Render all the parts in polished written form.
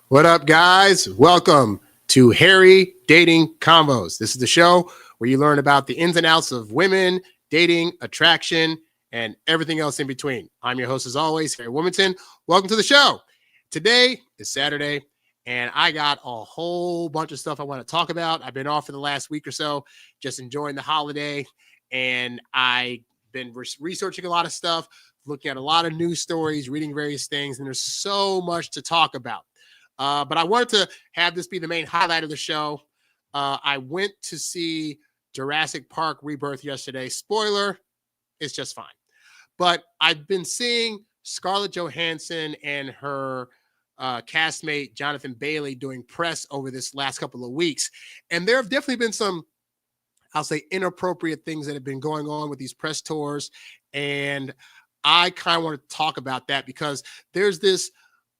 What up, guys? Welcome to Harry Dating Combos. This is the show where you learn about the ins and outs of women, dating, attraction, and everything else in between. I'm your host, as always, Harry Wilmington. Welcome to the show. Today is Saturday, and I got a whole bunch of stuff I want to talk about. I've been off for the last week or so, just enjoying the holiday, and I've been researching a lot of stuff, looking at a lot of news stories, reading various things, and there's so much to talk about. But I wanted to have this be the main highlight of the show. I went to see Jurassic Park Rebirth yesterday. Spoiler, it's just fine. But I've been seeing Scarlett Johansson and her castmate Jonathan Bailey doing press over this last couple of weeks. And there have definitely been some, I'll say, inappropriate things that have been going on with these press tours. And I kind of want to talk about that because there's this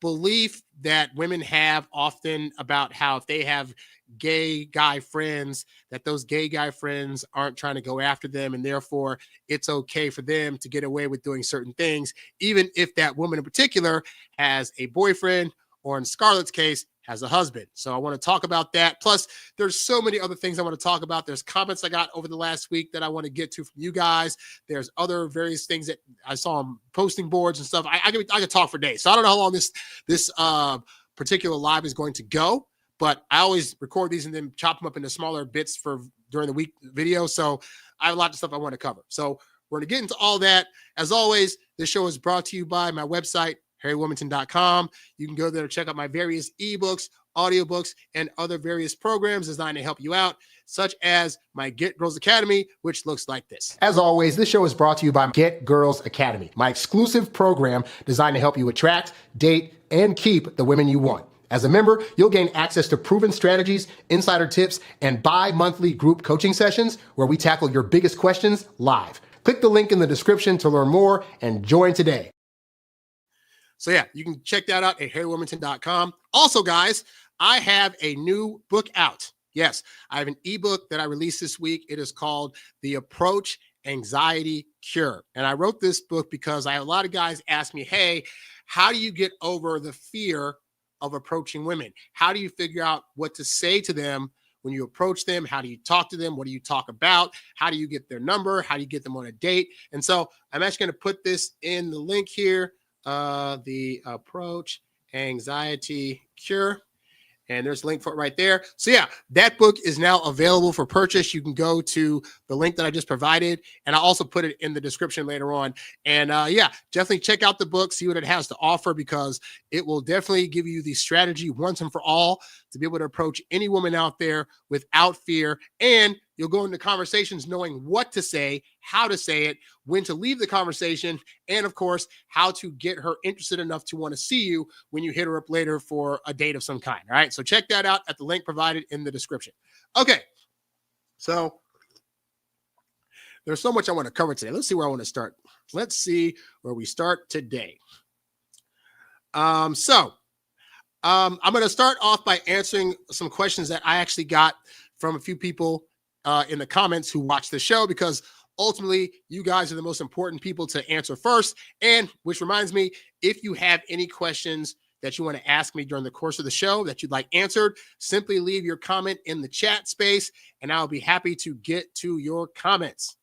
belief that women have often about how if they have gay guy friends, that those gay guy friends aren't trying to go after them, and therefore it's okay for them to get away with doing certain things, even if that woman in particular has a boyfriend, or in Scarlett's case, has a husband. So I want to talk about that. Plus, there's so many other things I want to talk about. There's comments I got over the last week that I want to get to from you guys. There's other various things that I saw on posting boards and stuff. I could talk for days. So I don't know how long this particular live is going to go, but I always record these and then chop them up into smaller bits for during the week video. So I have a lot of stuff I want to cover. So we're going to get into all that. As always, this show is brought to you by my website, HarryWilmington.com. You can go there to check out my various ebooks, audiobooks, and other various programs designed to help you out, such as my Get Girls Academy, which looks like this. As always, this show is brought to you by Get Girls Academy, my exclusive program designed to help you attract, date, and keep the women you want. As a member, you'll gain access to proven strategies, insider tips, and bi-monthly group coaching sessions where we tackle your biggest questions live. Click the link in the description to learn more and join today. So yeah, you can check that out at HarryWilmington.com. Also, guys, I have a new book out. Yes, I have an ebook that I released this week. It is called The Approach Anxiety Cure. And I wrote this book because I have a lot of guys ask me, hey, how do you get over the fear of approaching women? How do you figure out what to say to them when you approach them? How do you talk to them? What do you talk about? How do you get their number? How do you get them on a date? And so I'm actually going to put this in the link here. The Approach Anxiety Cure. And there's a link for it right there. So yeah, that book is now available for purchase. You can go to the link that I just provided, and I'll also put it in the description later on. And yeah, definitely check out the book, see what it has to offer, because it will definitely give you the strategy once and for all to be able to approach any woman out there without fear. And you'll go into conversations knowing what to say, how to say it, when to leave the conversation, and of course, how to get her interested enough to want to see you when you hit her up later for a date of some kind. All right. So check that out at the link provided in the description. Okay. So there's so much I want to cover today. Let's see where I want to start. Let's see where we start today. I'm going to start off by answering some questions that I actually got from a few people in the comments who watch the show, because ultimately you guys are the most important people to answer first. And which reminds me, if you have any questions that you want to ask me during the course of the show that you'd like answered, simply leave your comment in the chat space and I'll be happy to get to your comments.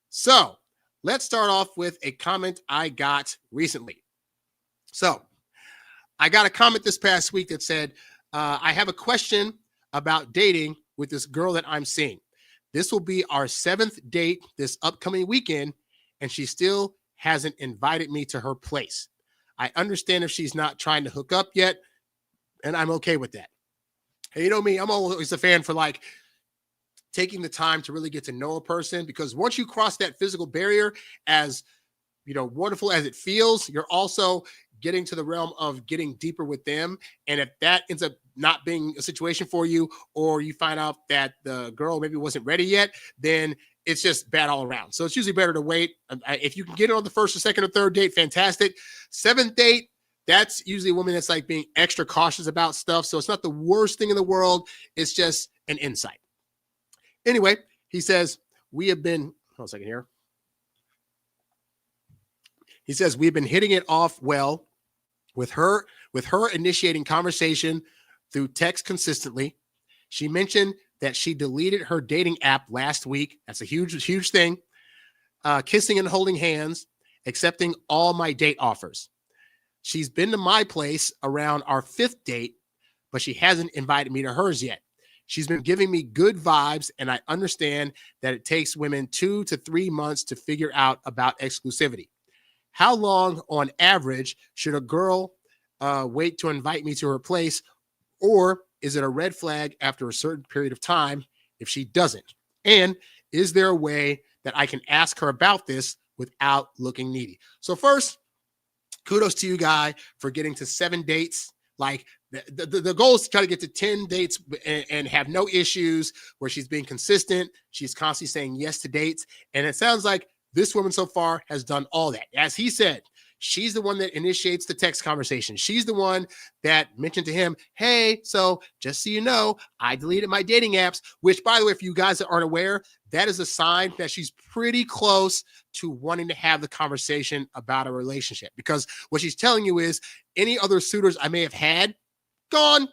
So let's start off with a comment I got recently. So I got a comment this past week that said, I have a question about dating with this girl that I'm seeing. This will be our 7th date this upcoming weekend, and she still hasn't invited me to her place. I understand if she's not trying to hook up yet, and I'm okay with that. Hey, you know me, I'm always a fan for like taking the time to really get to know a person, because once you cross that physical barrier, as you know, wonderful as it feels, you're also getting to the realm of getting deeper with them. And if that ends up not being a situation for you, or you find out that the girl maybe wasn't ready yet, then it's just bad all around. So it's usually better to wait. If you can get it on the first or second or third date, fantastic. 7th date, that's usually a woman that's like being extra cautious about stuff. So it's not the worst thing in the world. It's just an insight. Anyway, he says, hold on a second here. He says, we've been hitting it off well. with her initiating conversation through text consistently. She mentioned that she deleted her dating app last week. That's a huge thing. Kissing and holding hands, accepting all my date offers. She's been to my place around our 5th date, but she hasn't invited me to hers yet. She's been giving me good vibes, and I understand that it takes women 2 to 3 months to figure out about exclusivity. How long, on average, should a girl wait to invite me to her place, or is it a red flag after a certain period of time if she doesn't? And is there a way that I can ask her about this without looking needy? So first, kudos to you, guy, for getting to 7 dates. Like the goal is to try to get to 10 dates and have no issues, where she's being consistent. She's constantly saying yes to dates. And it sounds like this woman so far has done all that. As he said, she's the one that initiates the text conversation. She's the one that mentioned to him, hey, so just so you know, I deleted my dating apps, which, by the way, if you guys that aren't aware, that is a sign that she's pretty close to wanting to have the conversation about a relationship, because what she's telling you is any other suitors I may have had, gone.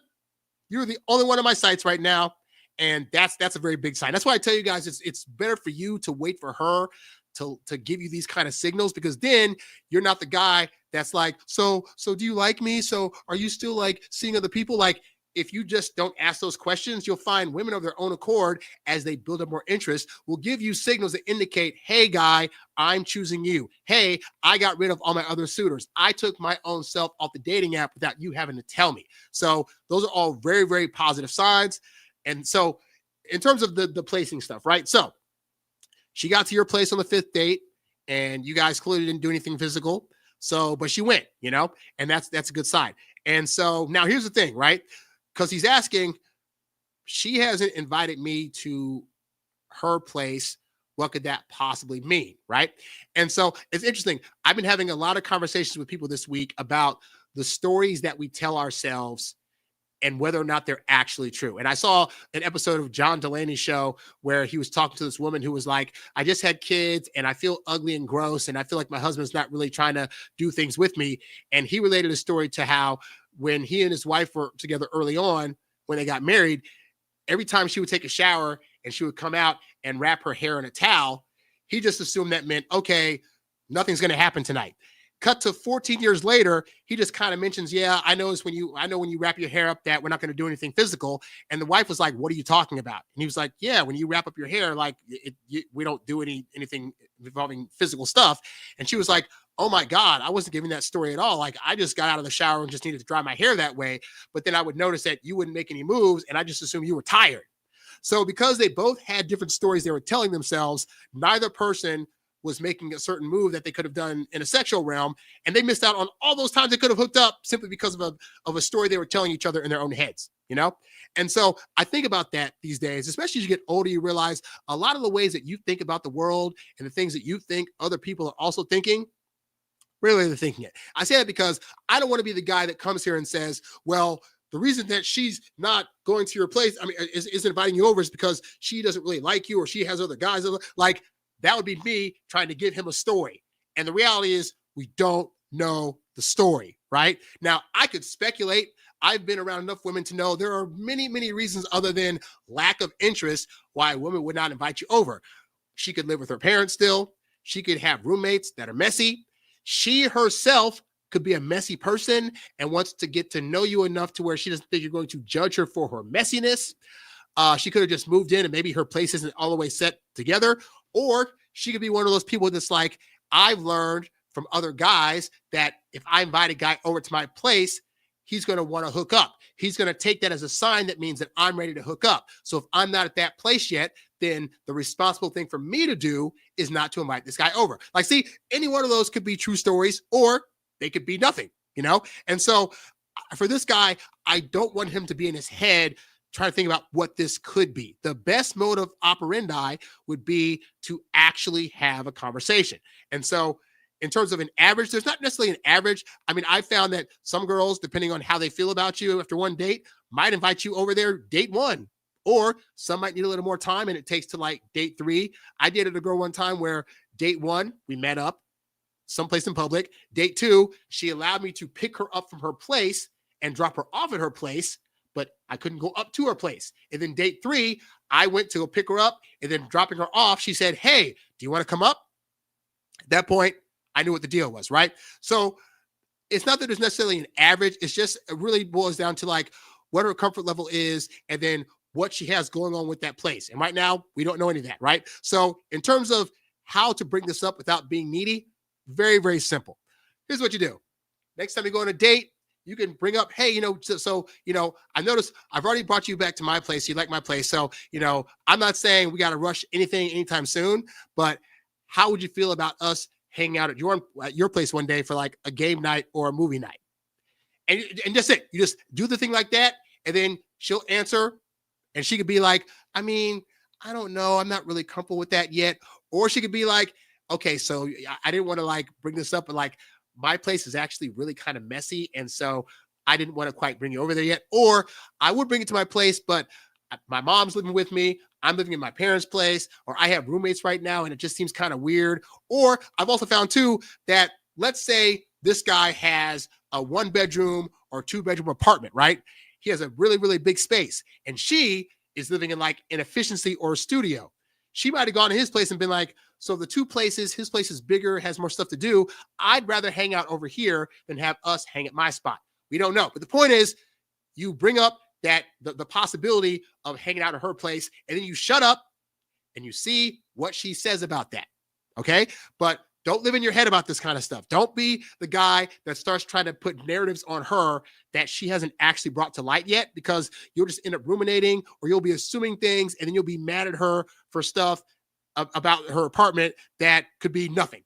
You're the only one on my sites right now. And that's a very big sign. That's why I tell you guys, it's better for you to wait for her to give you these kind of signals, because then you're not the guy that's like, so do you like me? So are you still like seeing other people? Like, if you just don't ask those questions, you'll find women of their own accord, as they build up more interest, will give you signals that indicate, hey, guy, I'm choosing you. Hey, I got rid of all my other suitors. I took my own self off the dating app without you having to tell me. So those are all very, very positive signs. And so in terms of the placing stuff, right? So she got to your place on the 5th date, and you guys clearly didn't do anything physical. So, but she went, and that's a good sign. And so now here's the thing, right? Because he's asking, she hasn't invited me to her place. What could that possibly mean, right? And so it's interesting. I've been having a lot of conversations with people this week about the stories that we tell ourselves and whether or not they're actually true. And I saw an episode of John Delaney's show where he was talking to this woman who was like, I just had kids and I feel ugly and gross, and I feel like my husband's not really trying to do things with me. And he related a story to how when he and his wife were together early on, when they got married, every time she would take a shower and she would come out and wrap her hair in a towel, he just assumed that meant, okay, nothing's going to happen tonight. Cut to 14 years later, he just kind of mentions, yeah, I know when you wrap your hair up that we're not going to do anything physical. And the wife was like, what are you talking about? And he was like, yeah, when you wrap up your hair, like we don't do anything involving physical stuff. And she was like, oh my God, I wasn't giving that story at all. Like, I just got out of the shower and just needed to dry my hair that way. But then I would notice that you wouldn't make any moves, and I just assumed you were tired. So because they both had different stories they were telling themselves, neither person was making a certain move that they could have done in a sexual realm, and they missed out on all those times they could have hooked up simply because of a story they were telling each other in their own heads, And so I think about that these days, especially as you get older. You realize a lot of the ways that you think about the world and the things that you think other people are also thinking, really they're thinking it. I say that because I don't want to be the guy that comes here and says, well, the reason that she's not going to your place, isn't inviting you over, is because she doesn't really like you, or she has other guys. Like, that would be me trying to give him a story. And the reality is we don't know the story, right? Now, I could speculate. I've been around enough women to know there are many, many reasons other than lack of interest why a woman would not invite you over. She could live with her parents still. She could have roommates that are messy. She herself could be a messy person and wants to get to know you enough to where she doesn't think you're going to judge her for her messiness. She could have just moved in and maybe her place isn't all the way set together. Or she could be one of those people that's like, I've learned from other guys that if I invite a guy over to my place, he's going to want to hook up. He's going to take that as a sign that means that I'm ready to hook up. So if I'm not at that place yet, then the responsible thing for me to do is not to invite this guy over. Like, see, any one of those could be true stories, or they could be nothing, And so for this guy, I don't want him to be in his head trying to think about what this could be. The best modus operandi would be to actually have a conversation. And so in terms of an average, there's not necessarily an average. I found that some girls, depending on how they feel about you after one date, might invite you over there date 1, or some might need a little more time and it takes to like date 3. I dated a girl one time where date 1, we met up. someplace in public. Date 2, she allowed me to pick her up from her place and drop her off at her place, but I couldn't go up to her place. And then date 3, I went to go pick her up, and then dropping her off, she said, hey, do you want to come up? At that point, I knew what the deal was, right? So it's not that there's necessarily an average. It's just, it really boils down to like what her comfort level is and then what she has going on with that place. And right now, we don't know any of that, right? So in terms of how to bring this up without being needy, very, very simple. Here's what you do. Next time you go on a date, you can bring up, hey, I noticed I've already brought you back to my place. You like my place. So, I'm not saying we got to rush anything anytime soon, but how would you feel about us hanging out at your place one day for like a game night or a movie night? And that's it. You just do the thing like that, and then she'll answer, and she could be like, I mean, I don't know. I'm not really comfortable with that yet. Or she could be like, okay, so I didn't want to like bring this up, but like my place is actually really kind of messy. And so I didn't want to quite bring you over there yet. Or I would bring it to my place, but my mom's living with me. I'm living in my parents' place, or I have roommates right now, and it just seems kind of weird. Or I've also found too that let's say this guy has a 1-bedroom or 2-bedroom apartment, right? He has a really, really big space, and she is living in like an efficiency or a studio. She might have gone to his place and been like, so the two places, his place is bigger, has more stuff to do. I'd rather hang out over here than have us hang at my spot. We don't know. But the point is, you bring up that the possibility of hanging out at her place, and then you shut up and you see what she says about that. Okay? But don't live in your head about this kind of stuff. Don't be the guy that starts trying to put narratives on her that she hasn't actually brought to light yet, because you'll just end up ruminating, or you'll be assuming things, and then you'll be mad at her for stuff about her apartment that could be nothing.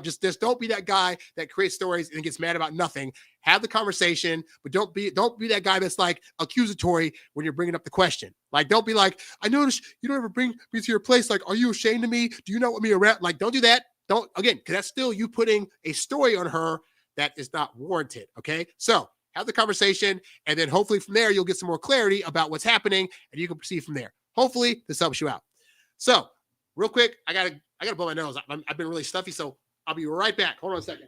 Just don't be that guy that creates stories and gets mad about nothing. Have the conversation, but don't be that guy that's like accusatory when you're bringing up the question. Like, don't be like, I noticed you don't ever bring me to your place. Like, are you ashamed of me? Do you not want me around? Like, don't do that. Don't, again, because that's still you putting a story on her that is not warranted. Okay. So have the conversation, and then hopefully from there, you'll get some more clarity about what's happening, and you can proceed from there. Hopefully this helps you out. So real quick, I gotta blow my nose. I've been really stuffy, so I'll be right back. Hold on a second.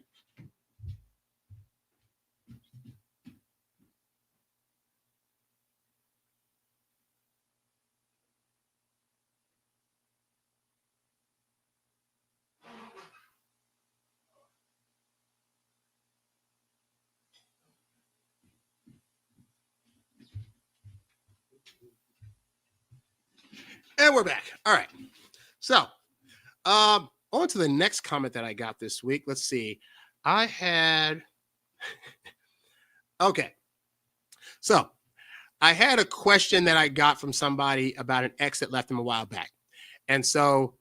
And we're back. All right. So, on to the next comment that I got this week. Let's see. Okay. So, I had a question that I got from somebody about an ex that left him a while back. And so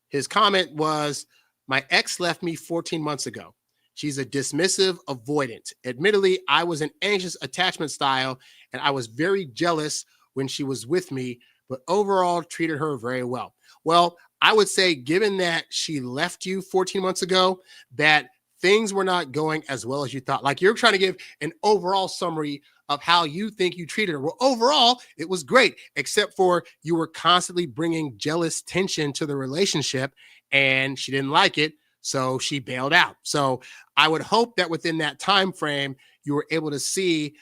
his comment was, my ex left me 14 months ago. She's a dismissive avoidant. Admittedly, I was an anxious attachment style, and I was very jealous when she was with me, but overall treated her very well. Well, I would say, given that she left you 14 months ago, that things were not going as well as you thought. Like, you're trying to give an overall summary of how you think you treated her. Well, overall, it was great, except for you were constantly bringing jealous tension to the relationship, and she didn't like it, so she bailed out. So I would hope that within that time frame, you were able to see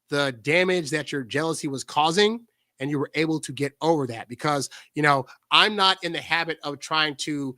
the damage that your jealousy was causing, and you were able to get over that. Because, I'm not in the habit of trying to,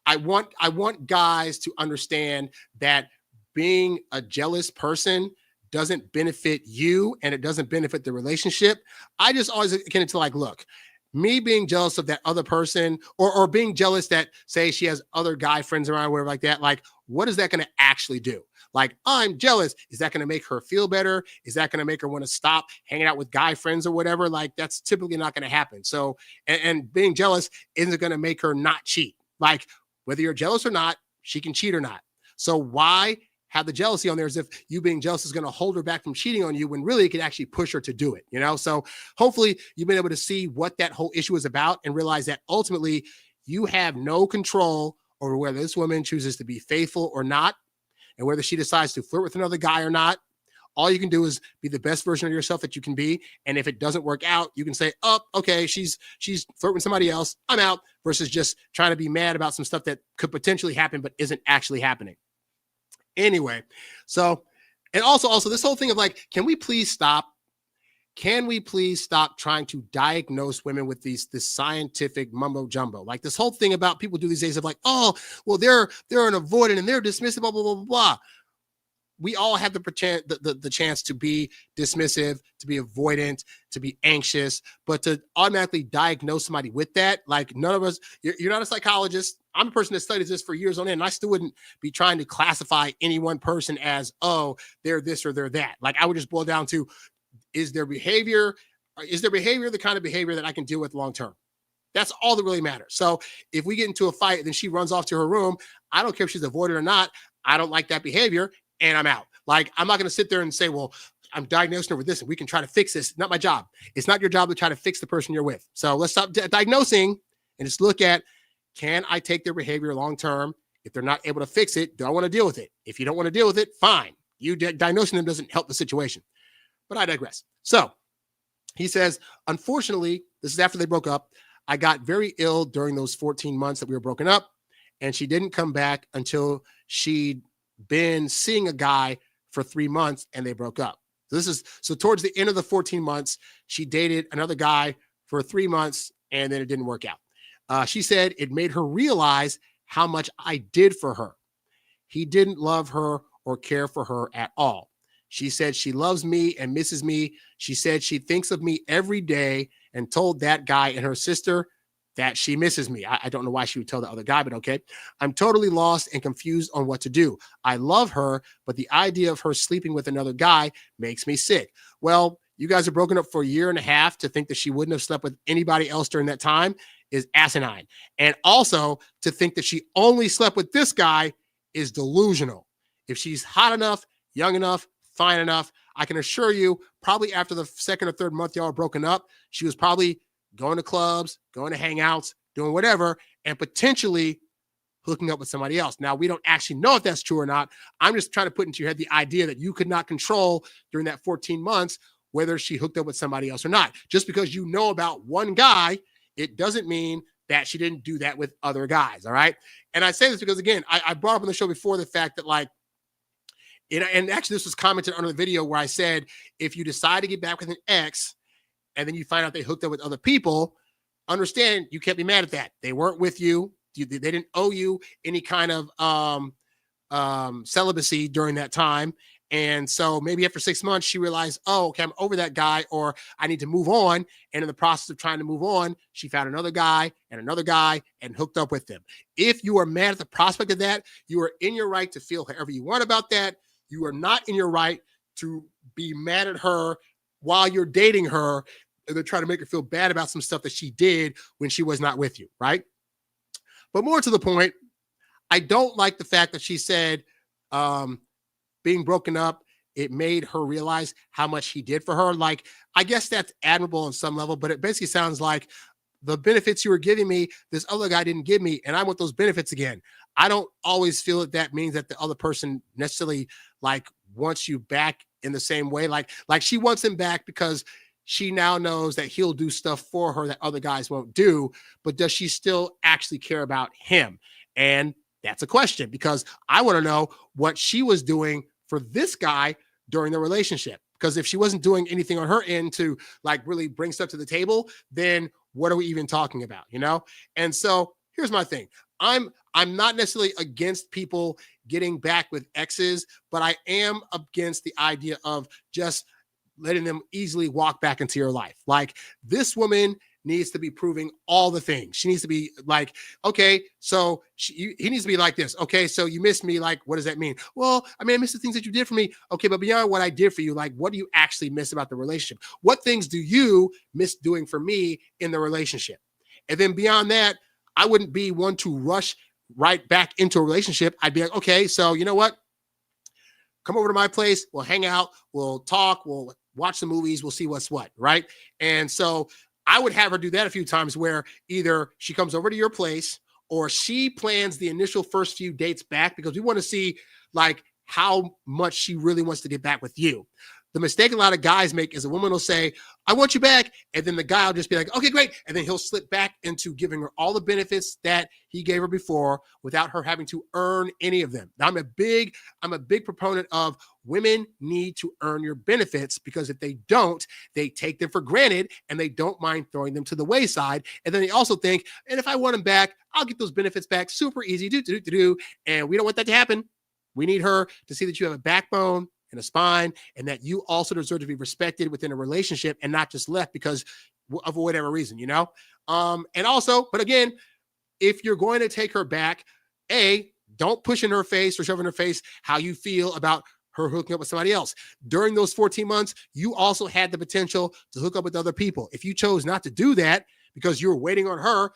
I want guys to understand that being a jealous person doesn't benefit you, and it doesn't benefit the relationship. I just always get into like, look, me being jealous of that other person, or being jealous that, say, she has other guy friends around, whatever like that, like, what is that going to actually do? Like, I'm jealous. Is that going to make her feel better? Is that going to make her want to stop hanging out with guy friends or whatever? Like, that's typically not going to happen. So, and being jealous isn't going to make her not cheat. Like, whether you're jealous or not, she can cheat or not. So why have the jealousy on there as if you being jealous is going to hold her back from cheating on you, when really it could actually push her to do it, So hopefully you've been able to see what that whole issue is about, and realize that ultimately you have no control over whether this woman chooses to be faithful or not, and whether she decides to flirt with another guy or not. All you can do is be the best version of yourself that you can be. And if it doesn't work out, you can say, oh, okay, she's flirting with somebody else. I'm out, versus just trying to be mad about some stuff that could potentially happen, but isn't actually happening. Anyway, so, and also this whole thing of like, can we please stop trying to diagnose women with this scientific mumbo jumbo? Like this whole thing about people do these days of like, oh, well, they're an avoidant and they're dismissive, blah, blah, blah, blah, blah. We all have the chance to be dismissive, to be avoidant, to be anxious, but to automatically diagnose somebody with that, like none of us, you're not a psychologist. I'm a person that studies this for years on end, and I still wouldn't be trying to classify any one person as, oh, they're this or they're that. Like I would just boil down to, is their behavior the kind of behavior that I can deal with long term? That's all that really matters. So if we get into a fight, then she runs off to her room. I don't care if she's avoided or not. I don't like that behavior, and I'm out. Like, I'm not going to sit there and say, well, I'm diagnosing her with this and we can try to fix this. Not my job. It's not your job to try to fix the person you're with. So let's stop diagnosing and just look at, can I take their behavior long term? If they're not able to fix it, do I want to deal with it? If you don't want to deal with it, fine. You diagnosing them doesn't help the situation. But I digress. So he says, unfortunately, this is after they broke up. I got very ill during those 14 months that we were broken up, and she didn't come back until she'd been seeing a guy for 3 months and they broke up. So towards the end of the 14 months, she dated another guy for 3 months and then it didn't work out. She said it made her realize how much I did for her. He didn't love her or care for her at all. She said she loves me and misses me. She said she thinks of me every day and told that guy and her sister that she misses me. I don't know why she would tell the other guy, but okay. I'm totally lost and confused on what to do. I love her, but the idea of her sleeping with another guy makes me sick. Well, you guys are broken up for a year and a half. To think that she wouldn't have slept with anybody else during that time is asinine. And also to think that she only slept with this guy is delusional. If she's hot enough, young enough, fine enough, I can assure you, probably after the second or third month y'all are broken up, she was probably going to clubs, going to hangouts, doing whatever, and potentially hooking up with somebody else. Now, we don't actually know if that's true or not. I'm just trying to put into your head the idea that you could not control during that 14 months whether she hooked up with somebody else or not. Just because you know about one guy, it doesn't mean that she didn't do that with other guys, all right? And I say this because, again, I brought up on the show before the fact that, like, and actually this was commented under the video where I said, if you decide to get back with an ex and then you find out they hooked up with other people, understand you can't be mad at that. They weren't with you. They didn't owe you any kind of celibacy during that time. And so maybe after 6 months, she realized, oh, okay, I'm over that guy, or I need to move on. And in the process of trying to move on, she found another guy and hooked up with them. If you are mad at the prospect of that, you are in your right to feel however you want about that. You are not in your right to be mad at her while you're dating her and they're trying to make her feel bad about some stuff that she did when she was not with you, right? But more to the point, I don't like the fact that she said being broken up, it made her realize how much he did for her. Like, I guess that's admirable on some level, but it basically sounds like the benefits you were giving me, this other guy didn't give me, and I want those benefits again. I don't always feel that means that the other person necessarily like wants you back in the same way. Like she wants him back because she now knows that he'll do stuff for her that other guys won't do, but does she still actually care about him? And that's a question, because I want to know what she was doing for this guy during the relationship. Because if she wasn't doing anything on her end to like really bring stuff to the table, then what are we even talking about, you know? And so here's my thing. I'm not necessarily against people getting back with exes, but I am against the idea of just letting them easily walk back into your life. Like, this woman needs to be proving all the things. She needs to be like, okay, so he needs to be like this. Okay, so you miss me. Like, what does that mean? Well, I mean, I miss the things that you did for me. Okay, but beyond what I did for you, like, what do you actually miss about the relationship? What things do you miss doing for me in the relationship? And then beyond that, I wouldn't be one to rush right back into a relationship. I'd be like, okay, so you know what? Come over to my place. We'll hang out. We'll talk. We'll watch the movies. We'll see what's what, right? And so I would have her do that a few times, where either she comes over to your place or she plans the initial first few dates back, because we want to see, like, how much she really wants to get back with you. The mistake a lot of guys make is a woman will say, I want you back. And then the guy will just be like, okay, great. And then he'll slip back into giving her all the benefits that he gave her before without her having to earn any of them. Now, I'm a big proponent of women need to earn your benefits, because if they don't, they take them for granted and they don't mind throwing them to the wayside. And then they also think, and if I want them back, I'll get those benefits back super easy. And we don't want that to happen. We need her to see that you have a backbone and a spine, and that you also deserve to be respected within a relationship and not just left because of whatever reason, you know? And also, but again, if you're going to take her back, don't push in her face or shove in her face how you feel about her hooking up with somebody else. During those 14 months, you also had the potential to hook up with other people. If you chose not to do that because you were waiting on her,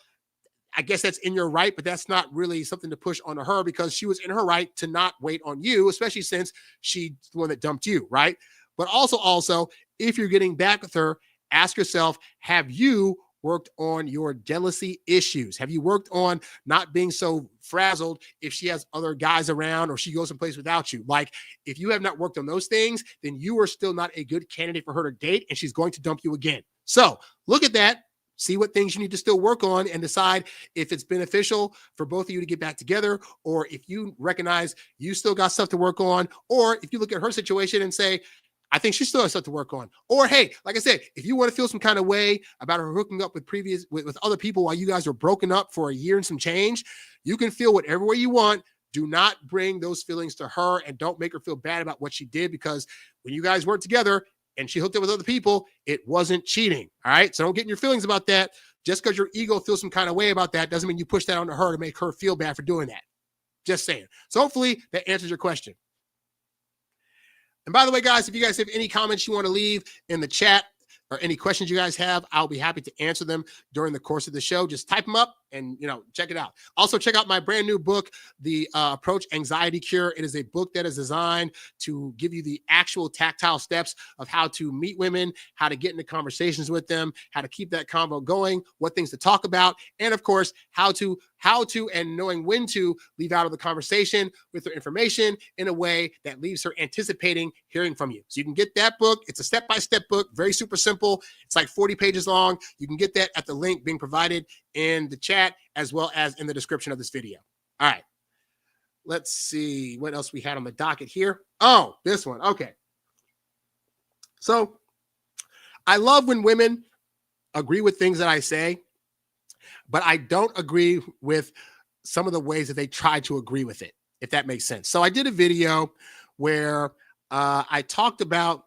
I guess that's in your right, but that's not really something to push on her, because she was in her right to not wait on you, especially since she's the one that dumped you, right? But also, if you're getting back with her, ask yourself, have you worked on your jealousy issues? Have you worked on not being so frazzled if she has other guys around or she goes someplace without you? Like, if you have not worked on those things, then you are still not a good candidate for her to date, and she's going to dump you again. So look at that. See what things you need to still work on and decide if it's beneficial for both of you to get back together, or if you recognize you still got stuff to work on, or if you look at her situation and say, I think she still has stuff to work on. Or, hey, like I said, if you want to feel some kind of way about her hooking up with other people while you guys were broken up for a year and some change, you can feel whatever way you want. Do not bring those feelings to her, and don't make her feel bad about what she did, because when you guys weren't together and she hooked up with other people, it wasn't cheating. All right. So don't get in your feelings about that. Just because your ego feels some kind of way about that doesn't mean you push that onto her to make her feel bad for doing that. Just saying. So hopefully that answers your question. And by the way, guys, if you guys have any comments you want to leave in the chat or any questions you guys have, I'll be happy to answer them during the course of the show. Just type them up and, check it out. Also, check out my brand new book, The Approach Anxiety Cure. It is a book that is designed to give you the actual tactile steps of how to meet women, how to get into conversations with them, how to keep that convo going, what things to talk about, and of course, how to and knowing when to leave out of the conversation with their information in a way that leaves her anticipating hearing from you. So you can get that book. It's a step-by-step book, very super simple. It's like 40 pages long. You can get that at the link being provided in the chat as well as in the description of this video. All right. Let's see what else we had on the docket here. Oh, this one. Okay. So I love when women agree with things that I say, but I don't agree with some of the ways that they try to agree with it, if that makes sense. So I did a video where I talked about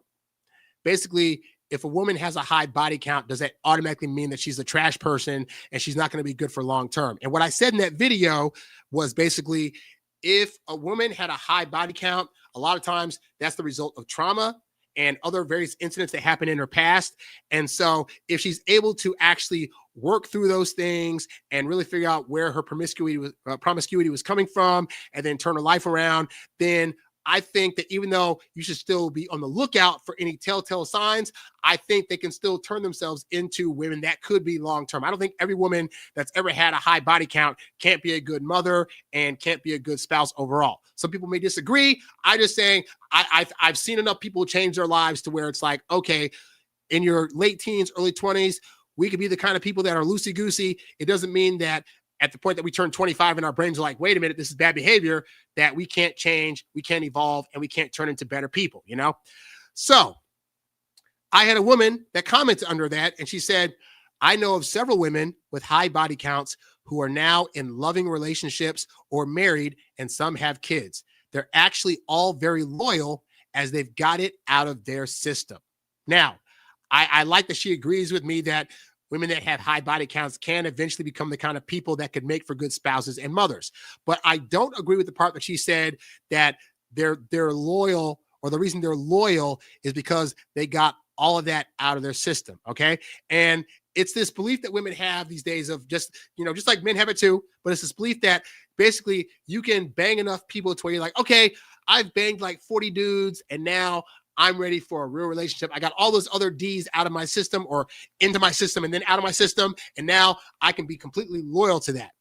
basically, if a woman has a high body count, does that automatically mean that she's a trash person and she's not going to be good for long term? And what I said in that video was basically, if a woman had a high body count, a lot of times that's the result of trauma and other various incidents that happened in her past. And so if she's able to actually work through those things and really figure out where her promiscuity was coming from and then turn her life around, then I think that even though you should still be on the lookout for any telltale signs, I think they can still turn themselves into women that could be long-term. I don't think every woman that's ever had a high body count can't be a good mother and can't be a good spouse overall. Some people may disagree. I'm just saying I've seen enough people change their lives to where it's like, okay, in your late teens, early 20s, we could be the kind of people that are loosey-goosey. It doesn't mean that at the point that we turn 25 and our brains are like, wait a minute, this is bad behavior, that we can't change, we can't evolve, and we can't turn into better people, So I had a woman that commented under that, and she said, I know of several women with high body counts who are now in loving relationships or married, and some have kids. They're actually all very loyal as they've got it out of their system. Now, I like that she agrees with me that women that have high body counts can eventually become the kind of people that could make for good spouses and mothers. But I don't agree with the part that she said that they're loyal, or the reason they're loyal is because they got all of that out of their system. Okay. And it's this belief that women have these days of just like men have it too, but it's this belief that basically you can bang enough people to where you're like, okay, I've banged like 40 dudes and now I'm ready for a real relationship. I got all those other D's out of my system or into my system and then out of my system. And now I can be completely loyal to that.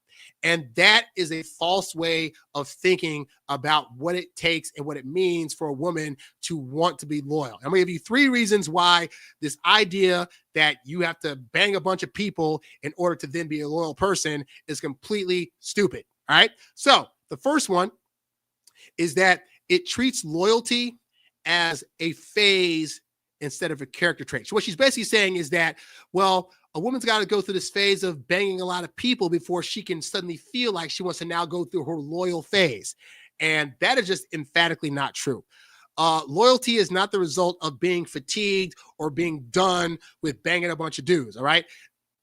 And that is a false way of thinking about what it takes and what it means for a woman to want to be loyal. I'm going to give you 3 reasons why this idea that you have to bang a bunch of people in order to then be a loyal person is completely stupid. All right. So the first one is that it treats loyalty as a phase instead of a character trait. So what she's basically saying is that, well, a woman's got to go through this phase of banging a lot of people before she can suddenly feel like she wants to now go through her loyal phase. And that is just emphatically not true. Loyalty is not the result of being fatigued or being done with banging a bunch of dudes, all right?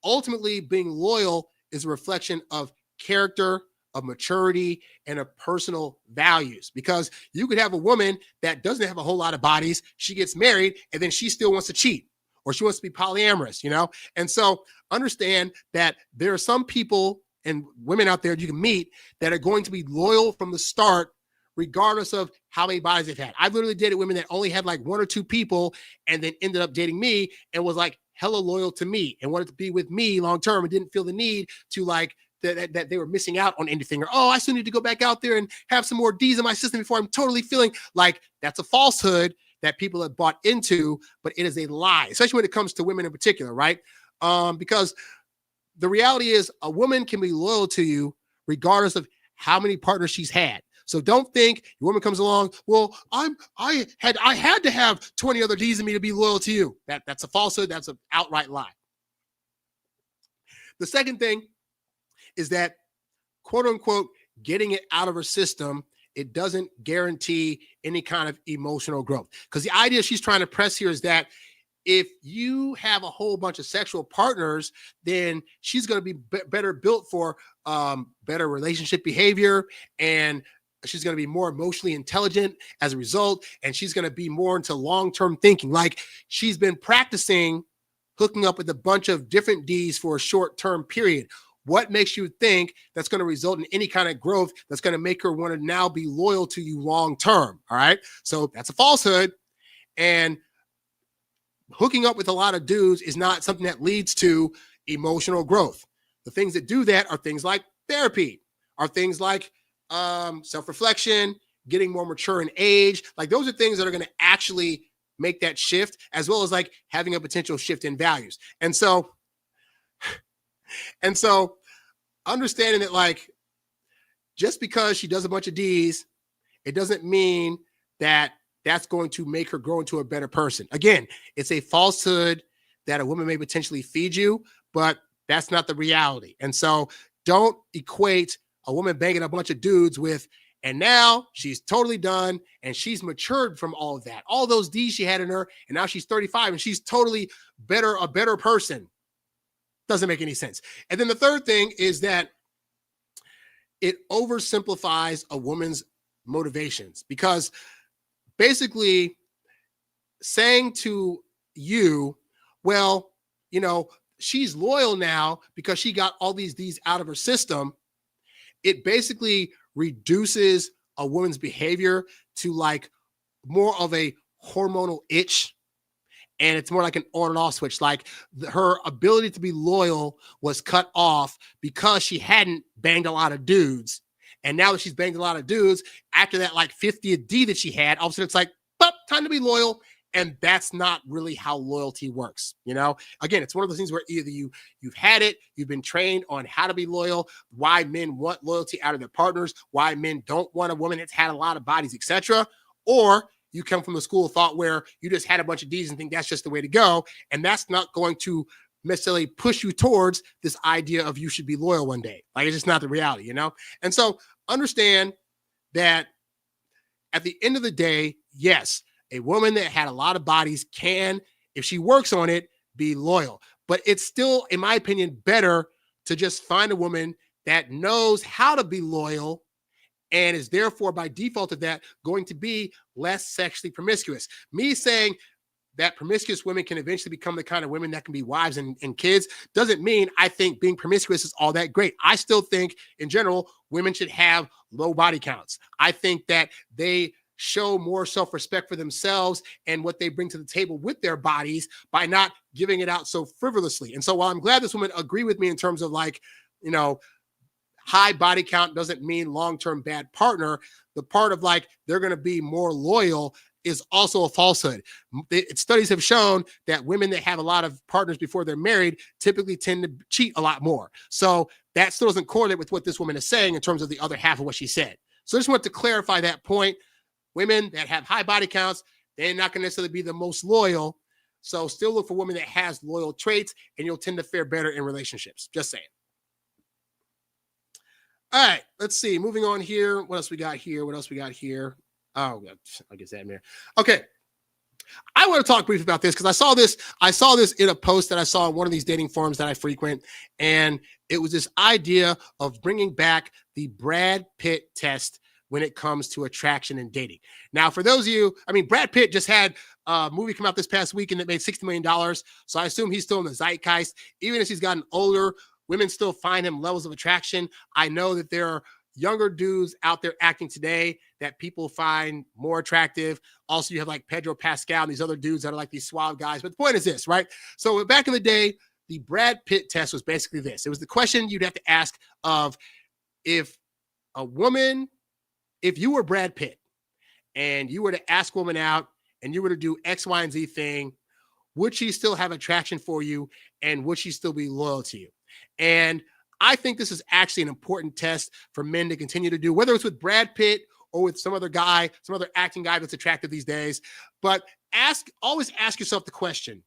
Ultimately, being loyal is a reflection of character, of maturity, and of personal values. Because you could have a woman that doesn't have a whole lot of bodies, she gets married, and then she still wants to cheat, or she wants to be polyamorous, you know? And so understand that there are some people and women out there you can meet that are going to be loyal from the start, regardless of how many bodies they've had. I've literally dated women that only had like 1 or 2 people and then ended up dating me and was like hella loyal to me and wanted to be with me long-term and didn't feel the need to like that they were missing out on anything, or, oh, I still need to go back out there and have some more D's in my system before I'm totally feeling like that's a falsehood that people have bought into, but it is a lie, especially when it comes to women in particular, right? Because the reality is a woman can be loyal to you regardless of how many partners she's had. So don't think your woman comes along, well, I had to have 20 other D's in me to be loyal to you. That's a falsehood. That's an outright lie. The second thing is that, quote unquote, getting it out of her system, it doesn't guarantee any kind of emotional growth. Because the idea she's trying to press here is that if you have a whole bunch of sexual partners, then she's going to be better built for better relationship behavior, and she's going to be more emotionally intelligent as a result, and she's going to be more into long-term thinking. Like she's been practicing hooking up with a bunch of different D's for a short-term period. What makes you think that's going to result in any kind of growth that's going to make her want to now be loyal to you long-term? All right. So that's a falsehood. And hooking up with a lot of dudes is not something that leads to emotional growth. The things that do that are things like therapy, are things like self-reflection, getting more mature in age. Like those are things that are going to actually make that shift, as well as like having a potential shift in values. And so understanding that like just because she does a bunch of D's, it doesn't mean that that's going to make her grow into a better person. Again, it's a falsehood that a woman may potentially feed you, but that's not the reality. And so don't equate a woman banging a bunch of dudes with, and now she's totally done and she's matured from all of that. All those D's she had in her, and now she's 35 and she's totally a better person. Doesn't make any sense. And then the third thing is that it oversimplifies a woman's motivations, because basically saying to you, well, you know, she's loyal now because she got all these out of her system, it basically reduces a woman's behavior to like more of a hormonal itch. And it's more like an on and off switch. Like her ability to be loyal was cut off because she hadn't banged a lot of dudes. And now that she's banged a lot of dudes, after that like 50th D that she had, all of a sudden it's like, time to be loyal. And that's not really how loyalty works. You know, again, it's one of those things where either you've had it, you've been trained on how to be loyal, why men want loyalty out of their partners, why men don't want a woman that's had a lot of bodies, etc. Or you come from the school of thought where you just had a bunch of D's and think that's just the way to go. And that's not going to necessarily push you towards this idea of you should be loyal one day. Like, it's just not the reality, you know? And so understand that at the end of the day, yes, a woman that had a lot of bodies can, if she works on it, be loyal. But it's still, in my opinion, better to just find a woman that knows how to be loyal and is therefore by default of that going to be less sexually promiscuous. Me saying that promiscuous women can eventually become the kind of women that can be wives and kids doesn't mean I think being promiscuous is all that great. I still think in general, women should have low body counts. I think that they show more self-respect for themselves and what they bring to the table with their bodies by not giving it out so frivolously. And so while I'm glad this woman agreed with me in terms of like, you know, high body count doesn't mean long-term bad partner. The part of like they're going to be more loyal is also a falsehood. Studies have shown that women that have a lot of partners before they're married typically tend to cheat a lot more. So that still doesn't correlate with what this woman is saying in terms of the other half of what she said. So I just want to clarify that point. Women that have high body counts, they're not going to necessarily be the most loyal. So still look for women that has loyal traits, and you'll tend to fare better in relationships. Just saying. All right, let's see. Moving on here. What else we got here? Oh, I guess that in there. Okay. I want to talk briefly about this because I saw this in a post that I saw on one of these dating forums that I frequent, and it was this idea of bringing back the Brad Pitt test when it comes to attraction and dating. Now, for those of you, Brad Pitt just had a movie come out this past weekend that made $60 million, so I assume he's still in the zeitgeist. Even as he's gotten older, women still find him levels of attraction. I know that there are younger dudes out there acting today that people find more attractive. Also, you have like Pedro Pascal and these other dudes that are like these suave guys. But the point is this, right? So back in the day, the Brad Pitt test was basically this. It was the question you'd have to ask of if you were Brad Pitt and you were to ask a woman out and you were to do X, Y, and Z thing, would she still have attraction for you and would she still be loyal to you? And I think this is actually an important test for men to continue to do, whether it's with Brad Pitt or with some other guy, some other acting guy that's attractive these days. But always ask yourself the question,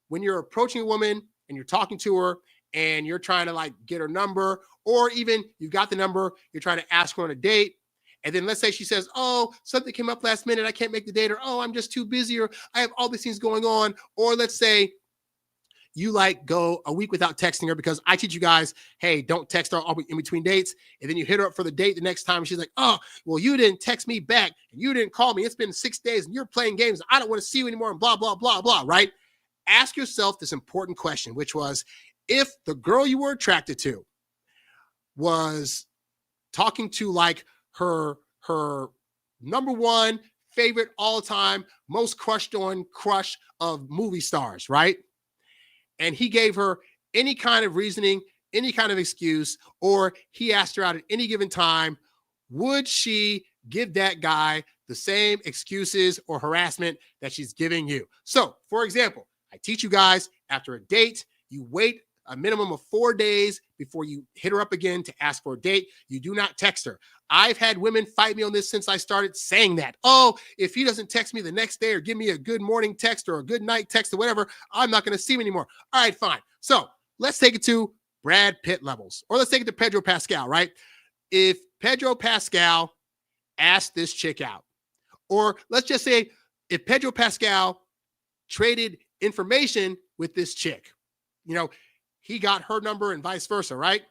when you're approaching a woman and you're talking to her and you're trying to like get her number, or even you got the number, you're trying to ask her on a date. And then let's say she says, oh, something came up last minute, I can't make the date, or oh, I'm just too busy, or I have all these things going on. Or let's say you like go a week without texting her because I teach you guys, hey, don't text her in between dates. And then you hit her up for the date the next time. And she's like, oh, well, you didn't text me back and you didn't call me. It's been 6 days and you're playing games. I don't want to see you anymore and blah, blah, blah, blah, right? Ask yourself this important question, which was, if the girl you were attracted to was talking to like her number one favorite all time, most crushed on crush of movie stars, right? And he gave her any kind of reasoning, any kind of excuse, or he asked her out at any given time, would she give that guy the same excuses or harassment that she's giving you? So, for example, I teach you guys after a date, you wait a minimum of 4 days before you hit her up again to ask for a date. You do not text her. I've had women fight me on this since I started saying that. Oh, if he doesn't text me the next day or give me a good morning text or a good night text or whatever, I'm not going to see him anymore. All right, fine. So let's take it to Brad Pitt levels, or let's take it to Pedro Pascal, right? If Pedro Pascal asked this chick out, or let's just say if Pedro Pascal traded information with this chick, he got her number and vice versa, right?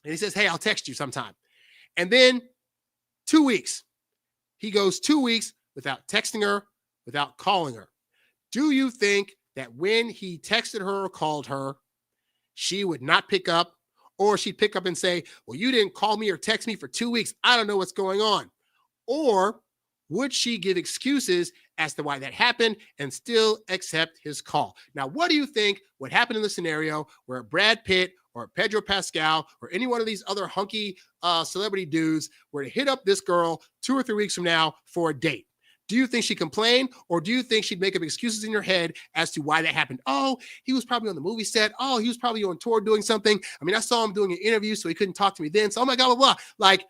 And he says, hey, I'll text you sometime. And then 2 weeks, he goes 2 weeks without texting her, without calling her. Do you think that when he texted her or called her, she would not pick up, or she'd pick up and say, well, you didn't call me or text me for 2 weeks. I don't know what's going on. Or would she give excuses as to why that happened and still accept his call? Now, what do you think would happen in the scenario where Brad Pitt or Pedro Pascal or any one of these other hunky celebrity dudes were to hit up this girl 2 or 3 weeks from now for a date? Do you think she'd complain, or do you think she'd make up excuses in your head as to why that happened? Oh, he was probably on the movie set. Oh, he was probably on tour doing something. I saw him doing an interview, so he couldn't talk to me then. So, oh my God, blah, blah. Like,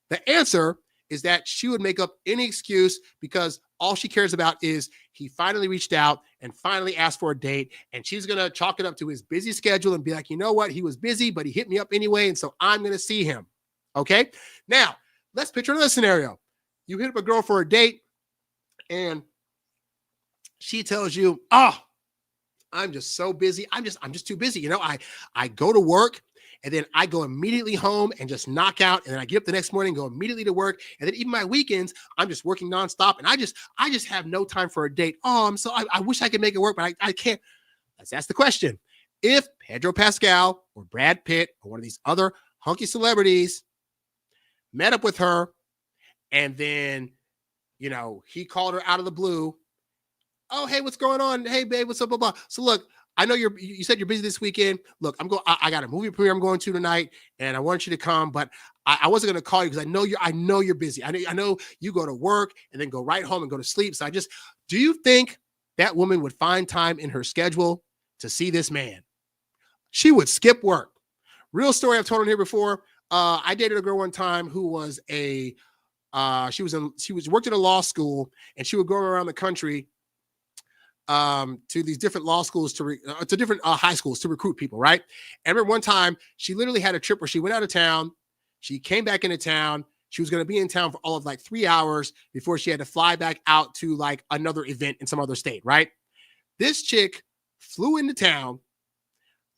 the answer is that she would make up any excuse because all she cares about is he finally reached out and finally asked for a date, and she's going to chalk it up to his busy schedule and be like, you know what? He was busy, but he hit me up anyway, and so I'm going to see him. Okay? Now, let's picture another scenario. You hit up a girl for a date, and she tells you, oh, I'm just so busy. I'm just too busy. I go to work, and then I go immediately home and just knock out. And then I get up the next morning, go immediately to work. And then even my weekends, I'm just working nonstop. And I just have no time for a date. Oh, I wish I could make it work, but I can't. Let's ask the question. If Pedro Pascal or Brad Pitt or one of these other hunky celebrities met up with her, and then, he called her out of the blue. Oh, hey, what's going on? Hey, babe, what's up? Blah, blah. So look, I know you said you're busy this weekend. Look, I got a movie premiere I'm going to tonight, and I want you to come, but I wasn't going to call you because I know you're busy. I know you go to work and then go right home and go to sleep. So do you think that woman would find time in her schedule to see this man? She would skip work. Real story I've told on here before. I dated a girl one time who was she worked at a law school, and she would go around the country to these different law schools to different high schools to recruit people, right? And I remember one time she literally had a trip where she went out of town, she came back into town, she was going to be in town for all of like 3 hours before she had to fly back out to like another event in some other state, right? This chick flew into town,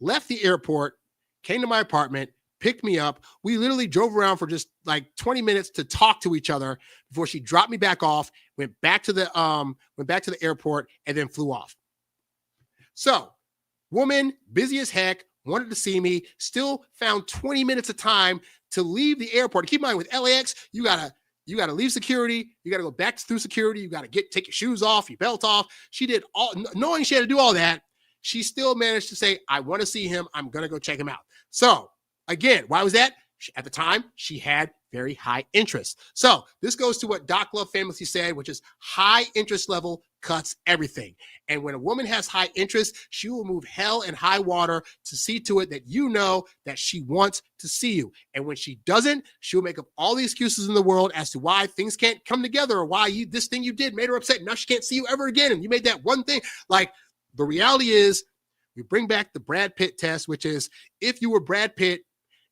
left the airport, came to my apartment, picked me up. We literally drove around for just like 20 minutes to talk to each other before she dropped me back off, went back to the airport, and then flew off. So, woman, busy as heck, wanted to see me, still found 20 minutes of time to leave the airport. Keep in mind, with LAX, you gotta leave security, you gotta go back through security, you gotta take your shoes off, your belt off. She did all, knowing she had to do all that, she still managed to say, I want to see him, I'm gonna go check him out. So, again, why was that? At the time, she had very high interest. So this goes to what Doc Love famously said, which is high interest level cuts everything. And when a woman has high interest, she will move hell and high water to see to it that you know that she wants to see you. And when she doesn't, she'll make up all the excuses in the world as to why things can't come together or why this thing you did made her upset. Now she can't see you ever again. And you made that one thing. Like, the reality is, we bring back the Brad Pitt test, which is if you were Brad Pitt,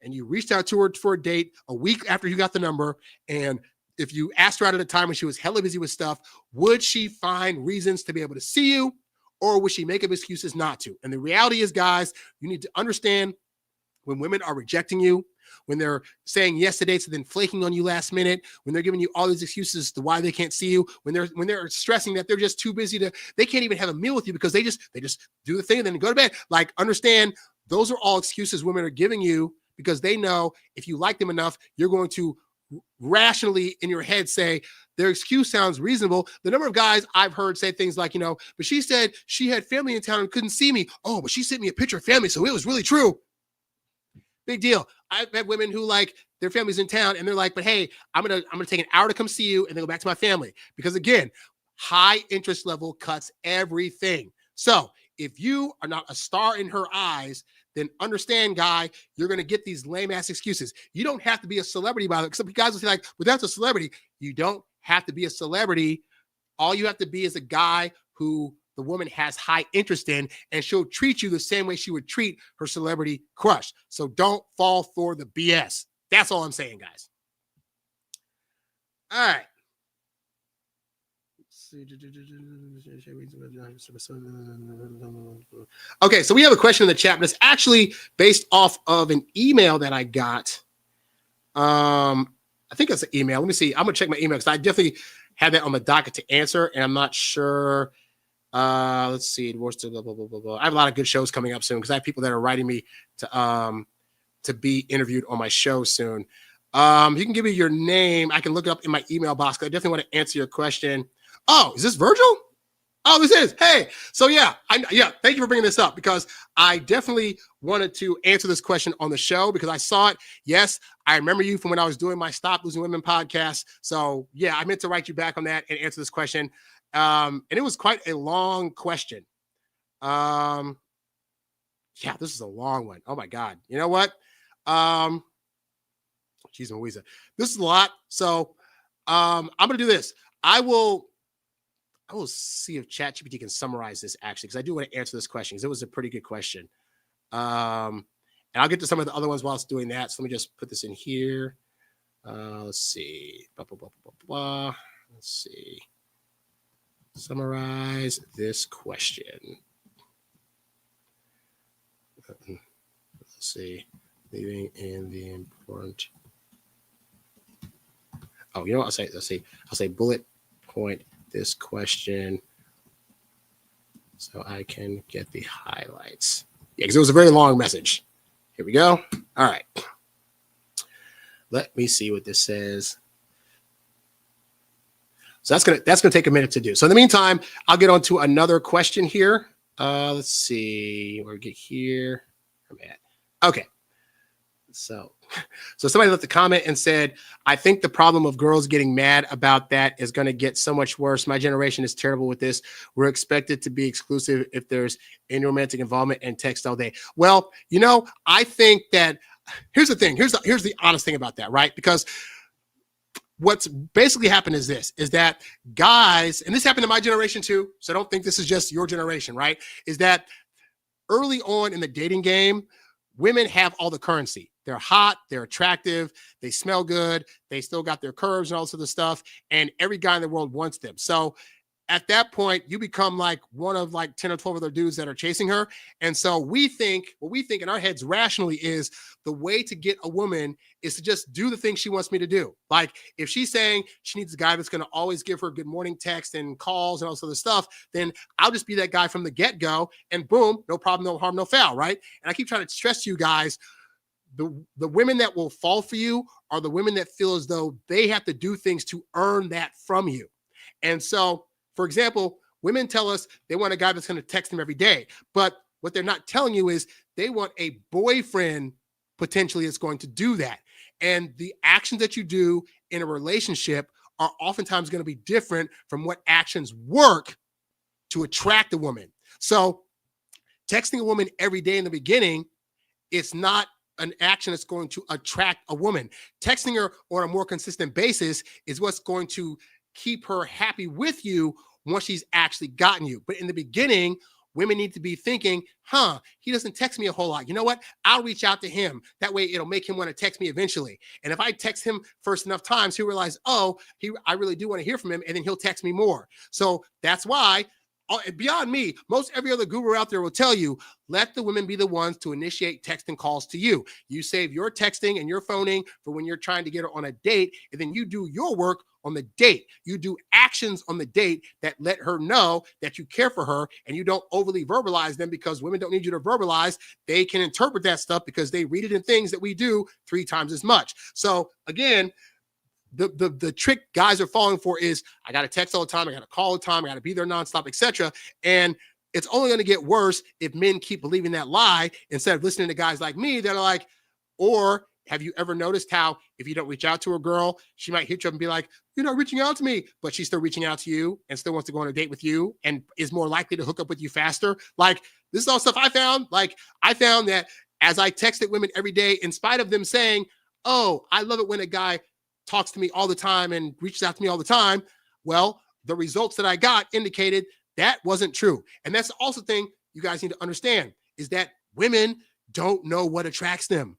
and you reached out to her for a date a week after you got the number, and if you asked her out at a time when she was hella busy with stuff, would she find reasons to be able to see you, or would she make up excuses not to? And the reality is, guys, you need to understand when women are rejecting you, when they're saying yes to dates and then flaking on you last minute, when they're giving you all these excuses as to why they can't see you, when they're stressing that they're just too busy they can't even have a meal with you because they just do the thing and then go to bed. Like, understand, those are all excuses women are giving you, because they know if you like them enough, you're going to rationally in your head say their excuse sounds reasonable. The number of guys I've heard say things like, but she said she had family in town and couldn't see me. Oh, but she sent me a picture of family, so it was really true. Big deal. I've met women who like their family's in town and they're like, but hey, I'm gonna take an hour to come see you and then go back to my family. Because again, high interest level cuts everything. So if you are not a star in her eyes, then understand, guy, you're going to get these lame-ass excuses. You don't have to be a celebrity, by the way. Some guys will say, like, well, that's a celebrity. You don't have to be a celebrity. All you have to be is a guy who the woman has high interest in, and she'll treat you the same way she would treat her celebrity crush. So don't fall for the BS. That's all I'm saying, guys. All right. Okay, so we have a question in the chat, but it's actually based off of an email that I got. I think it's an email. Let me see. I'm gonna check my email because I definitely had that on the docket to answer, and I'm not sure. Let's see. Blah, blah, blah, blah, blah. I have a lot of good shows coming up soon because I have people that are writing me to be interviewed on my show soon. You can give me your name. I can look it up in my email box. I definitely want to answer your question. Oh, is this Virgil? Oh, this is. Hey, so yeah, thank you for bringing this up because I definitely wanted to answer this question on the show because I saw it. Yes, I remember you from when I was doing my Stop Losing Women podcast. So yeah, I meant to write you back on that and answer this question. And it was quite a long question. Yeah, this is a long one. Oh my God. You know what? Jeez Louisa. This is a lot. So I'm going to do this. I will see if ChatGPT can summarize this actually, because I do want to answer this question because it was a pretty good question. And I'll get to some of the other ones while it's doing that. So let me just put this in here. Let's see. Let's see. Summarize this question. Let's see. Leaving in the important. Oh, you know what? I'll say bullet point this question so I can get the highlights. Yeah, because it was a very long message. Here we go. All right. Let me see what this says. So that's gonna take a minute to do. So in the meantime, I'll get on to another question here. Let's see. Where we get here. I'm at. Okay. So somebody left a comment and said, I think the problem of girls getting mad about that is going to get so much worse. My generation is terrible with this. We're expected to be exclusive if there's any romantic involvement and text all day. Well, I think that here's the thing. Here's the honest thing about that, right? Because what's basically happened is that guys, and this happened in my generation too, so don't think this is just your generation, right? Is that early on in the dating game, women have all the currency. They're hot, they're attractive, they smell good, they still got their curves and all this other stuff, and every guy in the world wants them. So at that point, you become like one of like 10 or 12 other dudes that are chasing her. And so what we think in our heads rationally is the way to get a woman is to just do the thing she wants me to do. Like if she's saying she needs a guy that's going to always give her good morning text and calls and all this other stuff, then I'll just be that guy from the get-go and boom, no problem, no harm, no foul, right? And I keep trying to stress to you guys, the women that will fall for you are the women that feel as though they have to do things to earn that from you. And so, for example, women tell us they want a guy that's going to text them every day. But what they're not telling you is they want a boyfriend potentially that's going to do that. And the actions that you do in a relationship are oftentimes going to be different from what actions work to attract a woman. So texting a woman every day in the beginning, it's not an action that's going to attract a woman. Texting her on a more consistent basis is what's going to keep her happy with you once she's actually gotten you. But in the beginning, women need to be thinking, he doesn't text me a whole lot. You know what? I'll reach out to him. That way it'll make him want to text me eventually. And if I text him first enough times, he'll realize, I really do want to hear from him. And then he'll text me more. So that's why, beyond me, most every other guru out there will tell you, let the women be the ones to initiate texting calls to you. You save your texting and your phoning for when you're trying to get her on a date, and then you do your work on the date. You do actions on the date that let her know that you care for her, and you don't overly verbalize them, because women don't need you to verbalize. They can interpret that stuff because they read it in things that we do 3 times as much. So again, the trick guys are falling for is I got to text all the time, I got to call all the time, I got to be there nonstop, etc. And it's only going to get worse if men keep believing that lie instead of listening to guys like me that are like, or have you ever noticed how if you don't reach out to a girl, she might hit you up and be like, you're not reaching out to me, but she's still reaching out to you and still wants to go on a date with you and is more likely to hook up with you faster. Like, this is all stuff I found. Like, I found that as I texted women every day, in spite of them saying, oh, I love it when a guy talks to me all the time and reaches out to me all the time, well, the results that I got indicated that wasn't true. And that's also the thing you guys need to understand, is that women don't know what attracts them.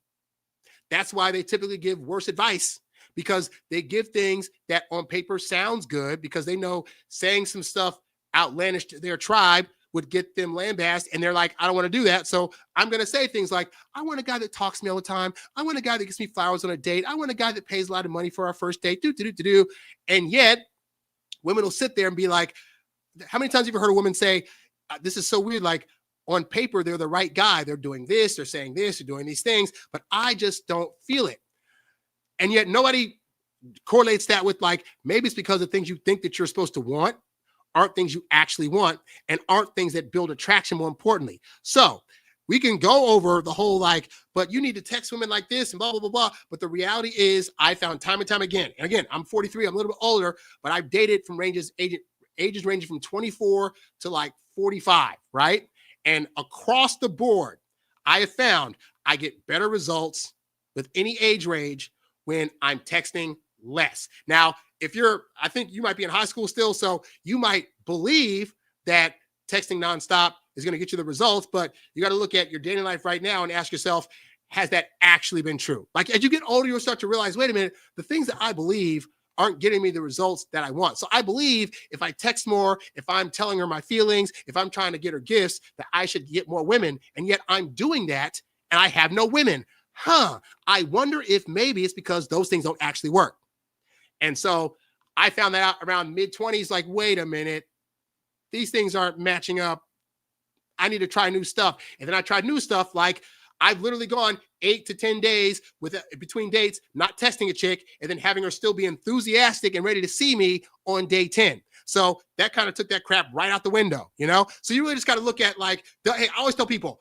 That's why they typically give worse advice, because they give things that on paper sounds good, because they know saying some stuff outlandish to their tribe would get them lambasted, and they're like, I don't want to do that. So I'm going to say things like, I want a guy that talks to me all the time. I want a guy that gives me flowers on a date. I want a guy that pays a lot of money for our first date. And yet women will sit there and be like, how many times have you heard a woman say, this is so weird. Like, on paper, they're the right guy. They're doing this, they're saying this, they're doing these things, but I just don't feel it. And yet nobody correlates that with, like, maybe it's because the things you think that you're supposed to want aren't things you actually want and aren't things that build attraction, more importantly. So we can go over the whole, like, but you need to text women like this and blah, blah, blah, blah. But the reality is, I found time and time again, and again, I'm 43, I'm a little bit older, but I've dated from ages ranging from 24 to like 45, right? And across the board, I have found I get better results with any age range when I'm texting less. Now, I think you might be in high school still, so you might believe that texting nonstop is going to get you the results, but you got to look at your dating life right now and ask yourself, has that actually been true? Like, as you get older, you'll start to realize, wait a minute, the things that I believe aren't getting me the results that I want. So I believe if I text more, if I'm telling her my feelings, if I'm trying to get her gifts, that I should get more women. And yet I'm doing that and I have no women. I wonder if maybe it's because those things don't actually work. And so I found that out around mid-20s, like, wait a minute, these things aren't matching up. I need to try new stuff. And then I tried new stuff, like I've literally gone 8 to 10 days between dates, not testing a chick, and then having her still be enthusiastic and ready to see me on day 10. So that kind of took that crap right out the window, you know? So you really just got to look at like, hey, I always tell people,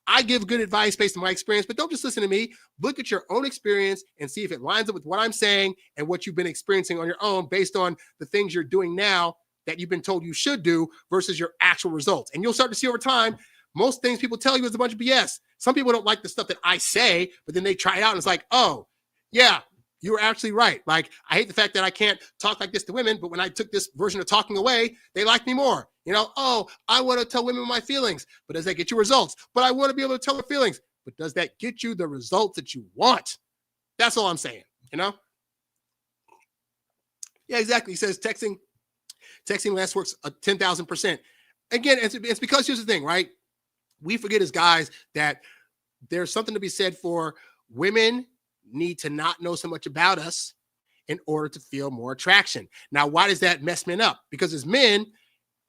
I give good advice based on my experience, but don't just listen to me. Look at your own experience and see if it lines up with what I'm saying and what you've been experiencing on your own based on the things you're doing now that you've been told you should do versus your actual results. And you'll start to see over time, most things people tell you is a bunch of BS. Some people don't like the stuff that I say, but then they try it out and it's like, oh, yeah, you were actually right. Like, I hate the fact that I can't talk like this to women, but when I took this version of talking away, they like me more. You know, oh, I want to tell women my feelings, but does that get you results? But I want to be able to tell their feelings, but does that get you the results that you want? That's all I'm saying, you know? Yeah, exactly. He says texting less works 10,000%. Again, it's because here's the thing, right? We forget as guys that there's something to be said for women need to not know so much about us in order to feel more attraction. Now, why does that mess men up? Because as men,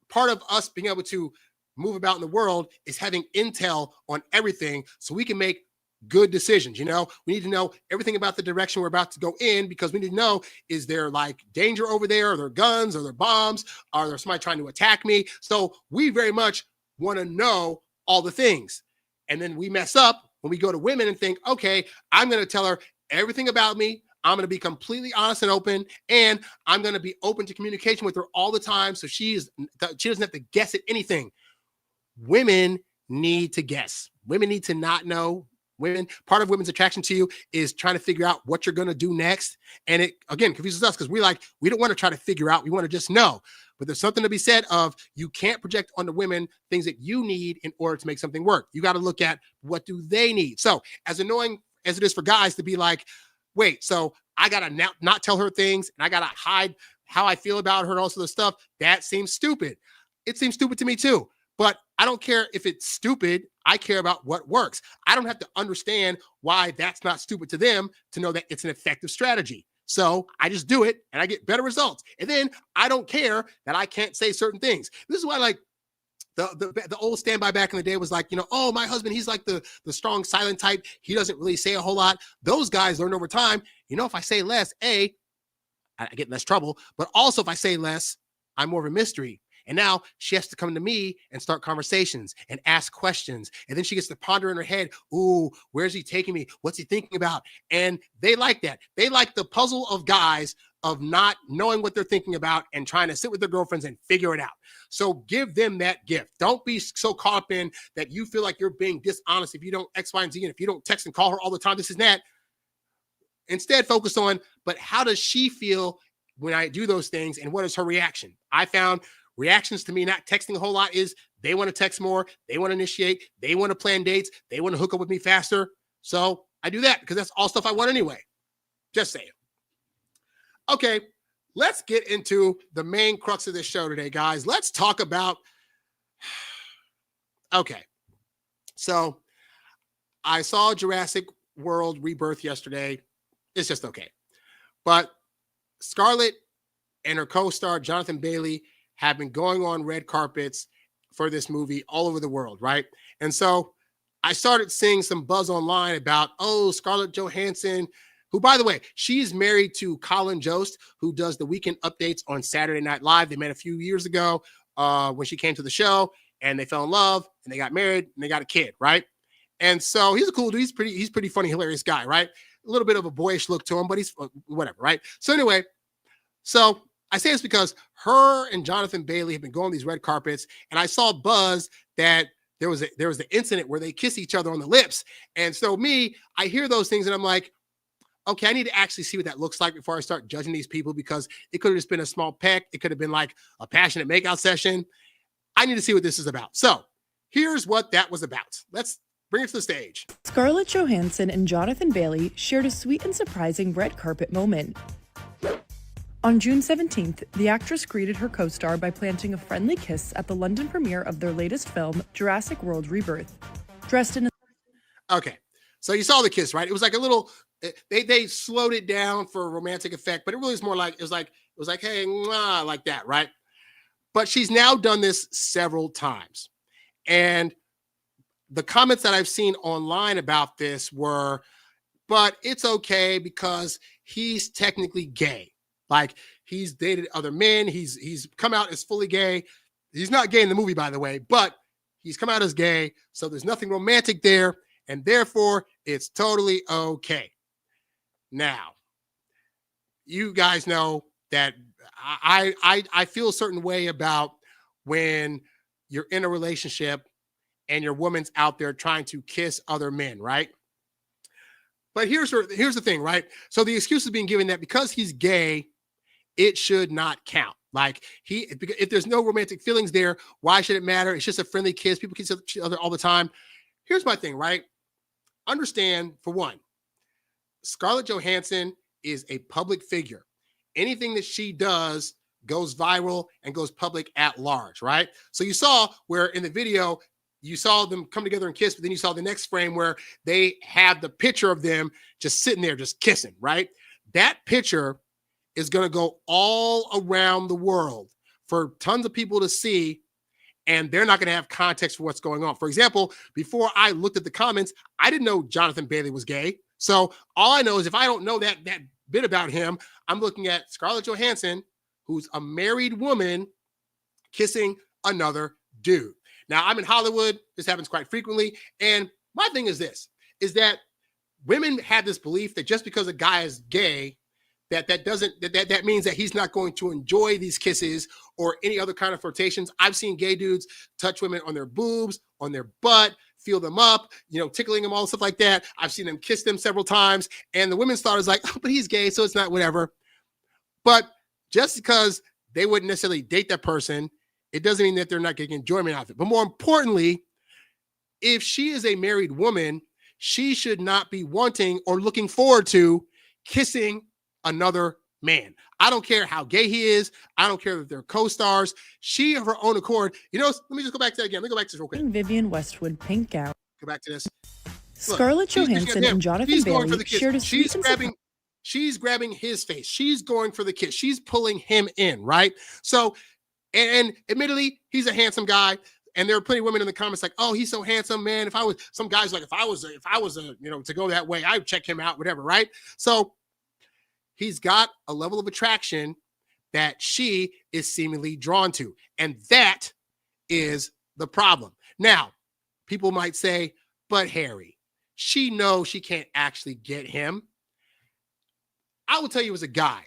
part of us being able to move about in the world is having intel on everything so we can make good decisions. You know, we need to know everything about the direction we're about to go in because we need to know, is there like danger over there? Are there guns? Are there bombs? Are there somebody trying to attack me? So we very much want to know all the things. And then we mess up when we go to women and think, okay, I'm going to tell her everything about me. I'm going to be completely honest and open, and I'm going to be open to communication with her all the time. So she doesn't have to guess at anything. Women need to guess. Women need to not know. Part of women's attraction to you is trying to figure out what you're going to do next. And it, again, confuses us because we don't want to try to figure out. We want to just know. But there's something to be said of you can't project on the women things that you need in order to make something work. You got to look at what do they need. So as annoying as it is for guys to be like, wait, so I got to not tell her things and I got to hide how I feel about her and all this other stuff. That seems stupid. It seems stupid to me too. But I don't care if it's stupid. I care about what works. I don't have to understand why that's not stupid to them to know that it's an effective strategy. So I just do it and I get better results. And then I don't care that I can't say certain things. This is why, like, the old standby back in the day was like, you know, oh, my husband, he's like the strong silent type. He doesn't really say a whole lot. Those guys learn over time, you know, if I say less, I get less trouble. But also if I say less, I'm more of a mystery. And now she has to come to me and start conversations and ask questions. And then she gets to ponder in her head, ooh, where's he taking me? What's he thinking about? And they like that. They like the puzzle of guys of not knowing what they're thinking about and trying to sit with their girlfriends and figure it out. So give them that gift. Don't be so caught up in that you feel like you're being dishonest if you don't X, Y, and Z, and if you don't text and call her all the time, this and that. Instead, focus on, but how does she feel when I do those things and what is her reaction? I found reactions to me not texting a whole lot is they want to text more, they want to initiate, they want to plan dates, they want to hook up with me faster. So I do that because that's all stuff I want anyway. Just saying. Okay, let's get into the main crux of this show today, guys. Let's talk about, okay, so I saw Jurassic World Rebirth yesterday. It's just okay. But Scarlett and her co-star, Jonathan Bailey, have been going on red carpets for this movie all over the world, right? And so I started seeing some buzz online about, oh, Scarlett Johansson, who, by the way, she's married to Colin Jost, who does the weekend updates on Saturday Night Live. They met a few years ago when she came to the show, and they fell in love, and they got married, and they got a kid, right? And so he's a cool dude. He's pretty funny, hilarious guy, right? A little bit of a boyish look to him, but he's whatever, right? So anyway, so I say this because her and Jonathan Bailey have been going on these red carpets, and I saw buzz that there was the incident where they kiss each other on the lips. And so I hear those things, and I'm like, okay, I need to actually see what that looks like before I start judging these people, because it could have just been a small peck. It could have been like a passionate makeout session. I need to see what this is about. So here's what that was about. Let's bring it to the stage. Scarlett Johansson and Jonathan Bailey shared a sweet and surprising red carpet moment. On June 17th, the actress greeted her co-star by planting a friendly kiss at the London premiere of their latest film, Jurassic World Rebirth. Dressed in a... Okay, so you saw the kiss, right? It was like a little... They slowed it down for a romantic effect, but it really is more like, it was like, hey, mwah, like that, right? But she's now done this several times. And the comments that I've seen online about this were, but it's okay because he's technically gay. Like, He's dated other men. He's come out as fully gay. He's not gay in the movie, by the way, but he's come out as gay. So there's nothing romantic there. And therefore, it's totally okay. Now, you guys know that I feel a certain way about when you're in a relationship and your woman's out there trying to kiss other men, right? But here's the thing, right? So the excuse is being given that because he's gay, it should not count. Like if there's no romantic feelings there, why should it matter? It's just a friendly kiss. People kiss each other all the time. Here's my thing, right? Understand, for one, Scarlett Johansson is a public figure. Anything that she does goes viral and goes public at large, right? So you saw where in the video, you saw them come together and kiss, but then you saw the next frame where they had the picture of them just sitting there, just kissing, right? That picture is going to go all around the world for tons of people to see, and they're not going to have context for what's going on. For example, before I looked at the comments, I didn't know Jonathan Bailey was gay. So all I know is if I don't know that bit about him, I'm looking at Scarlett Johansson, who's a married woman, kissing another dude. Now, I'm in Hollywood. This happens quite frequently. And my thing is this, is that women have this belief that just because a guy is gay, that means that he's not going to enjoy these kisses or any other kind of flirtations. I've seen gay dudes touch women on their boobs, on their butt, feel them up, tickling them, all stuff like that. I've seen them kiss them several times. And the women's thought is like, oh, but he's gay, so it's not whatever. But just because they wouldn't necessarily date that person, it doesn't mean that they're not getting enjoyment out of it. But more importantly, if she is a married woman, she should not be wanting or looking forward to kissing another man. I don't care how gay he is. I don't care if they're co-stars. She, of her own accord, let me just go back to that again. Let me go back to this real quick. Vivienne Westwood pink gown. Go back to this. Scarlett Johansson and Jonathan Bailey shared a sweet and She's grabbing his face. She's going for the kiss. She's pulling him in, right? So, and admittedly, he's a handsome guy. And there are plenty of women in the comments like, oh, he's so handsome, man. Some guys like, if I was to go that way, I would check him out, whatever, right? So he's got a level of attraction that she is seemingly drawn to. And that is the problem. Now, people might say, but Harry, she knows she can't actually get him. I will tell you as a guy,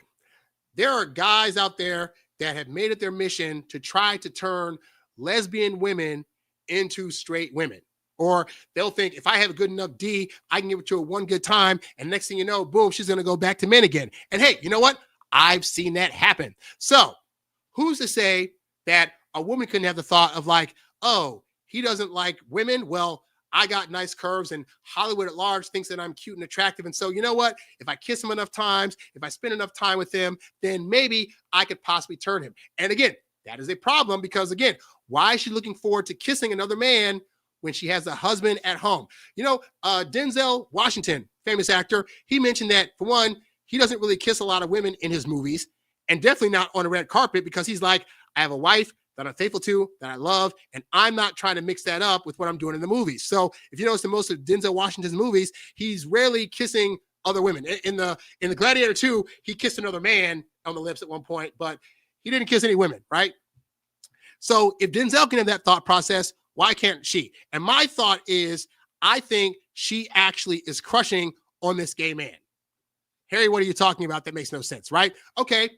there are guys out there that have made it their mission to try to turn lesbian women into straight women. Or they'll think, if I have a good enough D, I can give it to her one good time. And next thing you know, boom, she's going to go back to men again. And hey, you know what? I've seen that happen. So who's to say that a woman couldn't have the thought of like, oh, he doesn't like women? Well, I got nice curves and Hollywood at large thinks that I'm cute and attractive. And so you know what? If I kiss him enough times, if I spend enough time with him, then maybe I could possibly turn him. And again, that is a problem because again, why is she looking forward to kissing another man when she has a husband at home? Denzel Washington, famous actor, he mentioned that for one, he doesn't really kiss a lot of women in his movies and definitely not on a red carpet because he's like, I have a wife that I'm faithful to, that I love, and I'm not trying to mix that up with what I'm doing in the movies. So if you notice in most of Denzel Washington's movies, he's rarely kissing other women. In the Gladiator 2, he kissed another man on the lips at one point, but he didn't kiss any women, right? So if Denzel can have that thought process, why can't she? And my thought is, I think she actually is crushing on this gay man. Harry, what are you talking about? That makes no sense, right? Okay.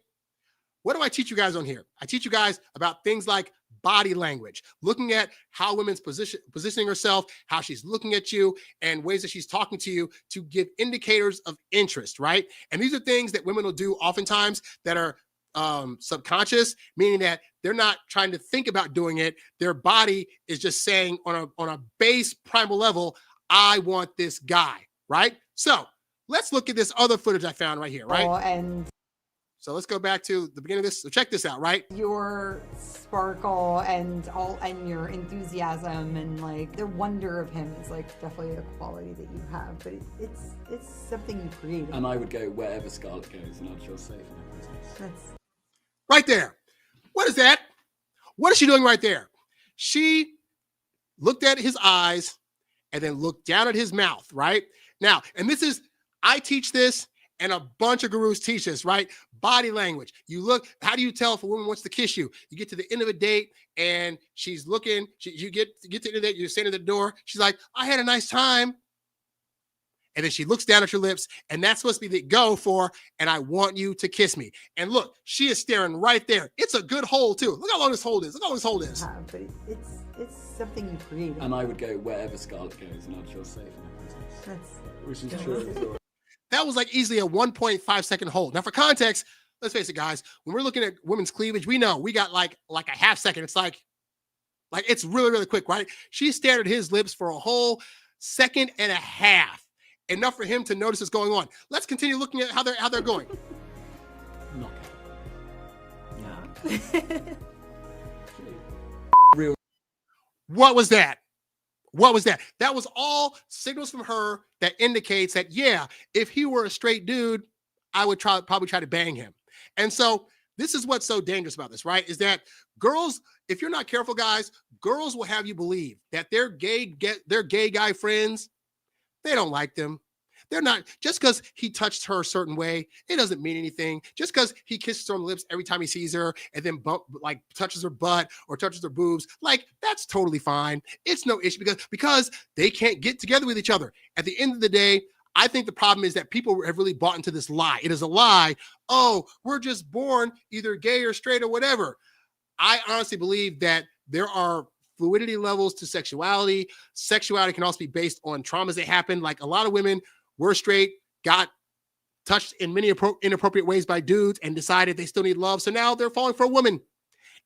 What do I teach you guys on here? I teach you guys about things like body language, looking at how women's positioning herself, how she's looking at you, and ways that she's talking to you to give indicators of interest, right? And these are things that women will do oftentimes that are subconscious, meaning that they're not trying to think about doing it. Their body is just saying on a base primal level, I want this guy, right? So let's look at this other footage I found right here, right? So let's go back to the beginning of this. So check this out, right? Your sparkle and your enthusiasm and like the wonder of him is like definitely a quality that you have, but it's something you create. And I would go wherever Scarlett goes, and I'd feel safe in her presence. That's right there. What is that? What is she doing right there? She looked at his eyes and then looked down at his mouth, right? Now, and I teach this, And a bunch of gurus teach us, right? Body language. You look, how do you tell if a woman wants to kiss you? You get to the end of a date and she's looking, you get to the end of the date, you're standing at the door. She's like, I had a nice time. And then she looks down at your lips, and that's supposed to be the go for, and I want you to kiss me. And look, she is staring right there. It's a good hold, too. Look how long this hold is. Look how long this hold is. But it's something you create. And I would go wherever Scarlett goes, and I'd feel safe in her presence. Which is true as well. That was like easily a 1.5 second hold. Now, for context, let's face it, guys, when we're looking at women's cleavage, we know we got like a half second. It's like it's really, really quick, right? She stared at his lips for a whole second and a half. Enough for him to notice what's going on. Let's continue looking at how they're going. Knockout. Real. What was that? What was that? That was all signals from her that indicates that, yeah, if he were a straight dude, I would probably try to bang him. And so this is what's so dangerous about this, right? Is that girls, if you're not careful, guys, girls will have you believe that their gay guy friends, they don't like them. They're not, just because he touched her a certain way, it doesn't mean anything. Just because he kisses her on the lips every time he sees her and then touches her butt or touches her boobs, that's totally fine. It's no issue because they can't get together with each other. At the end of the day, I think the problem is that people have really bought into this lie. It is a lie. Oh, we're just born either gay or straight or whatever. I honestly believe that there are fluidity levels to sexuality. Sexuality can also be based on traumas that happen. Like a lot of women were straight, got touched in many inappropriate ways by dudes and decided they still need love. So now they're falling for a woman.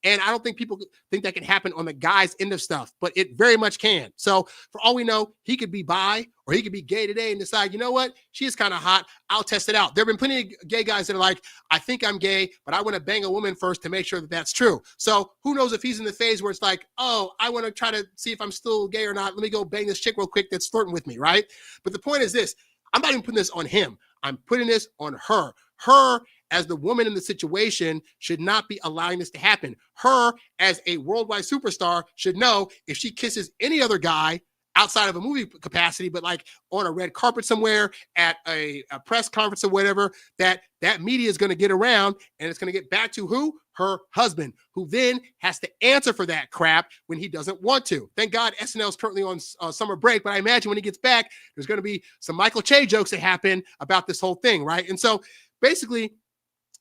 And I don't think people think that can happen on the guy's end of stuff, but it very much can. So for all we know, he could be bi or he could be gay today and decide, you know what? She is kind of hot. I'll test it out. There have been plenty of gay guys that are like, I think I'm gay, but I want to bang a woman first to make sure that that's true. So who knows if he's in the phase where it's like, oh, I want to try to see if I'm still gay or not. Let me go bang this chick real quick that's flirting with me, right? But the point is this. I'm not even putting this on him. I'm putting this on her. Her, as the woman in the situation, should not be allowing this to happen. Her, as a worldwide superstar, should know if she kisses any other guy outside of a movie capacity, but like on a red carpet somewhere, at a press conference or whatever, that media is going to get around and it's going to get back to who? Her husband, who then has to answer for that crap when he doesn't want to. Thank God SNL is currently on summer break, but I imagine when he gets back, there's going to be some Michael Che jokes that happen about this whole thing, right? And so basically,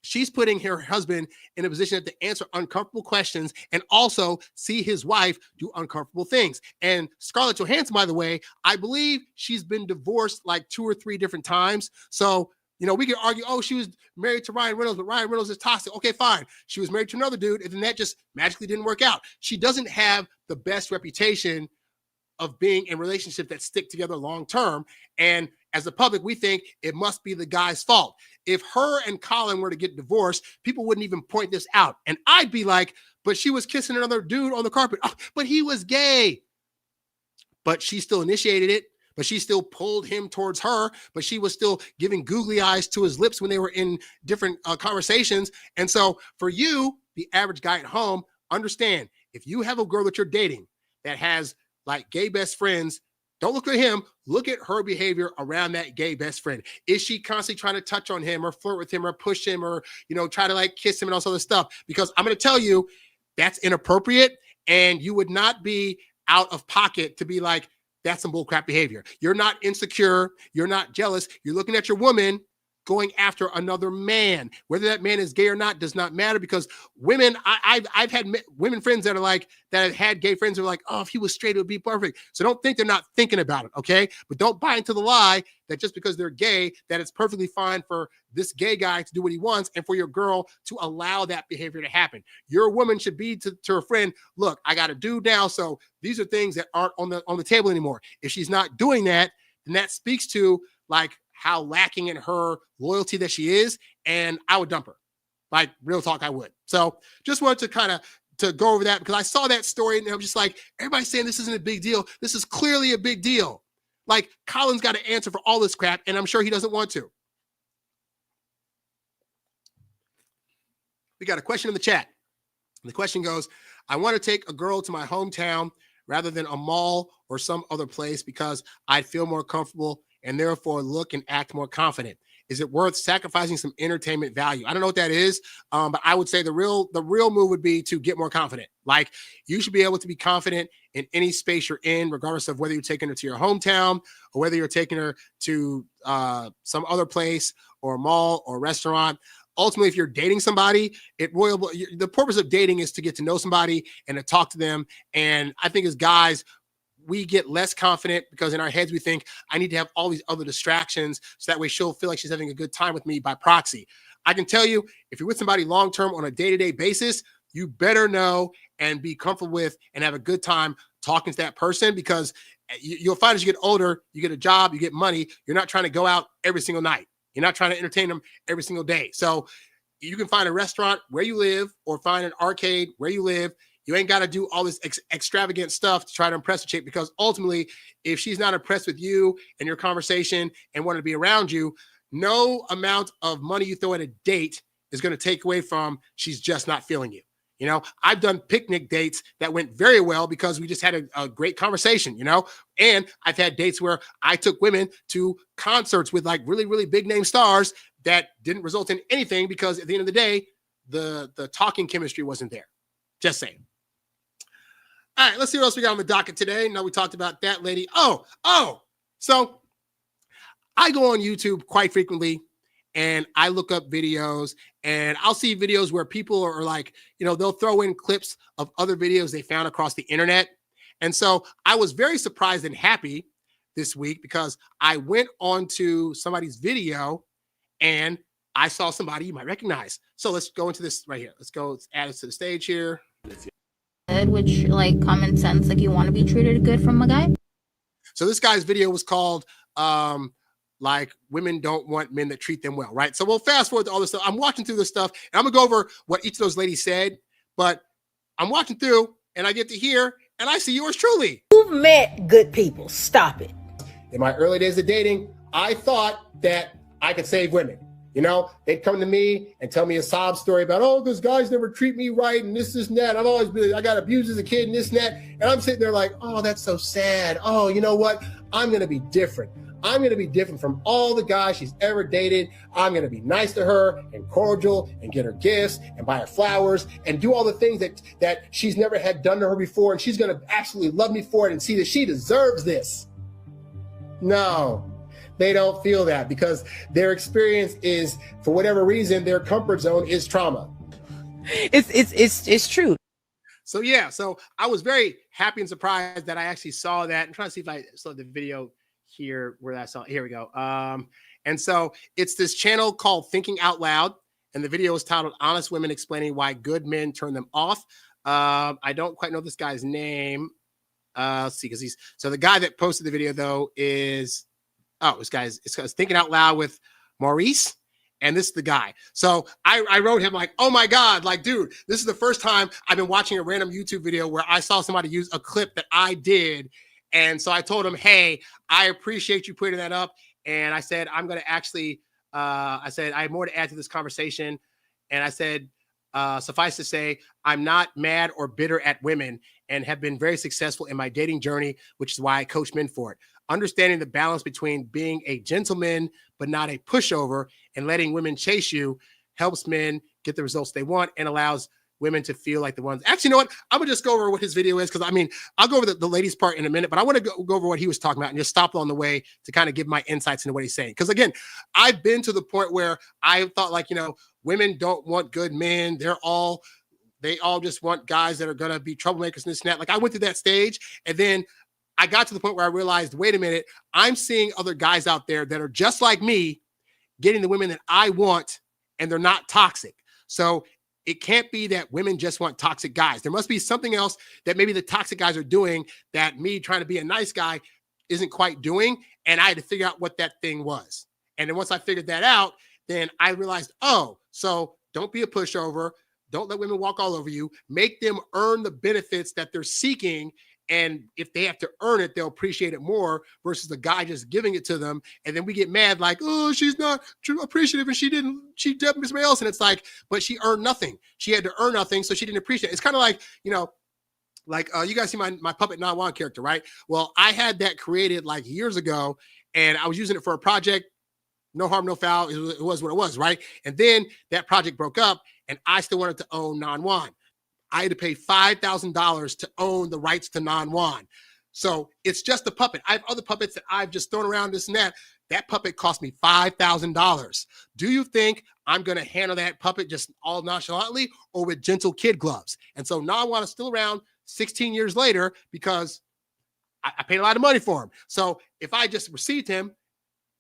she's putting her husband in a position to answer uncomfortable questions and also see his wife do uncomfortable things. And Scarlett Johansson, by the way, I believe she's been divorced like 2 or 3 different times. So, we could argue, oh, she was married to Ryan Reynolds, but Ryan Reynolds is toxic. Okay, fine. She was married to another dude, and then that just magically didn't work out. She doesn't have the best reputation of being in relationships that stick together long term. And as the public, we think it must be the guy's fault. If her and Colin were to get divorced, people wouldn't even point this out. And I'd be like, but she was kissing another dude on the carpet. Oh, but he was gay. But she still initiated it. But she still pulled him towards her. But she was still giving googly eyes to his lips when they were in different conversations. And so for you, the average guy at home, understand, if you have a girl that you're dating that has like gay best friends, don't look at him. Look at her behavior around that gay best friend. Is she constantly trying to touch on him or flirt with him or push him or, try to like kiss him and all this other stuff? Because I'm going to tell you, that's inappropriate. And you would not be out of pocket to be like, that's some bullcrap behavior. You're not insecure. You're not jealous. You're looking at your woman going after another man. Whether that man is gay or not does not matter, because women, I've had women friends that have had gay friends who are like, oh, if he was straight, it would be perfect. So don't think they're not thinking about it, okay? But don't buy into the lie that just because they're gay, that it's perfectly fine for this gay guy to do what he wants and for your girl to allow that behavior to happen. Your woman should be to her friend, look, I got a dude now, so these are things that aren't on the table anymore. If she's not doing that, then that speaks to like how lacking in her loyalty that she is, and I would dump her. Like, real talk, I would. So just wanted to go over that, because I saw that story and I'm just like, everybody's saying this isn't a big deal. This is clearly a big deal. Like, Colin's got to answer for all this crap, and I'm sure he doesn't want to. We got a question in the chat. The question goes, I want to take a girl to my hometown rather than a mall or some other place because I'd feel more comfortable and therefore look and act more confident. is it worth sacrificing some entertainment value? I don't know what that is, but I would say the real move would be to get more confident. Like, you should be able to be confident in any space you're in, regardless of whether you're taking her to your hometown or whether you're taking her to some other place or a mall or restaurant. Ultimately, if you're dating somebody, the purpose of dating is to get to know somebody and to talk to them. And I think as guys, we get less confident because in our heads we think, I need to have all these other distractions so that way she'll feel like she's having a good time with me by proxy. I can tell you, if you're with somebody long-term on a day-to-day basis, you better know and be comfortable with and have a good time talking to that person, because you'll find as you get older, you get a job, you get money. You're not trying to go out every single night. You're not trying to entertain them every single day. So you can find a restaurant where you live or find an arcade where you live. You ain't got to do all this extravagant stuff to try to impress a chick, because ultimately, if she's not impressed with you and your conversation and wanted to be around you, no amount of money you throw at a date is going to take away from she's just not feeling you. You know, I've done picnic dates that went very well because we just had a great conversation, you know, and I've had dates where I took women to concerts with like really, really big name stars that didn't result in anything because at the end of the day, the talking chemistry wasn't there. Just saying. All right, let's see what else we got on the docket today. Now we talked about that lady. So I go on YouTube quite frequently and I look up videos and I'll see videos where people are like, you know, they'll throw in clips of other videos they found across the internet. And so I was very surprised and happy this week because I went onto somebody's video and I saw somebody you might recognize. So let's go into this right here. Let's add it to the stage here. Which, like, common sense, like, you want to be treated good from a guy. So this guy's video was called like, women don't want men that treat them well, right? So we'll fast forward to all this stuff. I'm watching through this stuff and I'm gonna go over what each of those ladies said, but I'm watching through and I get to hear and I see yours truly. You've met good people. Stop it. In my early days of dating, I thought that I could save women. You know, they'd come to me and tell me a sob story about, oh, those guys never treat me right and this and that. I got abused as a kid and this and that. And I'm sitting there like, oh, that's so sad. Oh, you know what? I'm going to be different. I'm going to be different from all the guys she's ever dated. I'm going to be nice to her and cordial and get her gifts and buy her flowers and do all the things that she's never had done to her before. And she's going to absolutely love me for it and see that she deserves this. No. They don't feel that because their experience is, for whatever reason, their comfort zone is trauma. It's true. So yeah, so I was very happy and surprised that I actually saw that. I'm trying to see if I saw the video here where I saw. Here we go. And so it's this channel called Thinking Out Loud, and the video is titled "Honest Women Explaining Why Good Men Turn Them Off." I don't quite know this guy's name. Let's see, because so the guy that posted the video though is. Oh, it's Thinking Out Loud with Maurice, and this is the guy. So I wrote him like, oh my God, like, dude, this is the first time I've been watching a random YouTube video where I saw somebody use a clip that I did. And so I told him, hey, I appreciate you putting that up. And I said, I'm going to actually, I have more to add to this conversation. And I said, suffice to say, I'm not mad or bitter at women and have been very successful in my dating journey, which is why I coach men for it. Understanding the balance between being a gentleman, but not a pushover, and letting women chase you helps men get the results they want and allows women to feel like the ones. Actually, you know what? I'm going to just go over what his video is because, I mean, I'll go over the ladies part in a minute, but I want to go over what he was talking about and just stop on the way to kind of give my insights into what he's saying. Because, again, I've been to the point where I thought, like, you know, women don't want good men. They all just want guys that are going to be troublemakers and this and that. Like, I went through that stage, and then I got to the point where I realized, wait a minute, I'm seeing other guys out there that are just like me, getting the women that I want, and they're not toxic. So it can't be that women just want toxic guys. There must be something else that maybe the toxic guys are doing that me trying to be a nice guy isn't quite doing. And I had to figure out what that thing was. And then once I figured that out, then I realized, oh, so don't be a pushover. Don't let women walk all over you. Make them earn the benefits that they're seeking. And if they have to earn it, they'll appreciate it more versus the guy just giving it to them. And then we get mad like, oh, she's not appreciative and she definitely somebody else. And it's like, but she earned nothing. She had to earn nothing, so she didn't appreciate it. It's kind of like, you know, like you guys see my puppet Non-Juan character, right? Well, I had that created like years ago and I was using it for a project. no harm, no foul. It was what it was, right? And then that project broke up, and I still wanted to own Non Juan. I had to pay $5,000 to own the rights to Non Juan. So it's just a puppet. I have other puppets that I've just thrown around this and that. That puppet cost me $5,000. Do you think I'm going to handle that puppet just all nonchalantly or with gentle kid gloves? And so Non Juan is still around 16 years later because I paid a lot of money for him. So if I just received him,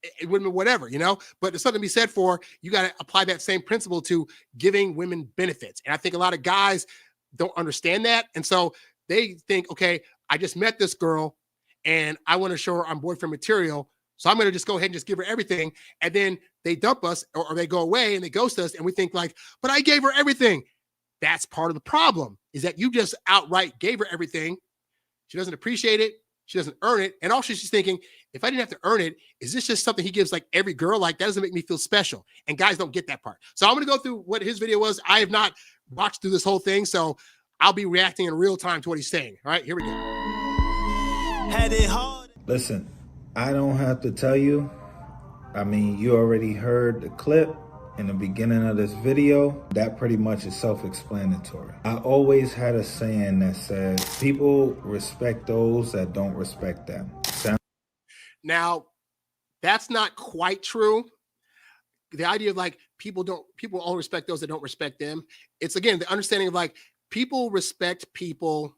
it wouldn't be whatever, you know, but there's something to be said for, you got to apply that same principle to giving women benefits. And I think a lot of guys don't understand that. And so they think, okay, I just met this girl and I want to show her I'm boyfriend material. So I'm going to just go ahead and just give her everything. And then they dump us or they go away and they ghost us. And we think like, but I gave her everything. That's part of the problem, is that you just outright gave her everything. She doesn't appreciate it. She doesn't earn it. And also she's thinking, if I didn't have to earn it, is this just something he gives like every girl? Like, that doesn't make me feel special. And guys don't get that part. So I'm going to go through what his video was. I have not watched through this whole thing, so I'll be reacting in real time to what he's saying. All right, here we go. Had it hard. Listen, I don't have to tell you. I mean, you already heard the clip in the beginning of this video. That pretty much is self-explanatory. I always had a saying that says, people respect those that don't respect them. Now, that's not quite true. The idea of like people only respect those that don't respect them. It's, again, the understanding of like people respect people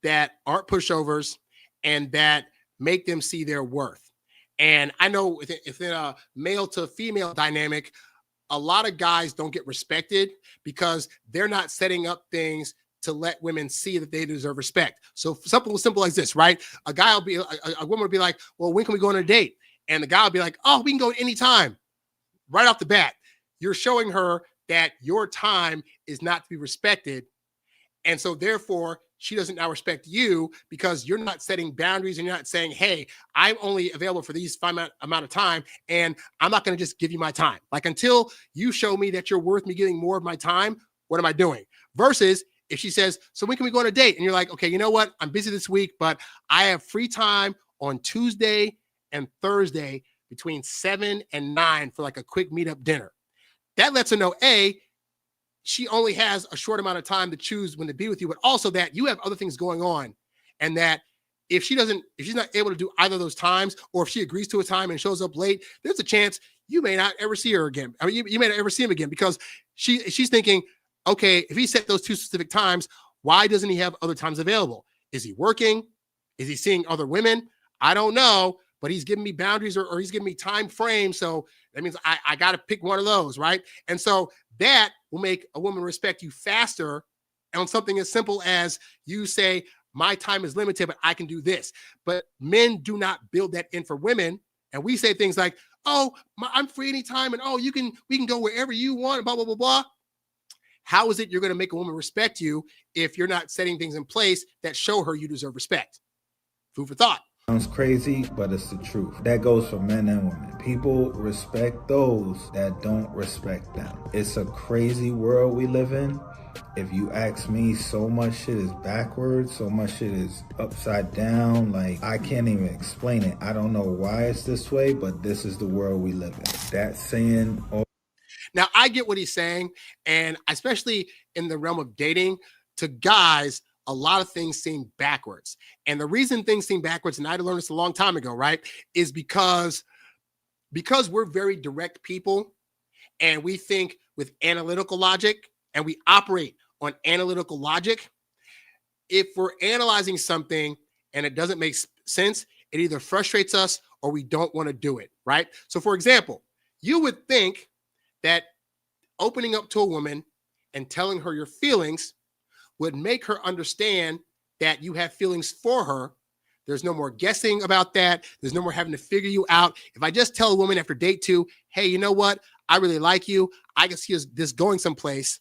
that aren't pushovers and that make them see their worth. And I know if in a male to female dynamic, a lot of guys don't get respected because they're not setting up things to let women see that they deserve respect. So something simple like this, right? A woman will be like, well, when can we go on a date? And the guy will be like, oh, we can go anytime. Right off the bat, you're showing her that your time is not to be respected. And so therefore, she doesn't now respect you because you're not setting boundaries and you're not saying, hey, I'm only available for these amount of time and I'm not going to just give you my time. Like, until you show me that you're worth me giving more of my time, what am I doing? Versus if she says, so when can we go on a date? And you're like, okay, you know what? I'm busy this week, but I have free time on Tuesday and Thursday between 7 and 9 for like a quick meetup dinner. That lets her know, A, she only has a short amount of time to choose when to be with you, but also that you have other things going on. And that if she's not able to do either of those times, or if she agrees to a time and shows up late, there's a chance you may not ever see her again. I mean, you may not ever see him again because she's thinking, okay, if he set those two specific times, why doesn't he have other times available? Is he working? Is he seeing other women? I don't know, but he's giving me boundaries or he's giving me time frames. So that means I got to pick one of those, right? And so that will make a woman respect you faster on something as simple as you say, my time is limited, but I can do this. But men do not build that in for women. And we say things like, oh, I'm free anytime. And oh, we can go wherever you want, blah, blah, blah, blah. How is it you're going to make a woman respect you if you're not setting things in place that show her you deserve respect? Food for thought. Sounds crazy, but it's the truth. That goes for men and women. People respect those that don't respect them. It's a crazy world we live in. If you ask me, so much shit is backwards, so much shit is upside down. Like, I can't even explain it. I don't know why it's this way, but this is the world we live in. That saying... Now, I get what he's saying, and especially in the realm of dating, to guys, a lot of things seem backwards. And the reason things seem backwards, and I learned this a long time ago, right, is because we're very direct people, and we think with analytical logic, and we operate on analytical logic. If we're analyzing something and it doesn't make sense, it either frustrates us or we don't want to do it, right? So, for example, you would think that opening up to a woman and telling her your feelings would make her understand that you have feelings for her. There's no more guessing about that. There's no more having to figure you out. If I just tell a woman after date 2, hey, you know what? I really like you. I can see this going someplace,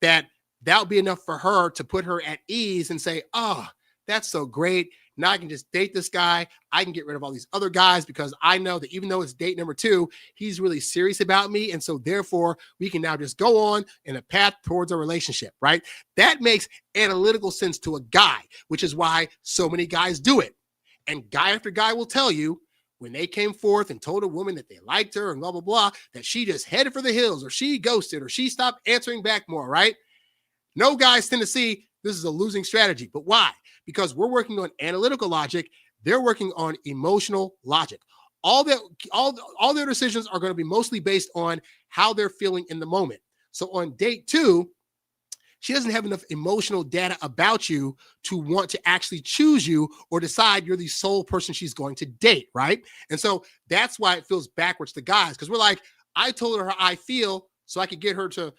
that'll be enough for her to put her at ease and say, oh, that's so great. Now I can just date this guy. I can get rid of all these other guys because I know that even though it's date number 2, he's really serious about me. And so therefore we can now just go on in a path towards a relationship, right? That makes analytical sense to a guy, which is why so many guys do it. And guy after guy will tell you, when they came forth and told a woman that they liked her and blah, blah, blah, that she just headed for the hills or she ghosted or she stopped answering back more, right? No guys tend to see this is a losing strategy. But why? Because we're working on analytical logic. They're working on emotional logic. All their decisions are going to be mostly based on how they're feeling in the moment. So on date 2, she doesn't have enough emotional data about you to want to actually choose you or decide you're the sole person she's going to date, right? And so that's why it feels backwards to guys, because we're like, I told her how I feel so I could get her to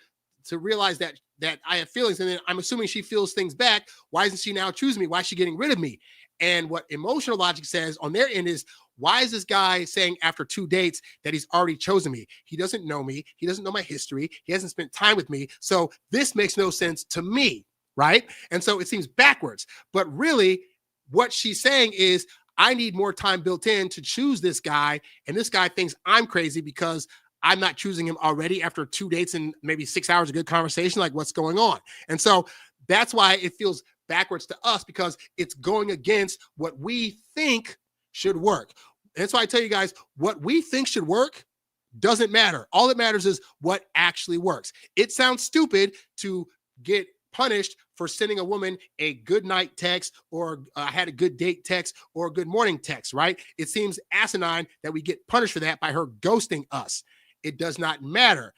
realize that I have feelings, and then I'm assuming she feels things back. Why isn't she now choosing me? Why is she getting rid of me? And what emotional logic says on their end is, why is this guy saying after 2 dates that he's already chosen me? He doesn't know me. He doesn't know my history. He hasn't spent time with me. So this makes no sense to me, right? And so it seems backwards. But really, what she's saying is, I need more time built in to choose this guy. And this guy thinks I'm crazy because I'm not choosing him already after 2 dates and maybe 6 hours of good conversation. Like, what's going on? And so that's why it feels backwards to us, because it's going against what we think should work. And that's why I tell you guys, what we think should work doesn't matter. All that matters is what actually works. It sounds stupid to get punished for sending a woman a good night text or I had a good date text or a good morning text, right? It seems asinine that we get punished for that by her ghosting us. It does not matter.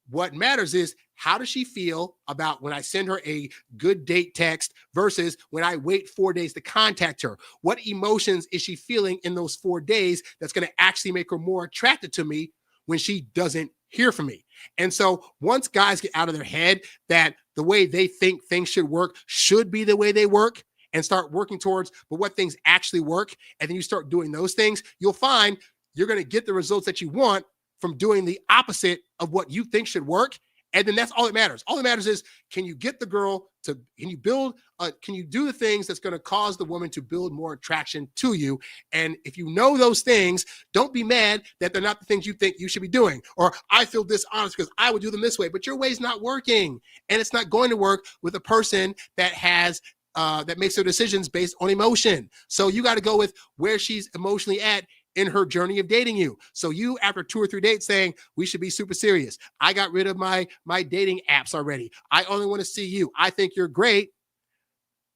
What matters is, how does she feel about when I send her a good date text versus when I wait 4 days to contact her? What emotions is she feeling in those 4 days that's going to actually make her more attracted to me when she doesn't hear from me? And so once guys get out of their head that the way they think things should work should be the way they work, and start working towards, but what things actually work, and then you start doing those things, you'll find you're going to get the results that you want from doing the opposite of what you think should work. And then that's all that matters. All that matters is, can you get the girl to, can you do the things that's going to cause the woman to build more attraction to you? And if you know those things, don't be mad that they're not the things you think you should be doing. Or I feel dishonest because I would do them this way, but your way's not working. And it's not going to work with a person that has, that makes their decisions based on emotion. So you got to go with where she's emotionally at in her journey of dating you. So you, after 2 or 3 dates, saying we should be super serious. I got rid of my dating apps already. I only want to see you. I think you're great.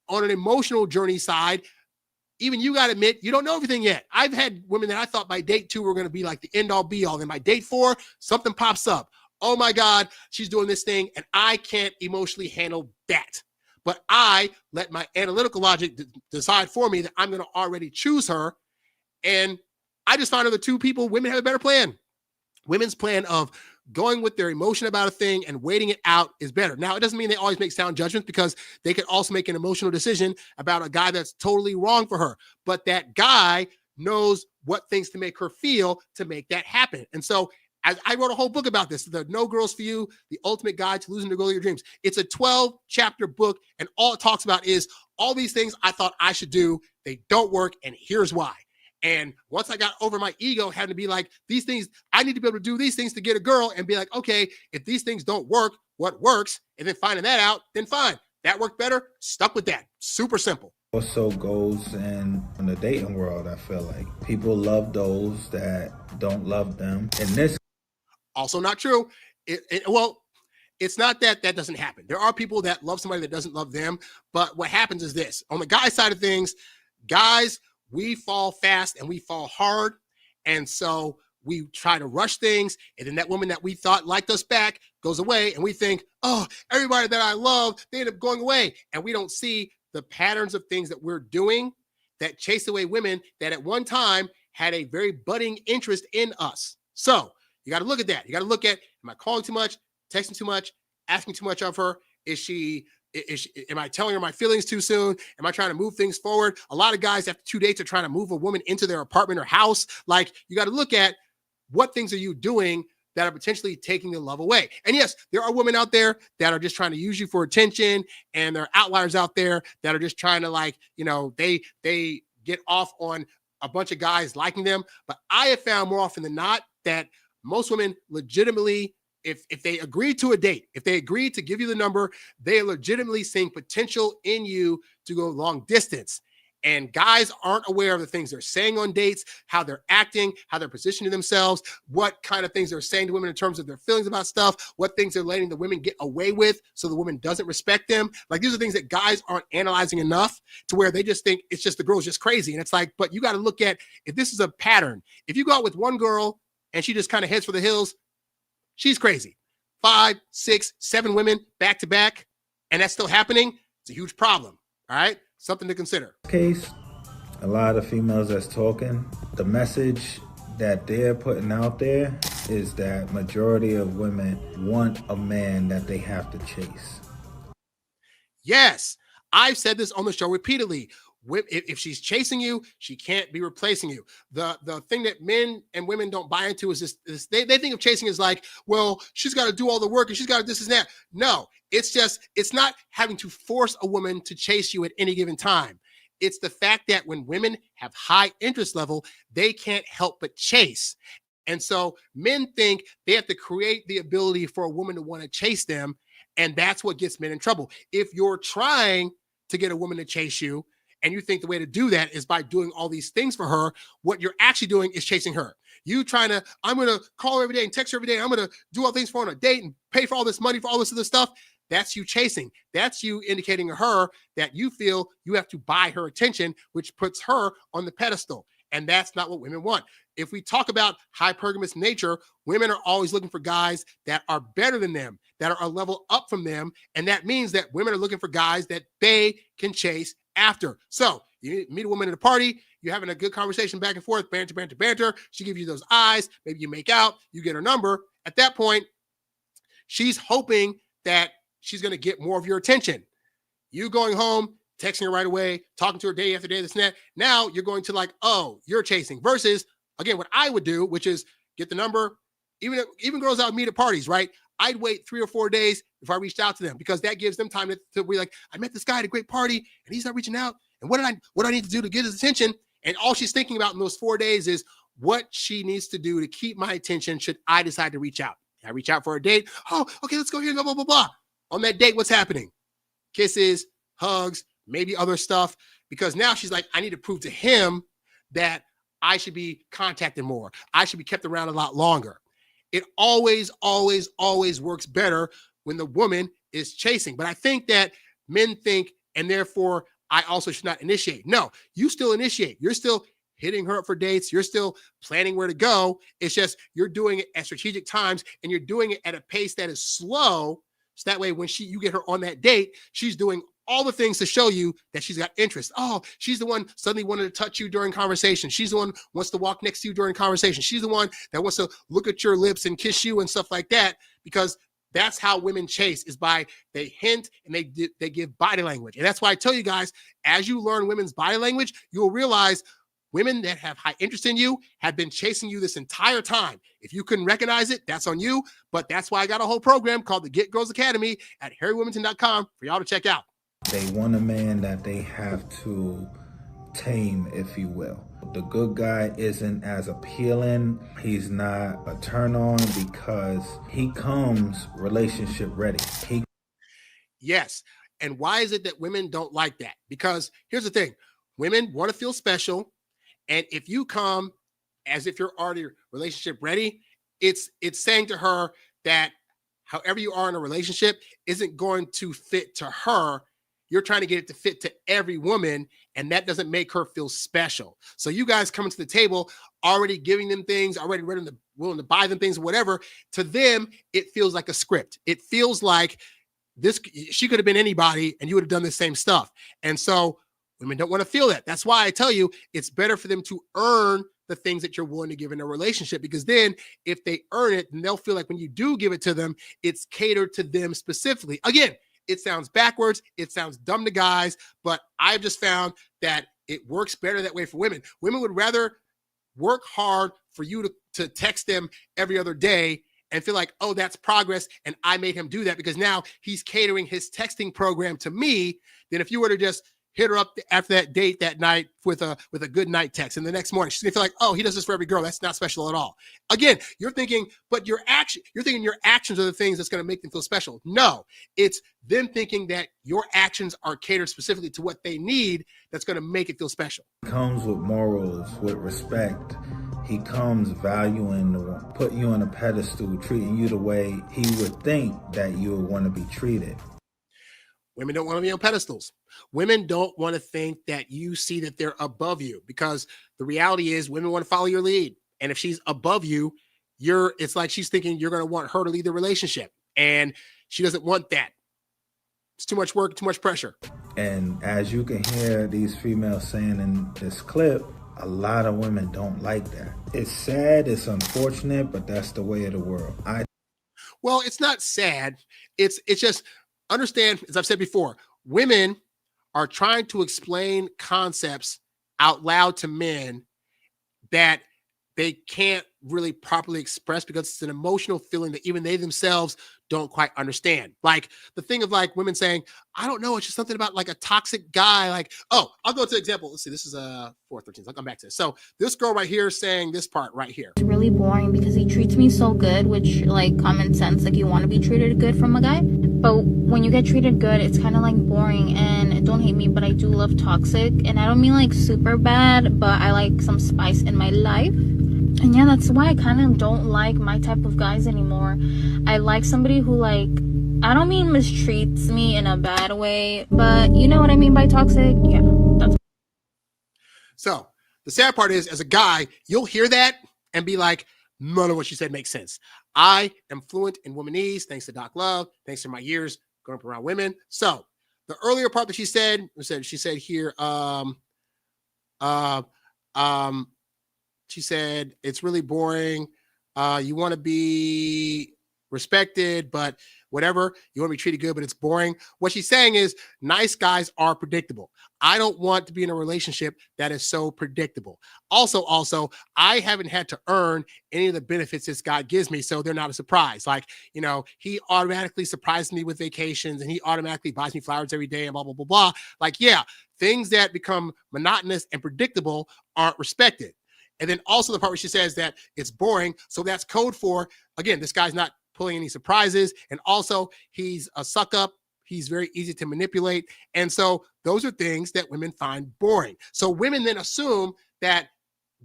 On an emotional journey side, even you got to admit, you don't know everything yet. I've had women that I thought by date 2 were going to be like the end all be all. Then by date 4, something pops up. Oh my God, she's doing this thing and I can't emotionally handle that. But I let my analytical logic decide for me that I'm going to already choose her. And I just found out the 2 people, women have a better plan. Women's plan of going with their emotion about a thing and waiting it out is better. Now, it doesn't mean they always make sound judgments, because they could also make an emotional decision about a guy that's totally wrong for her. But that guy knows what things to make her feel to make that happen. And so I wrote a whole book about this, the No Girls For You, the ultimate guide to losing the girl of your dreams. It's a 12-chapter book, and all it talks about is all these things I thought I should do. They don't work, and here's why. And once I got over my ego, having to be like, these things, I need to be able to do these things to get a girl, and be like, okay, if these things don't work, what works? And then finding that out, then fine. That worked better, stuck with that. Super simple. Also goes in the dating world, I feel like. People love those that don't love them. And this also not true. Well, it's not that doesn't happen. There are people that love somebody that doesn't love them. But what happens is this. On the guy side of things, guys, we fall fast and we fall hard. And so we try to rush things. And then that woman that we thought liked us back goes away. And we think, oh, everybody that I love, they end up going away. And we don't see the patterns of things that we're doing that chase away women that at one time had a very budding interest in us. So you got to look at that. You got to look at, am I calling too much, texting too much, asking too much of her? Am I telling her my feelings too soon? Am I trying to move things forward? A lot of guys after 2 dates are trying to move a woman into their apartment or house. Like, you got to look at what things are you doing that are potentially taking the love away. And yes, there are women out there that are just trying to use you for attention, and there are outliers out there that are just trying to, like, you know, they get off on a bunch of guys liking them. But I have found more often than not that most women legitimately, if they agree to a date, if they agree to give you the number, they are legitimately seeing potential in you to go long distance. And guys aren't aware of the things they're saying on dates, how they're acting, how they're positioning themselves, what kind of things they're saying to women in terms of their feelings about stuff, what things they're letting the women get away with so the woman doesn't respect them. Like, these are things that guys aren't analyzing enough to where they just think it's just the girl's just crazy. And it's like, but you got to look at, if this is a pattern, if you go out with one girl and she just kind of heads for the hills, she's crazy. 5, 6, 7 women back to back, and that's still happening. It's a huge problem. All right. Something to consider. Case, a lot of females that's talking, the message that they're putting out there is that majority of women want a man that they have to chase. Yes, I've said this on the show repeatedly. If she's chasing you, she can't be replacing you. The thing that men and women don't buy into is this they think of chasing as like, well, she's got to do all the work and she's got to this and that. No, it's not having to force a woman to chase you at any given time. It's the fact that when women have high interest level, they can't help but chase. And so men think they have to create the ability for a woman to want to chase them. And that's what gets men in trouble. If you're trying to get a woman to chase you, and you think the way to do that is by doing all these things for her, what you're actually doing is chasing her. You I'm going to call her every day and text her every day. I'm going to do all things for her on a date and pay for all this money for all this other stuff. That's you chasing. That's you indicating to her that you feel you have to buy her attention, which puts her on the pedestal. And that's not what women want. If we talk about hypergamous nature, women are always looking for guys that are better than them, that are a level up from them. And that means that women are looking for guys that they can chase after. So you meet a woman at a party, you're having a good conversation back and forth, banter, banter, banter. She gives you those eyes. Maybe you make out, you get her number. At that point, she's hoping that she's going to get more of your attention. You going home, texting her right away, talking to her day after day, this and that. Now you're going to like, oh, you're chasing. Versus, again, what I would do, which is get the number. Even girls I would meet at parties, right? I'd wait 3 or 4 days before I reached out to them, because that gives them time to be like, I met this guy at a great party and he's not reaching out. And what do I need to do to get his attention? And all she's thinking about in those 4 days is what she needs to do to keep my attention should I decide to reach out. I reach out for a date. Oh, okay, let's go here, blah, blah, blah, blah. On that date, what's happening? Kisses, hugs, maybe other stuff. Because now she's like, I need to prove to him that I should be contacted more. I should be kept around a lot longer. It always, always, always works better when the woman is chasing. But I think that men think, and therefore I also should not initiate. No, you still initiate. You're still hitting her up for dates. You're still planning where to go. It's just you're doing it at strategic times, and you're doing it at a pace that is slow. So that way, when you get her on that date, she's doing all the things to show you that she's got interest. Oh, she's the one suddenly wanted to touch you during conversation. She's the one who wants to walk next to you during conversation. She's the one that wants to look at your lips and kiss you and stuff like that, because that's how women chase, is by they hint and they give body language. And that's why I tell you guys, as you learn women's body language, you'll realize women that have high interest in you have been chasing you this entire time. If you couldn't recognize it, that's on you. But that's why I got a whole program called the Get Girls Academy at HarryWilmington.com for y'all to check out. They want a man that they have to tame, if you will. The good guy isn't as appealing. He's not a turn on because he comes relationship ready. Yes. And why is it that women don't like that? Because here's the thing. Women want to feel special. And if you come as if you're already relationship ready, it's saying to her that however you are in a relationship isn't going to fit to her. You're trying to get it to fit to every woman, and that doesn't make her feel special. So you guys coming to the table, already giving them things, already willing to buy them things, whatever. To them, it feels like a script. It feels like she could have been anybody, and you would have done the same stuff. And so women don't want to feel that. That's why I tell you, it's better for them to earn the things that you're willing to give in a relationship, because then if they earn it, then they'll feel like when you do give it to them, it's catered to them specifically. Again, it sounds backwards. It sounds dumb to guys, but I've just found that it works better that way for women. Women would rather work hard for you to text them every other day and feel like, oh, that's progress, and I made him do that because now he's catering his texting program to me, than if you were to just hit her up after that date that night with a good night text. And the next morning, she's gonna feel like, oh, he does this for every girl. That's not special at all. Again, you're thinking your actions are the things that's gonna make them feel special. No, it's them thinking that your actions are catered specifically to what they need that's gonna make it feel special. It comes with morals, with respect. He comes valuing, putting you on a pedestal, treating you the way he would think that you would want to be treated. Women don't want to be on pedestals. Women don't want to think that you see that they're above you, because the reality is women want to follow your lead. And if she's above you, it's like she's thinking you're going to want her to lead the relationship. And she doesn't want that. It's too much work, too much pressure. And as you can hear these females saying in this clip, a lot of women don't like that. It's sad, it's unfortunate, but that's the way of the world. Well, it's not sad. It's just, understand, as I've said before, women are trying to explain concepts out loud to men that they can't really properly express because it's an emotional feeling that even they themselves don't quite understand. Like the thing of like women saying, I don't know, it's just something about like a toxic guy. Like, oh, I'll go to the example. Let's see, this is 413. I'll come back to this. So this girl right here is saying this part right here. It's really boring because he treats me so good, which like common sense, like you want to be treated good from a guy. But when you get treated good, it's kind of like boring. And don't hate me, but I do love toxic. And I don't mean like super bad, but I like some spice in my life. And yeah, that's why I kind of don't like my type of guys anymore. I like somebody who like, I don't mean mistreats me in a bad way, but you know what I mean by toxic? Yeah, that's. So the sad part is, as a guy, you'll hear that and be like, none of what she said makes sense. I am fluent in womanese, thanks to Doc Love, thanks to my years growing up around women. So the earlier part that she said here, she said, it's really boring. You want to be respected, but whatever. You want to be treated good, but it's boring. What she's saying is nice guys are predictable. I don't want to be in a relationship that is so predictable. Also, I haven't had to earn any of the benefits this guy gives me, so they're not a surprise. Like, you know, he automatically surprises me with vacations and he automatically buys me flowers every day and blah, blah, blah, blah. Like, yeah, things that become monotonous and predictable aren't respected. And then also the part where she says that it's boring. So that's code for, again, this guy's not pulling any surprises. And also he's a suck up. He's very easy to manipulate. And so those are things that women find boring. So women then assume that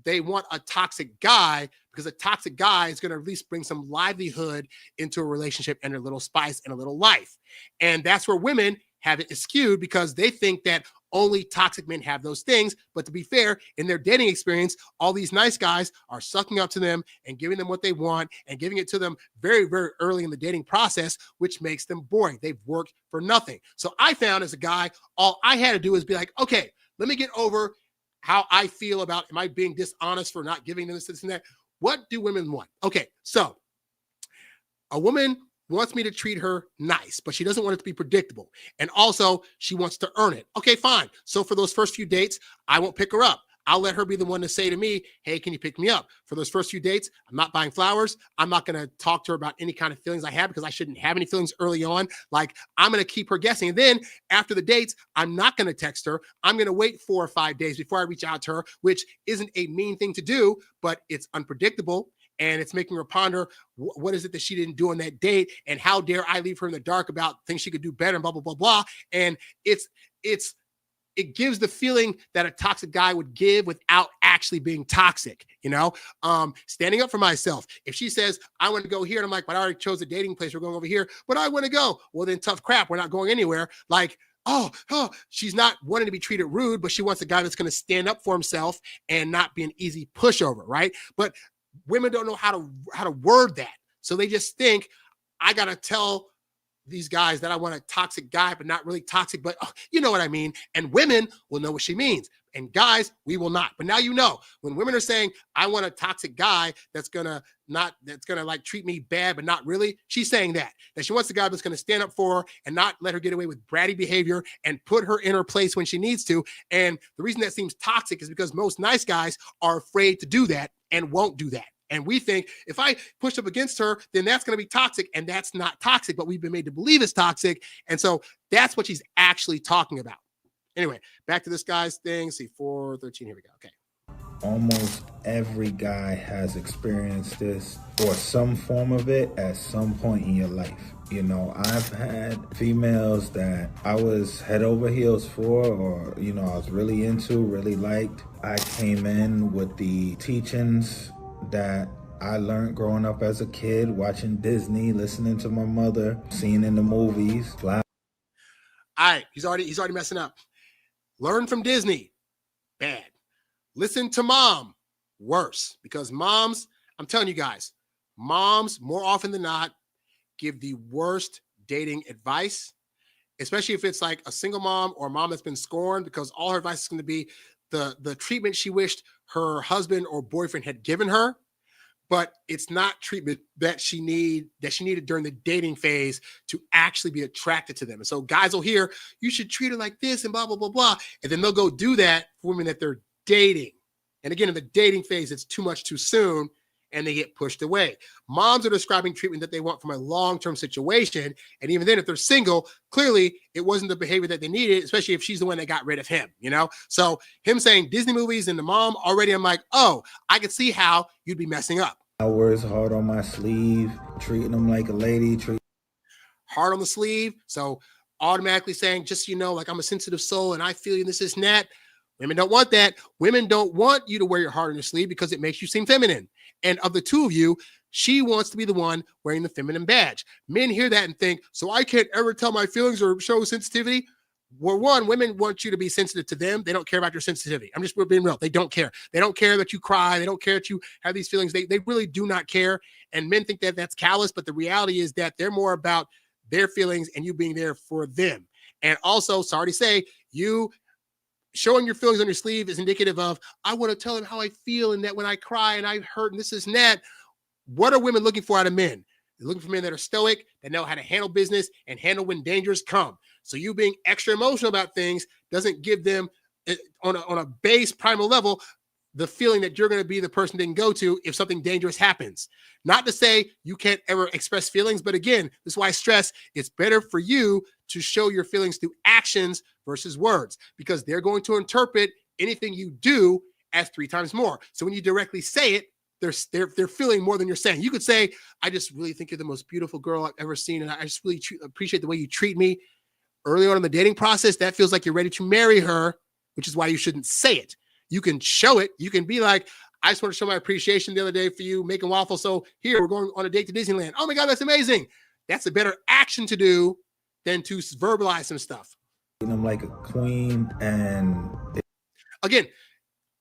they want a toxic guy because a toxic guy is going to at least bring some livelihood into a relationship and a little spice and a little life. And that's where women have it skewed because they think that only toxic men have those things. But to be fair, in their dating experience, all these nice guys are sucking up to them and giving them what they want and giving it to them very, very early in the dating process, which makes them boring. They've worked for nothing. So I found as a guy, all I had to do is be like, okay, let me get over how I feel about, am I being dishonest for not giving them this and that? What do women want? Okay, so a woman wants me to treat her nice, but she doesn't want it to be predictable. And also, she wants to earn it. Okay, fine. So for those first few dates, I won't pick her up. I'll let her be the one to say to me, hey, can you pick me up? For those first few dates, I'm not buying flowers. I'm not going to talk to her about any kind of feelings I have because I shouldn't have any feelings early on. Like, I'm going to keep her guessing. And then after the dates, I'm not going to text her. I'm going to wait 4 or 5 days before I reach out to her, which isn't a mean thing to do, but it's unpredictable. And it's making her ponder, what is it that she didn't do on that date? And how dare I leave her in the dark about things she could do better and blah, blah, blah, blah. And it gives the feeling that a toxic guy would give without actually being toxic, you know, standing up for myself. If she says, I want to go here, and I'm like, but I already chose a dating place. We're going over here, but I want to go. Well, then tough crap. We're not going anywhere. Like, oh, she's not wanting to be treated rude, but she wants a guy that's going to stand up for himself and not be an easy pushover, right? But women don't know how to word that. So they just think, I got to tell these guys that I want a toxic guy, but not really toxic, but you know what I mean? And women will know what she means. And guys, we will not. But now you know, when women are saying, I want a toxic guy that's gonna like treat me bad, but not really, she's saying that she wants a guy that's gonna stand up for her and not let her get away with bratty behavior and put her in her place when she needs to. And the reason that seems toxic is because most nice guys are afraid to do that and won't do that. And we think if I push up against her, then that's going to be toxic. And that's not toxic, but we've been made to believe it's toxic. And so that's what she's actually talking about. Anyway, back to this guy's thing. See, 413. Here we go. Okay. Almost every guy has experienced this or some form of it at some point in your life. You know, I've had females that I was head over heels for, or, you know, I was really into, really liked. I came in with the teachings that I learned growing up as a kid, watching Disney, listening to my mother, seeing in the movies. All right, he's already messing up. Learn from Disney, bad. Listen to mom, worse. Because moms, I'm telling you guys, moms more often than not give the worst dating advice, especially if it's like a single mom or a mom that's been scorned, because all her advice is going to be the treatment she wished her husband or boyfriend had given her, but it's not treatment that she needed during the dating phase to actually be attracted to them. And so guys will hear, you should treat her like this and blah, blah, blah, blah. And then they'll go do that for women that they're dating. And again, in the dating phase, it's too much too soon, and they get pushed away. Moms are describing treatment that they want from a long-term situation. And even then, if they're single, clearly it wasn't the behavior that they needed, especially if she's the one that got rid of him, you know? So him saying Disney movies and the mom already, I'm like, oh, I could see how you'd be messing up. Hours hard on my sleeve, treating them like a lady. Hard on the sleeve. So automatically saying, just, you know, like I'm a sensitive soul and I feel you, this is that. Women don't want that. Women don't want you to wear your heart on your sleeve because it makes you seem feminine. And of the two of you, she wants to be the one wearing the feminine badge. Men hear that and think, so I can't ever tell my feelings or show sensitivity. Well, one, women want you to be sensitive to them. They don't care about your sensitivity. I'm just being real. They don't care. They don't care that you cry. They don't care that you have these feelings. They really do not care. And men think that that's callous, but the reality is that they're more about their feelings and you being there for them. And also, sorry to say, you showing your feelings on your sleeve is indicative of, I want to tell him how I feel and that when I cry and I hurt and this is that. What are women looking for out of men? They're looking for men that are stoic, that know how to handle business and handle when dangers come. So you being extra emotional about things doesn't give them on a base primal level the feeling that you're going to be the person they can go to if something dangerous happens. Not to say you can't ever express feelings, but again, this is why I stress it's better for you to show your feelings through actions versus words, because they're going to interpret anything you do as 3 times more. So when you directly say it, they're feeling more than you're saying. You could say, I just really think you're the most beautiful girl I've ever seen, and I just really appreciate the way you treat me. Early on in the dating process, that feels like you're ready to marry her, which is why you shouldn't say it. You can show it. You can be like, I just want to show my appreciation the other day for you making waffles. So here, we're going on a date to Disneyland. Oh my God, that's amazing. That's a better action to do than to verbalize some stuff. Treating them like a queen and... Again,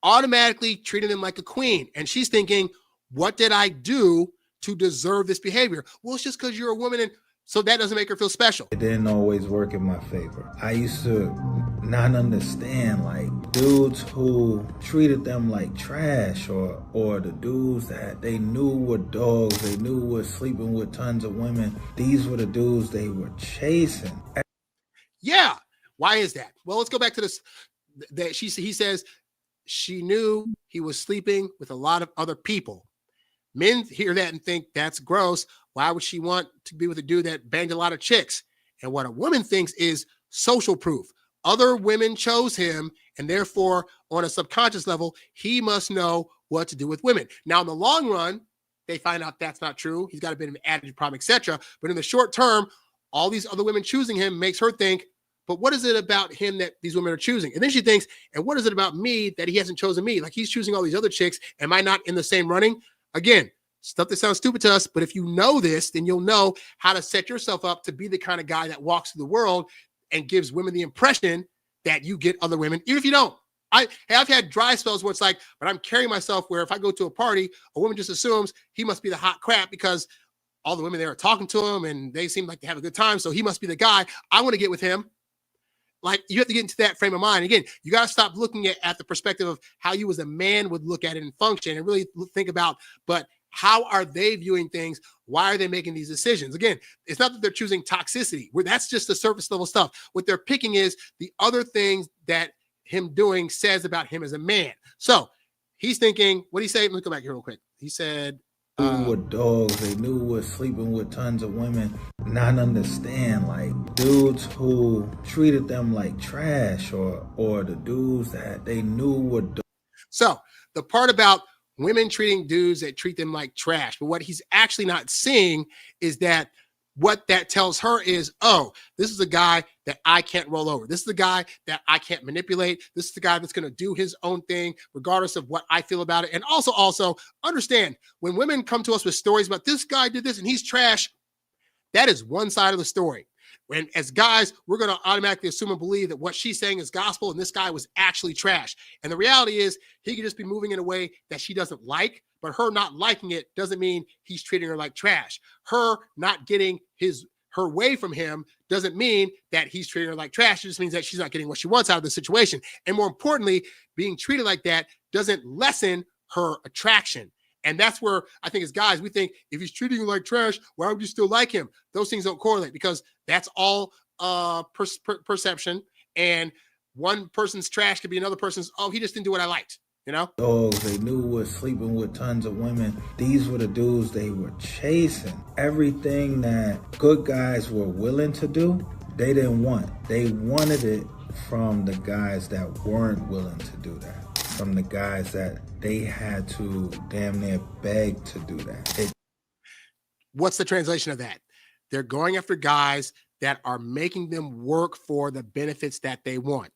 automatically treating them like a queen. And she's thinking, what did I do to deserve this behavior? Well, it's just because you're a woman, and so that doesn't make her feel special. It didn't always work in my favor. I used to not understand, like, dudes who treated them like trash, or the dudes that they knew were dogs, they knew were sleeping with tons of women. These were the dudes they were chasing. Yeah. Why is that? Well, let's go back to this. He says she knew he was sleeping with a lot of other people. Men hear that and think that's gross. Why would she want to be with a dude that banged a lot of chicks? And what a woman thinks is social proof. Other women chose him, and therefore, on a subconscious level, he must know what to do with women. Now, in the long run, they find out that's not true. He's got a bit of an attitude problem, etc. But in the short term, all these other women choosing him makes her think, but what is it about him that these women are choosing? And then she thinks, and what is it about me that he hasn't chosen me? Like, he's choosing all these other chicks. Am I not in the same running? Again, stuff that sounds stupid to us, but if you know this, then you'll know how to set yourself up to be the kind of guy that walks through the world and gives women the impression that you get other women, even if you don't. I've had dry spells where it's like, but I'm carrying myself where if I go to a party, a woman just assumes he must be the hot crap because all the women there are talking to him and they seem like they have a good time, so he must be the guy. I want to get with him. Like, you have to get into that frame of mind. Again, you got to stop looking at the perspective of how you as a man would look at it and function and really think about, but how are they viewing things? Why are they making these decisions? Again, it's not that they're choosing toxicity. That's just the surface level stuff. What they're picking is the other things that him doing says about him as a man. So he's thinking, what did he say? Let me go back here real quick. He said, were dogs. They knew was sleeping with tons of women. Not understand, like, dudes who treated them like trash, or the dudes that they knew were dogs. So the part about women treating dudes that treat them like trash, but what he's actually not seeing is that what that tells her is, oh, this is a guy that I can't roll over. This is the guy that I can't manipulate. This is the guy that's going to do his own thing, regardless of what I feel about it. And also understand, when women come to us with stories about this guy did this and he's trash, that is one side of the story. When as guys, we're going to automatically assume and believe that what she's saying is gospel and this guy was actually trash. And the reality is he could just be moving in a way that she doesn't like, but her not liking it doesn't mean he's treating her like trash. Her not getting her way from him doesn't mean that he's treating her like trash. It just means that she's not getting what she wants out of the situation. And more importantly, being treated like that doesn't lessen her attraction. And that's where I think as guys, we think if he's treating you like trash, why would you still like him? Those things don't correlate because that's all perception. And one person's trash could be another person's, oh, he just didn't do what I liked, you know? Dogs, they knew was sleeping with tons of women. These were the dudes they were chasing. Everything that good guys were willing to do, they didn't want. They wanted it from the guys that weren't willing to do that. From the guys that they had to damn near beg to do that. What's the translation of that? They're going after guys that are making them work for the benefits that they want.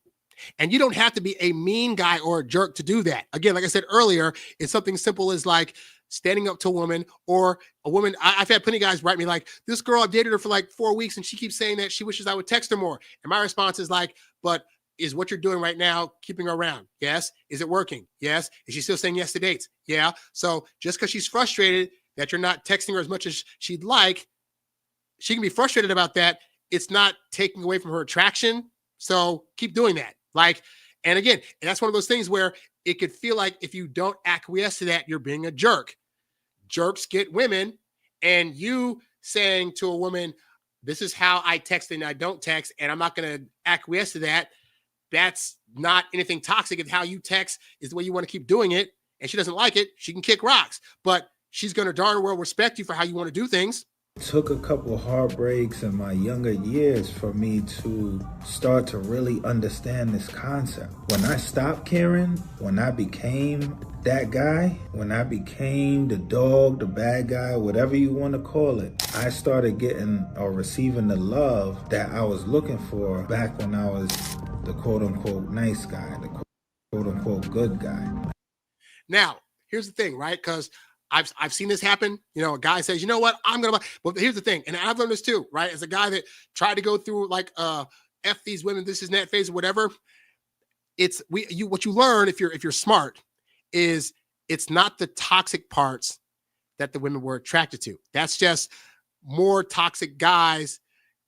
And you don't have to be a mean guy or a jerk to do that. Again, like I said earlier, it's something simple as like standing up to a woman or a woman. I've had plenty of guys write me like, this girl, I've dated her for like 4 weeks and she keeps saying that she wishes I would text her more. And my response is like, but is what you're doing right now keeping her around? Yes. Is it working? Yes. Is she still saying yes to dates? Yeah. So just because she's frustrated that you're not texting her as much as she'd like, she can be frustrated about that. It's not taking away from her attraction. So keep doing that. Like, and again, and that's one of those things where it could feel like if you don't acquiesce to that, you're being a jerk. Jerks get women, and you saying to a woman, this is how I text and I don't text, and I'm not going to acquiesce to that. That's not anything toxic. If how you text is the way you want to keep doing it, and she doesn't like it, she can kick rocks. But she's going to darn well respect you for how you want to do things. It took a couple heartbreaks in my younger years for me to start to really understand this concept. When I stopped caring, when I became that guy, when I became the dog, the bad guy, whatever you want to call it, I started getting or receiving the love that I was looking for back when I was the quote-unquote nice guy, the quote-unquote good guy. Now, here's the thing, right? Because I've seen this happen. You know, a guy says, you know what, I'm going to, but here's the thing. And I've learned this too, right? As a guy that tried to go through like, F these women, this is that phase or whatever. What you learn if you're smart is it's not the toxic parts that the women were attracted to. That's just more toxic guys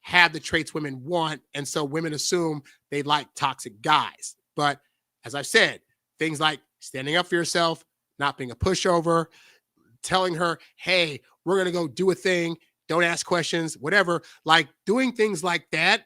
have the traits women want. And so women assume they like toxic guys. But as I've said, things like standing up for yourself, not being a pushover, telling her, hey, we're going to go do a thing. Don't ask questions, whatever. Like doing things like that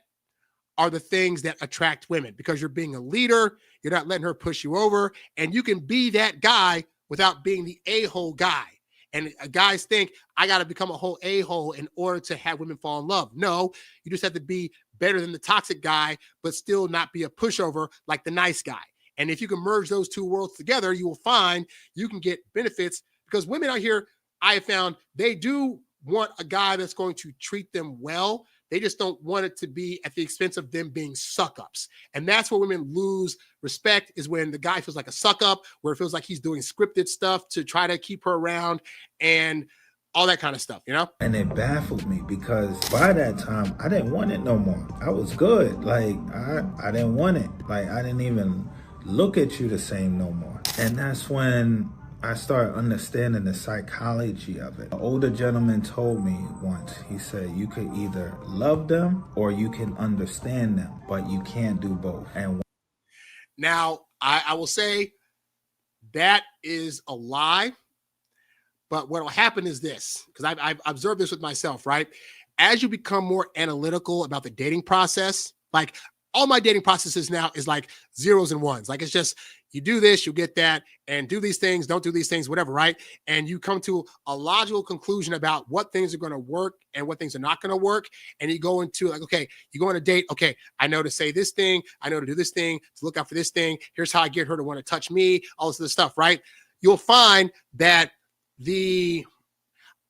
are the things that attract women because you're being a leader. You're not letting her push you over. And you can be that guy without being the a-hole guy. And guys think I got to become a whole a-hole in order to have women fall in love. No, you just have to be better than the toxic guy, but still not be a pushover like the nice guy. And if you can merge those two worlds together, you will find you can get benefits because women out here, I have found they do want a guy that's going to treat them well. They just don't want it to be at the expense of them being suck-ups. And that's where women lose respect is when the guy feels like a suck-up, where it feels like he's doing scripted stuff to try to keep her around and all that kind of stuff, you know? And it baffled me because by that time, I didn't want it no more. I was good. Like, I didn't want it. Like, I didn't even look at you the same no more. And that's when I started understanding the psychology of it. An older gentleman told me once, he said, you could either love them or you can understand them, but you can't do both. And now, I will say that is a lie, but what will happen is this, because I've observed this with myself, right? As you become more analytical about the dating process, like all my dating processes now is like zeros and ones. Like it's just, you do this, you'll get that, and do these things, don't do these things, whatever, right? And you come to a logical conclusion about what things are going to work and what things are not going to work. And you go into like, okay, you go on a date. Okay, I know to say this thing. I know to do this thing, to look out for this thing. Here's how I get her to want to touch me, all this other stuff, right? You'll find that the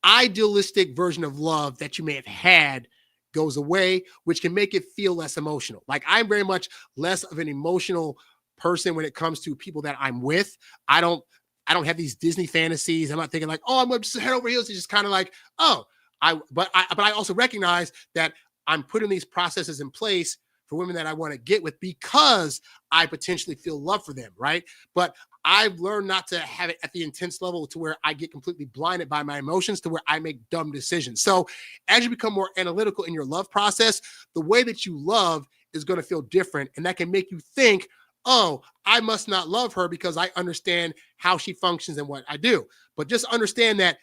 idealistic version of love that you may have had goes away, which can make it feel less emotional. Like I'm very much less of an emotional person when it comes to people that I'm with. I don't have these Disney fantasies. I'm not thinking like, oh, I'm going to just head over heels. It's just kind of like, oh, but I also recognize that I'm putting these processes in place for women that I want to get with because I potentially feel love for them, right? But I've learned not to have it at the intense level to where I get completely blinded by my emotions to where I make dumb decisions. So as you become more analytical in your love process, the way that you love is going to feel different. And that can make you think, oh, I must not love her because I understand how she functions and what I do. But just understand that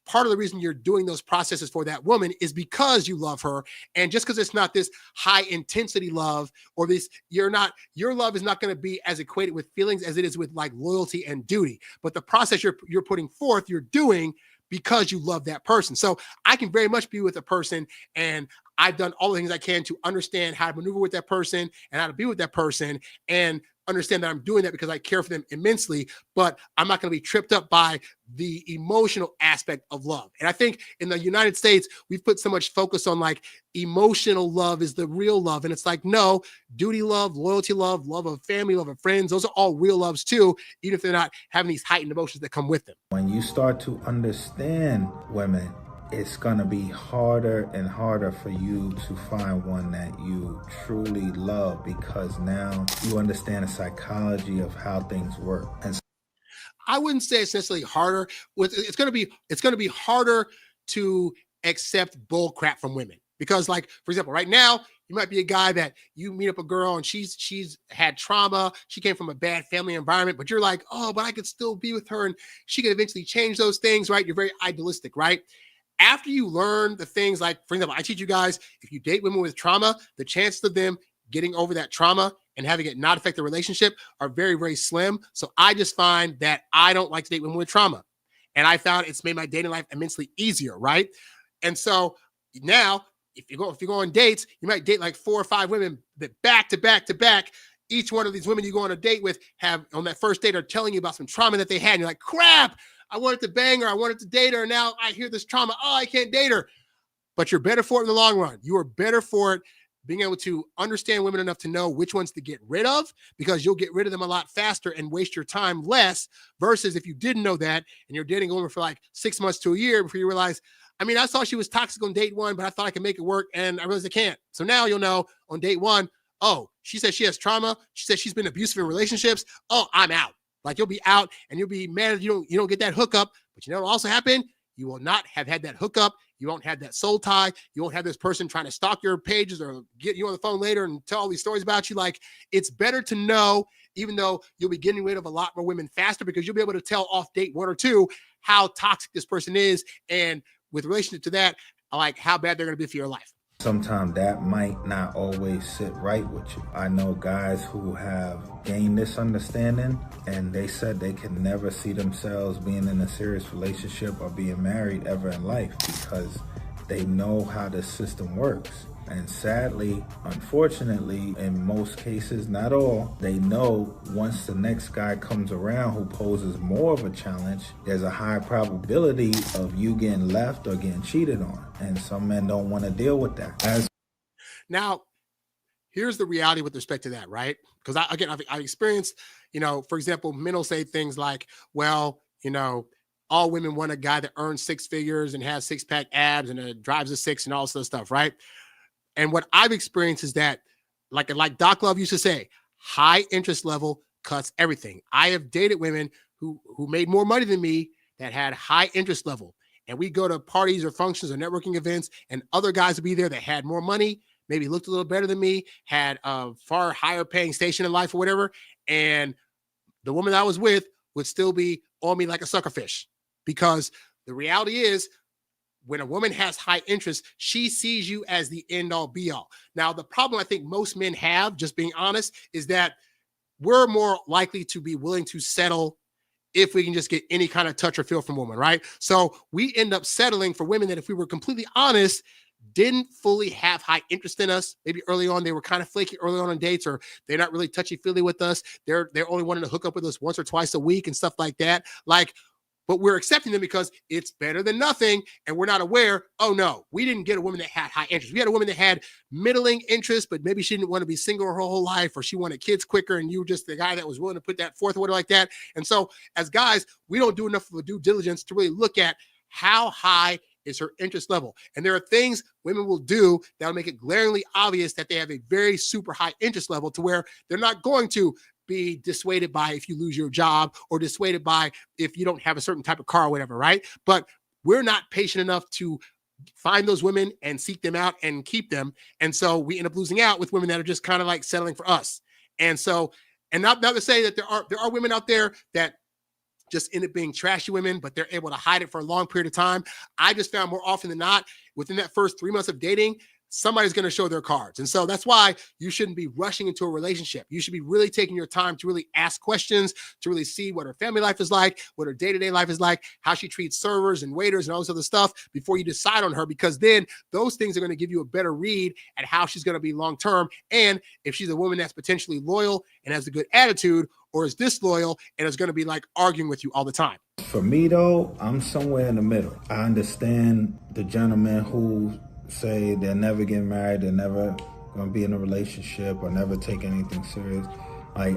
part of the reason you're doing those processes for that woman is because you love her. And just because it's not this high intensity love or this, your love is not going to be as equated with feelings as it is with like loyalty and duty. But the process you're putting forth, you're doing because you love that person. So I can very much be with a person and I've done all the things I can to understand how to maneuver with that person and how to be with that person and understand that I'm doing that because I care for them immensely, but I'm not going to be tripped up by the emotional aspect of love. And I think in the United States, we've put so much focus on like emotional love is the real love. And it's like, no, duty love, loyalty love, love of family, love of friends, those are all real loves too, even if they're not having these heightened emotions that come with them. When you start to understand women, it's going to be harder and harder for you to find one that you truly love because now you understand the psychology of how things work. And I wouldn't say it's necessarily harder. It's going to be harder to accept bull crap from women because, like, for example, right now you might be a guy that you meet up a girl and she's had trauma. She came from a bad family environment, but you're like, oh, but I could still be with her and she could eventually change those things, right? You're very idealistic, right? After you learn the things like, for example, I teach you guys, if you date women with trauma, the chances of them getting over that trauma and having it not affect the relationship are very, very slim. So I just find that I don't like to date women with trauma. And I found it's made my dating life immensely easier, right? And so now, if you go on dates, you might date like 4 or 5 women that back to back to back. Each one of these women you go on a date with have on that first date are telling you about some trauma that they had. And you're like, crap, I wanted to bang her. I wanted to date her. And now I hear this trauma. Oh, I can't date her. But you're better for it in the long run. You are better for it being able to understand women enough to know which ones to get rid of because you'll get rid of them a lot faster and waste your time less versus if you didn't know that and you're dating a woman for like 6 months to a year before you realize, I mean, I saw she was toxic on date 1, but I thought I could make it work and I realized I can't. So now you'll know on date 1, oh, she said she has trauma. She said she's been abusive in relationships. Oh, I'm out. Like you'll be out and you'll be mad if you don't get that hookup. But you know what will also happen? You will not have had that hookup. You won't have that soul tie. You won't have this person trying to stalk your pages or get you on the phone later and tell all these stories about you. Like it's better to know, even though you'll be getting rid of a lot more women faster because you'll be able to tell off date 1 or 2 how toxic this person is. And with relation to that, like how bad they're going to be for your life. Sometimes that might not always sit right with you. I know guys who have gained this understanding and they said they can never see themselves being in a serious relationship or being married ever in life because they know how the system works. And sadly, unfortunately, in most cases, not all, they know once the next guy comes around who poses more of a challenge, there's a high probability of you getting left or getting cheated on. And some men don't want to deal with that. Now, here's the reality with respect to that, right? Because I've experienced, for example, men will say things like, well, all women want a guy that earns 6 figures and has 6-pack abs and drives a 6 and all this other stuff, right? And what I've experienced is that, like Doc Love used to say, high interest level cuts everything. I have dated women who made more money than me that had high interest level. And we go to parties or functions or networking events and other guys would be there that had more money, maybe looked a little better than me, had a far higher paying station in life or whatever. And the woman I was with would still be on me like a sucker fish because the reality is, when a woman has high interest, she sees you as the end all be all. Now, the problem I think most men have, just being honest, is that we're more likely to be willing to settle if we can just get any kind of touch or feel from women, right? So we end up settling for women that, if we were completely honest, didn't fully have high interest in us. Maybe early on, they were kind of flaky early on dates, or they're not really touchy-feely with us. They're only wanting to hook up with us once or twice a week and stuff like that. Like, but we're accepting them because it's better than nothing. And we're not aware, oh no, we didn't get a woman that had high interest. We had a woman that had middling interest, but maybe she didn't want to be single her whole life, or she wanted kids quicker, and you were just the guy that was willing to put that forth or whatever like that. And so as guys, we don't do enough of a due diligence to really look at how high is her interest level. And there are things women will do that will make it glaringly obvious that they have a very super high interest level, to where they're not going to be dissuaded by if you lose your job, or dissuaded by if you don't have a certain type of car or whatever, right? But we're not patient enough to find those women and seek them out and keep them. And so we end up losing out with women that are just kind of like settling for us. And so, and not to say that there are women out there that just end up being trashy women, but they're able to hide it for a long period of time. I just found more often than not, within that first 3 months of dating, somebody's going to show their cards. And so that's why you shouldn't be rushing into a relationship. You should be really taking your time to really ask questions, to really see what her family life is like, what her day-to-day life is like, how she treats servers and waiters and all this other stuff before you decide on her, because then those things are going to give you a better read at how she's going to be long-term. And if she's a woman that's potentially loyal and has a good attitude, or is disloyal and is going to be like arguing with you all the time. For me though, I'm somewhere in the middle. I understand the gentlemen who say they're never getting married, they're never going to be in a relationship, or never take anything serious. Like,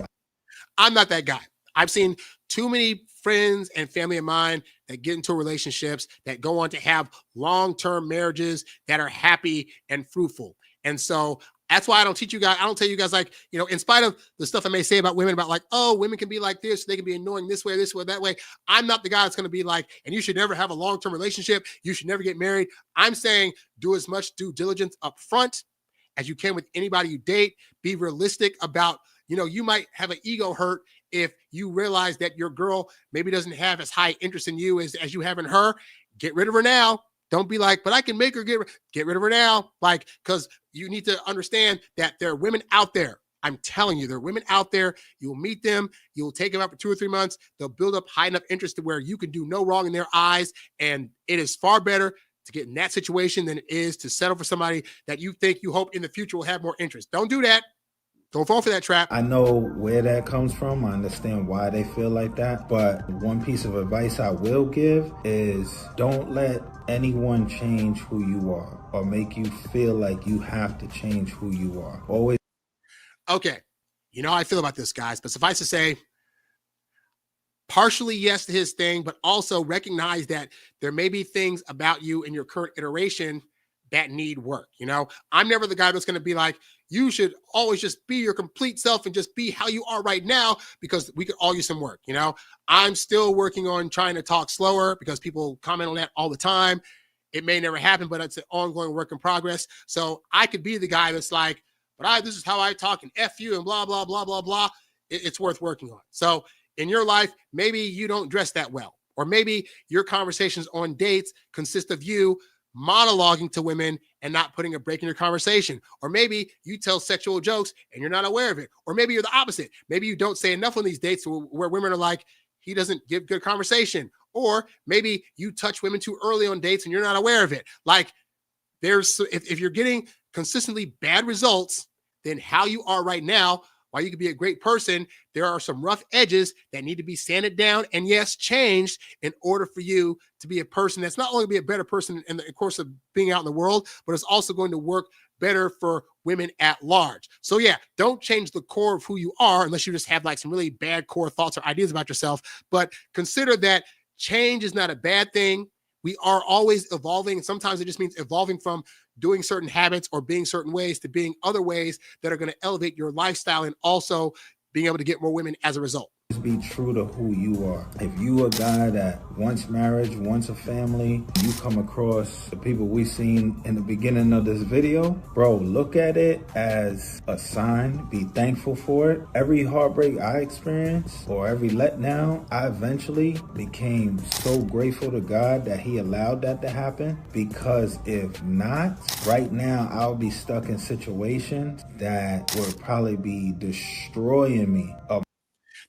I'm not that guy. I've seen too many friends and family of mine that get into relationships that go on to have long-term marriages that are happy and fruitful. And so that's why I don't teach you guys. I don't tell you guys, like, you know, in spite of the stuff I may say about women, about like, oh, women can be like this, they can be annoying this way, that way. I'm not the guy that's going to be like, and you should never have a long-term relationship. You should never get married. I'm saying do as much due diligence up front as you can with anybody you date. Be realistic about, you know, you might have an ego hurt if you realize that your girl maybe doesn't have as high interest in you as you have in her. Get rid of her now. Don't be like, but I can make her get rid of her now. Like, because you need to understand that there are women out there. I'm telling you, there are women out there. You'll meet them. You'll take them out for 2 or 3 months. They'll build up high enough interest to where you can do no wrong in their eyes. And it is far better to get in that situation than it is to settle for somebody that you think, you hope in the future will have more interest. Don't do that. Don't fall for that trap. I know where that comes from. I understand why they feel like that. But one piece of advice I will give is don't let anyone change who you are or make you feel like you have to change who you are. Always. Okay. You know how I feel about this, guys, but suffice to say, partially yes to his thing, but also recognize that there may be things about you in your current iteration that need work. You know, I'm never the guy that's going to be like, you should always just be your complete self and just be how you are right now, because we could all use some work. You know, I'm still working on trying to talk slower because people comment on that all the time. It may never happen, but it's an ongoing work in progress. So I could be the guy that's like, but this is how I talk, and F you and blah, blah, blah, blah, blah. It's worth working on. So in your life, maybe you don't dress that well, or maybe your conversations on dates consist of you monologuing to women and not putting a break in your conversation. Or maybe you tell sexual jokes and you're not aware of it. Or maybe you're the opposite. Maybe you don't say enough on these dates where women are like, he doesn't give good conversation. Or maybe you touch women too early on dates and you're not aware of it. Like, if you're getting consistently bad results, then how you are right now, while you could be a great person, there are some rough edges that need to be sanded down and, yes, changed in order for you to be a person that's not only be a better person in the course of being out in the world, but it's also going to work better for women at large. So yeah, don't change the core of who you are unless you just have like some really bad core thoughts or ideas about yourself. But consider that change is not a bad thing. We are always evolving. And sometimes it just means evolving from doing certain habits or being certain ways to being other ways that are going to elevate your lifestyle and also being able to get more women as a result. Be true to who you are. If you a guy that wants marriage, wants a family, you come across the people we seen in the beginning of this video, bro, look at it as a sign. Be thankful for it. Every heartbreak I experienced or every letdown, I eventually became so grateful to God that he allowed that to happen, because if not, right now I'll be stuck in situations that would probably be destroying me.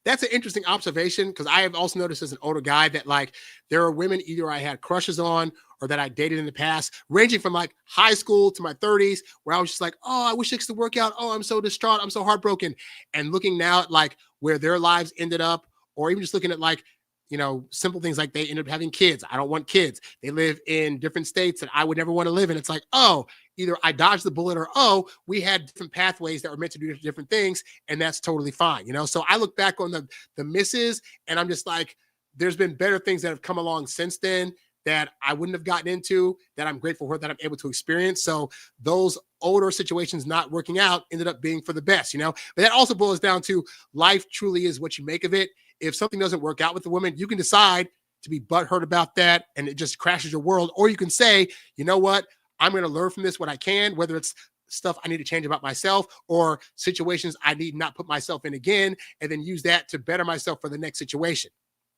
That's an interesting observation, because I have also noticed as an older guy that like there are women either I had crushes on or that I dated in the past, ranging from like high school to my 30s, where I was just like, oh, I wish it could work out. Oh, I'm so distraught. I'm so heartbroken. And looking now at like where their lives ended up, or even just looking at like, you know, simple things like they ended up having kids. I don't want kids. They live in different states that I would never want to live in. It's like, oh, either I dodged the bullet or, oh, we had different pathways that were meant to do different things. And that's totally fine. You know, so I look back on the misses and I'm just like, there's been better things that have come along since then that I wouldn't have gotten into, that I'm grateful for, that I'm able to experience. So those older situations not working out ended up being for the best, you know, but that also boils down to life truly is what you make of it. If something doesn't work out with the woman, you can decide to be butthurt about that and it just crashes your world. Or you can say, you know what, I'm going to learn from this what I can, whether it's stuff I need to change about myself or situations I need not put myself in again, and then use that to better myself for the next situation.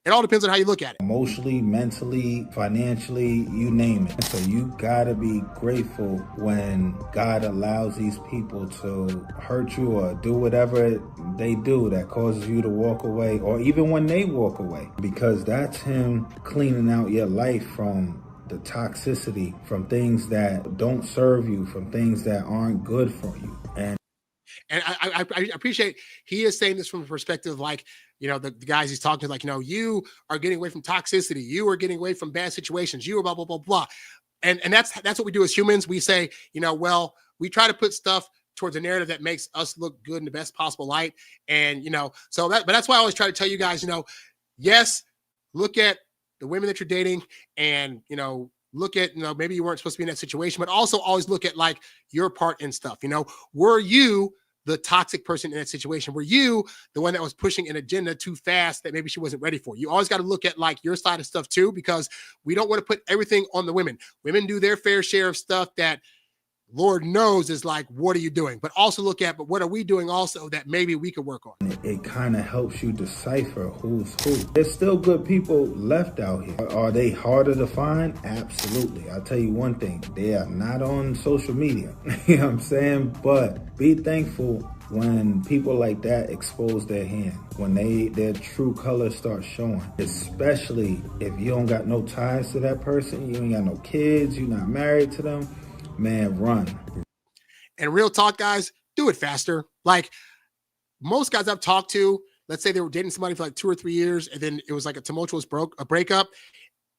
It all depends on how you look at it. Emotionally, mentally, financially, you name it. So you gotta be grateful when God allows these people to hurt you or do whatever they do that causes you to walk away, or even when they walk away, because that's him cleaning out your life from the toxicity, from things that don't serve you, from things that aren't good for you. And I appreciate he is saying this from a perspective like, you know, the guys he's talking to, like, you know, you are getting away from toxicity. You are getting away from bad situations. You are blah, blah, blah, blah. And that's what we do as humans. We say, you know, well, we try to put stuff towards a narrative that makes us look good in the best possible light. And, you know, but that's why I always try to tell you guys, you know, yes, look at the women that you're dating and, you know, look at, you know, maybe you weren't supposed to be in that situation, but also always look at like your part in stuff. You know, were you the toxic person in that situation? Were you the one that was pushing an agenda too fast that maybe she wasn't ready for? You always got to look at like your side of stuff too, because we don't want to put everything on the women. Women do their fair share of stuff that Lord knows is like, what are you doing? But also look at, but what are we doing also that maybe we could work on? It kind of helps you decipher who's who. There's still good people left out here. Are they harder to find? Absolutely. I'll tell you one thing. They are not on social media. You know what I'm saying? But be thankful when people like that expose their hand, when their true colors start showing, especially if you don't got no ties to that person, you ain't got no kids, you're not married to them. Man, run. And real talk, guys, do it faster. Like most guys I've talked to, let's say they were dating somebody for like 2 or 3 years, and then it was like a tumultuous breakup.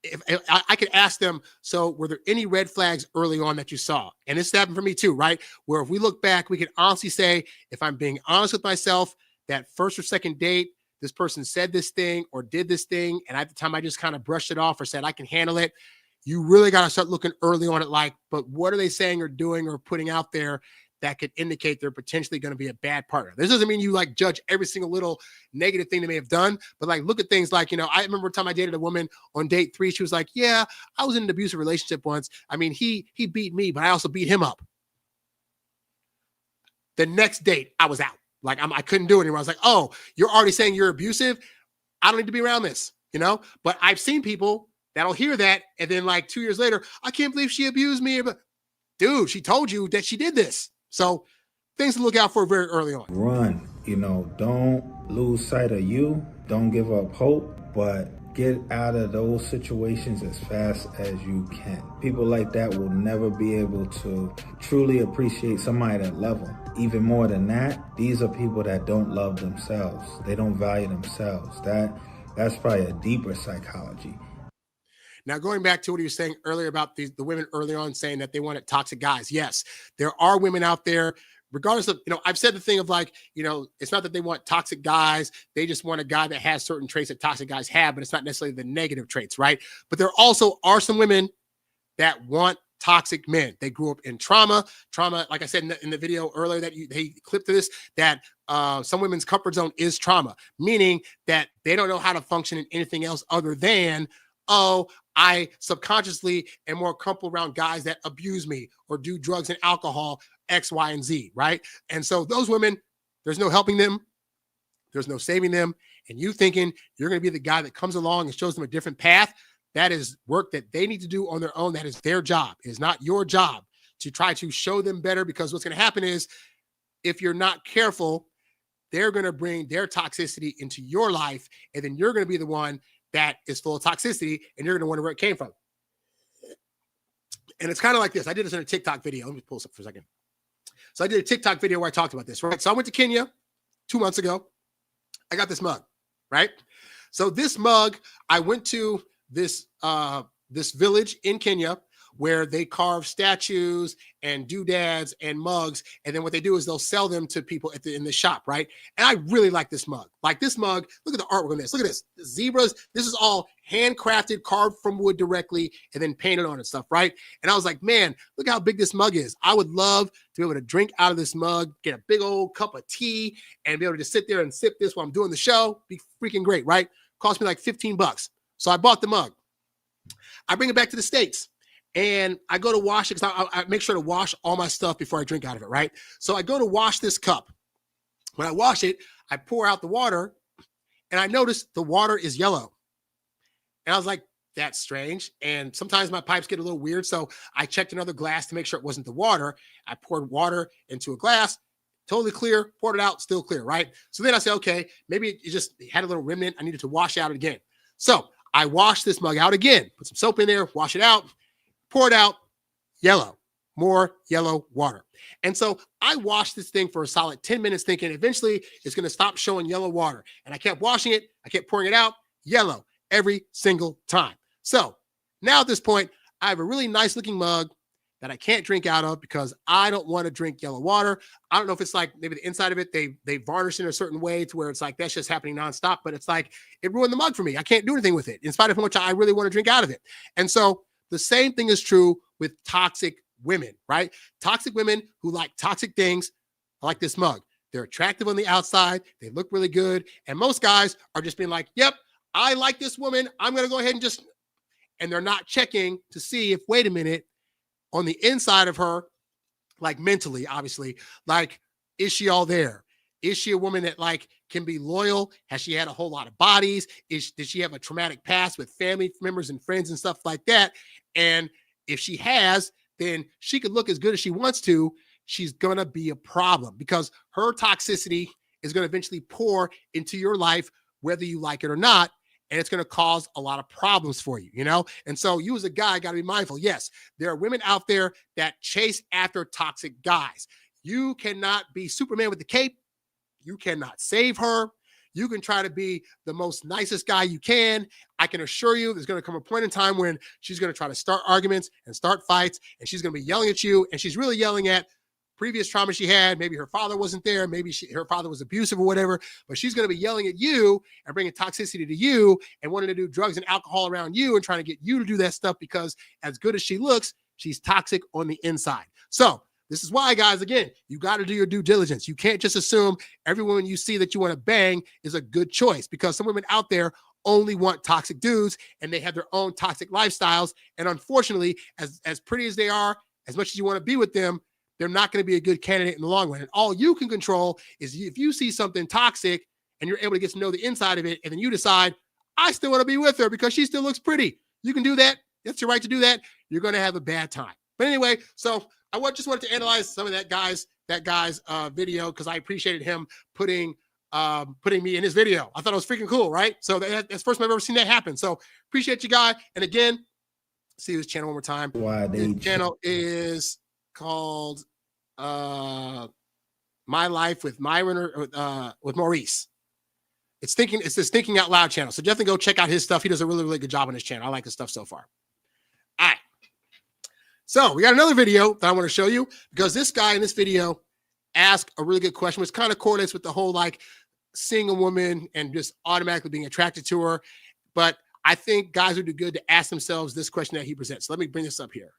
If I could ask them, so were there any red flags early on that you saw? And this happened for me too, right? Where if we look back, we can honestly say, if I'm being honest with myself, that first or second date, this person said this thing or did this thing, and at the time I just kind of brushed it off or said, I can handle it. You really got to start looking early on at like, but what are they saying or doing or putting out there that could indicate they're potentially going to be a bad partner? This doesn't mean you like judge every single little negative thing they may have done, but like look at things like, you know, I remember a time I dated a woman on date 3. She was like, yeah, I was in an abusive relationship once. I mean, he beat me, but I also beat him up. The next date I was out. Like I couldn't do it anymore. I was like, oh, you're already saying you're abusive? I don't need to be around this, you know? But I've seen people that'll hear that, and then like 2 years later, I can't believe she abused me. But dude, she told you that she did this. So things to look out for very early on. Run, you know, don't lose sight of you. Don't give up hope, but get out of those situations as fast as you can. People like that will never be able to truly appreciate somebody that loves them. Even more than that, these are people that don't love themselves. They don't value themselves. That's probably a deeper psychology. Now, going back to what you were saying earlier about the women early on saying that they wanted toxic guys. Yes, there are women out there, regardless of, you know, I've said the thing of like, you know, it's not that they want toxic guys. They just want a guy that has certain traits that toxic guys have, but it's not necessarily the negative traits, right? But there also are some women that want toxic men. They grew up in trauma, like I said in the video earlier that they clipped to this, that some women's comfort zone is trauma, meaning that they don't know how to function in anything else other than, oh, I subconsciously am more comfortable around guys that abuse me or do drugs and alcohol, X, Y, and Z, right? And so those women, there's no helping them. There's no saving them. And you thinking you're going to be the guy that comes along and shows them a different path, that is work that they need to do on their own. That is their job. It is not your job to try to show them better, because what's going to happen is, if you're not careful, they're going to bring their toxicity into your life, and then you're going to be the one that is full of toxicity, and you're going to wonder where it came from. And it's kind of like this. I did this in a TikTok video. Let me pull this up for a second. So I did a TikTok video where I talked about this, right? So I went to Kenya 2 months ago. I got this mug, right? So this mug, I went to this village in Kenya where they carve statues and doodads and mugs. And then what they do is they'll sell them to people in the shop, right? And I really like this mug. Like this mug, look at the artwork on this. Look at this. The zebras. This is all handcrafted, carved from wood directly, and then painted on and stuff, right? And I was like, man, look how big this mug is. I would love to be able to drink out of this mug, get a big old cup of tea, and be able to just sit there and sip this while I'm doing the show. Be freaking great, right? Cost me like $15. So I bought the mug. I bring it back to the States. And I go to wash it, because I make sure to wash all my stuff before I drink out of it, right? So I go to wash this cup. When I wash it, I pour out the water, and I notice the water is yellow. And I was like, that's strange. And sometimes my pipes get a little weird, so I checked another glass to make sure it wasn't the water. I poured water into a glass, totally clear, poured it out, still clear, right? So then I said, okay, maybe it just had a little remnant. I needed to wash out again. So I washed this mug out again, put some soap in there, wash it out. Pour it out, yellow, more yellow water. And so I washed this thing for a solid 10 minutes thinking eventually it's going to stop showing yellow water. And I kept washing it. I kept pouring it out, yellow, every single time. So now at this point, I have a really nice looking mug that I can't drink out of because I don't want to drink yellow water. I don't know if it's like maybe the inside of it, they varnish in a certain way to where it's like that's just happening nonstop, but it's like it ruined the mug for me. I can't do anything with it in spite of how much I really want to drink out of it. And so the same thing is true with toxic women, right? Toxic women who like toxic things, like this mug. They're attractive on the outside. They look really good. And most guys are just being like, yep, I like this woman. I'm going to go ahead and and they're not checking to see if, wait a minute, on the inside of her, like mentally, obviously, like, is she all there? Is she a woman that like can be loyal? Has she had a whole lot of bodies? Did she have a traumatic past with family members and friends and stuff like that? And if she has, then she could look as good as she wants to. She's going to be a problem because her toxicity is going to eventually pour into your life, whether you like it or not. And it's going to cause a lot of problems for you, you know? And so you as a guy got to be mindful. Yes, there are women out there that chase after toxic guys. You cannot be Superman with the cape. You cannot save her. You can try to be the most nicest guy you can. I can assure you there's going to come a point in time when she's going to try to start arguments and start fights, and she's going to be yelling at you, and she's really yelling at previous trauma she had. Maybe her father wasn't there. Maybe her father was abusive or whatever, but she's going to be yelling at you and bringing toxicity to you and wanting to do drugs and alcohol around you and trying to get you to do that stuff because as good as she looks, she's toxic on the inside. So this is why, guys, again, you got to do your due diligence. You can't just assume every woman you see that you want to bang is a good choice because some women out there only want toxic dudes and they have their own toxic lifestyles. And unfortunately, as pretty as they are, as much as you want to be with them, they're not going to be a good candidate in the long run. And all you can control is if you see something toxic and you're able to get to know the inside of it, and then you decide, I still want to be with her because she still looks pretty. You can do that. That's your right to do that. You're going to have a bad time. But anyway, so I just wanted to analyze some of that guy's video because I appreciated him putting me in his video. I thought it was freaking cool, right? So that's the first time I've ever seen that happen. So appreciate you, guy. And again, see his channel one more time. His channel is called My Life with Myron or with Maurice. It's this Thinking Out Loud channel. So definitely go check out his stuff. He does a really, really good job on his channel. I like his stuff so far. All right. So we got another video that I want to show you because this guy in this video asked a really good question, which kind of correlates with the whole like seeing a woman and just automatically being attracted to her. But I think guys would do good to ask themselves this question that he presents. So let me bring this up here.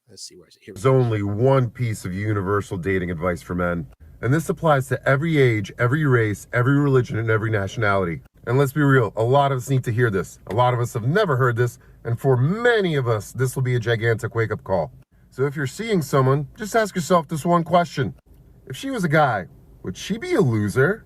Let's see, where is it? Here. There's only one piece of universal dating advice for men, And this applies to every age, every race, every religion, and every nationality. And let's be real, a lot of us need to hear this. A lot of us have never heard this, and for many of us, this will be a gigantic wake-up call. So if you're seeing someone, just ask yourself this one question. If she was a guy, would she be a loser?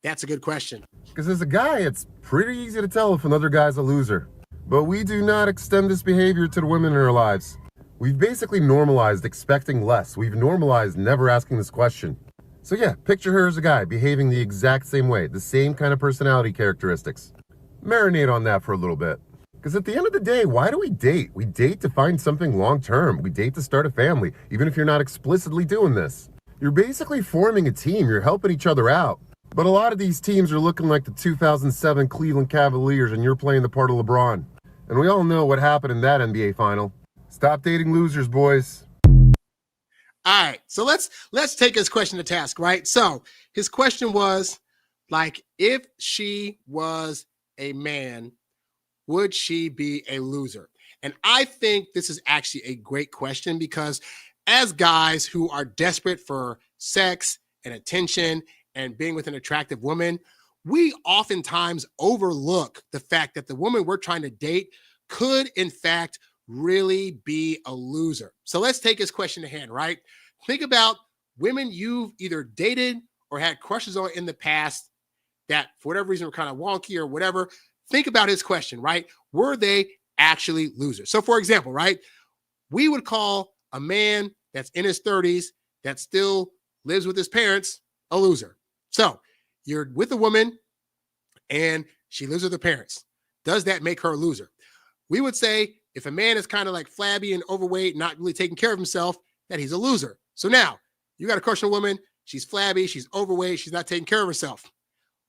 That's a good question. Because as a guy, it's pretty easy to tell if another guy's a loser. But we do not extend this behavior to the women in our lives. We've basically normalized expecting less. We've normalized never asking this question. So yeah, picture her as a guy behaving the exact same way, the same kind of personality characteristics. Marinate on that for a little bit. Because at the end of the day, why do we date? We date to find something long-term. We date to start a family, even if you're not explicitly doing this. You're basically forming a team. You're helping each other out. But a lot of these teams are looking like the 2007 Cleveland Cavaliers, and you're playing the part of LeBron. And we all know what happened in that NBA final. Stop dating losers, boys. All right, so let's take his question to task, right? So his question was, like, if she was a man, would she be a loser? And I think this is actually a great question because as guys who are desperate for sex and attention and being with an attractive woman, we oftentimes overlook the fact that the woman we're trying to date could, in fact, really be a loser. So let's take his question to hand, right? Think about women you've either dated or had crushes on in the past that for whatever reason were kind of wonky or whatever. Think about his question, right? Were they actually losers? So for example, right, we would call a man that's in his 30s that still lives with his parents a loser. So you're with a woman and she lives with her parents. Does that make her a loser? We would say if a man is kind of like flabby and overweight, not really taking care of himself, that he's a loser. So now you got a crush on a woman. She's flabby. She's overweight. She's not taking care of herself.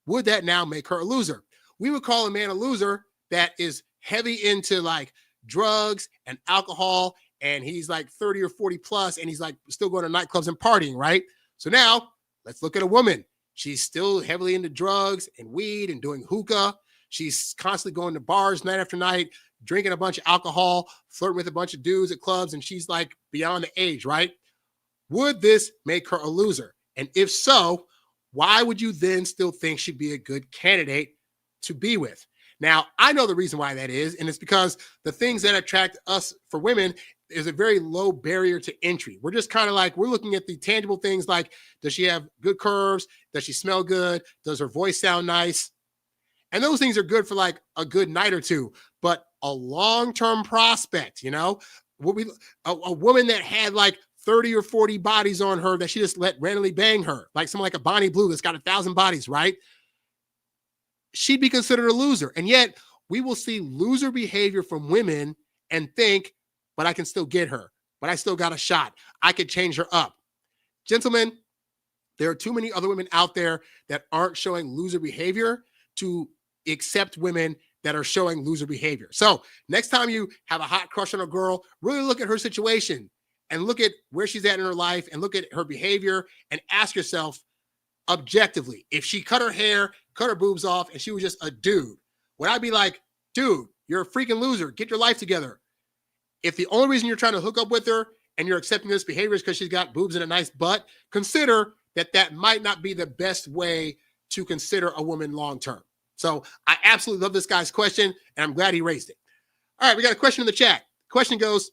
Would that now make her a loser? We would call a man a loser that is heavy into like drugs and alcohol, and he's like 30 or 40 plus, and he's like still going to nightclubs and partying, right? So now let's look at a woman. She's still heavily into drugs and weed and doing hookah. She's constantly going to bars night after night, drinking a bunch of alcohol, flirting with a bunch of dudes at clubs, and she's like beyond the age, right? Would this make her a loser? And if so, why would you then still think she'd be a good candidate to be with? Now, I know the reason why that is, and it's because the things that attract us for women is a very low barrier to entry. We're just kind of like, we're looking at the tangible things like, does she have good curves? Does she smell good? Does her voice sound nice? And those things are good for like a good night or two, but a long-term prospect, you know, a woman that had like 30 or 40 bodies on her that she just let randomly bang her, like someone like a Bonnie Blue that's got 1,000 bodies, right? She'd be considered a loser. And yet we will see loser behavior from women and think, but I can still get her, but I still got a shot. I could change her up. Gentlemen, there are too many other women out there that aren't showing loser behavior to accept women that are showing loser behavior. So next time you have a hot crush on a girl, really look at her situation and look at where she's at in her life and look at her behavior and ask yourself objectively, if she cut her hair, cut her boobs off, and she was just a dude, would I be like, dude, you're a freaking loser. Get your life together. If the only reason you're trying to hook up with her and you're accepting this behavior is because she's got boobs and a nice butt, consider that that might not be the best way to consider a woman long-term. So I absolutely love this guy's question, and I'm glad he raised it. All right, we got a question in the chat. Question goes,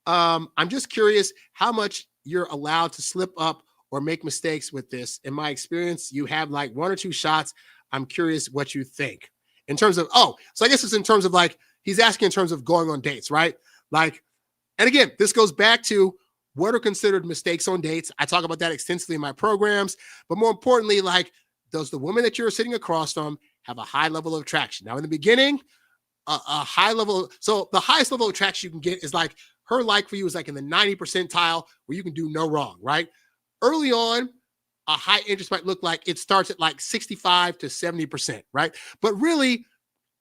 I'm just curious how much you're allowed to slip up or make mistakes with this. In my experience, you have like 1 or 2 shots. I'm curious what you think. In terms of, so I guess it's in terms of like, he's asking in terms of going on dates, right? Like, and again, this goes back to what are considered mistakes on dates. I talk about that extensively in my programs, but more importantly, like, does the woman that you're sitting across from have a high level of attraction? Now, in the beginning, a high level. So the highest level of attraction you can get is like her like for you is like in the 90 percentile where you can do no wrong, right? Early on, a high interest might look like it starts at like 65 to 70%, right? But really,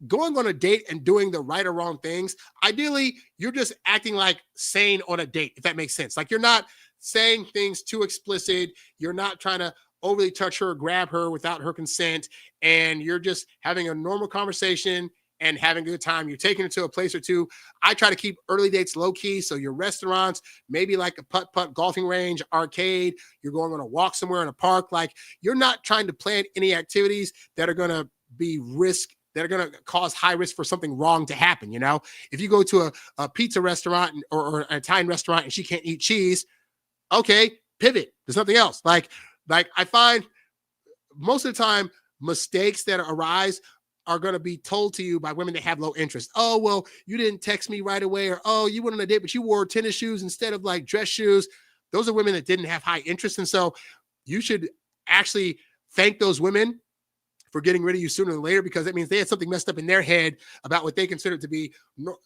going on a date and doing the right or wrong things, ideally, you're just acting like sane on a date, if that makes sense. Like you're not saying things too explicit. You're not trying to overly touch her or grab her without her consent. And you're just having a normal conversation and having a good time. You're taking it to a place or two. I try to keep early dates low key. So your restaurants, maybe like a putt-putt golfing range, arcade, you're going on a walk somewhere in a park. Like, you're not trying to plan any activities that are going to be that are going to cause high risk for something wrong to happen. You know, if you go to a pizza restaurant or an Italian restaurant and she can't eat cheese, okay, pivot. There's nothing else. Like I find most of the time mistakes that arise are going to be told to you by women that have low interest. Oh, well, you didn't text me right away, or, oh, you went on a date, but you wore tennis shoes instead of like dress shoes. Those are women that didn't have high interest. And so you should actually thank those women for getting rid of you sooner than later, because that means they had something messed up in their head about what they consider to be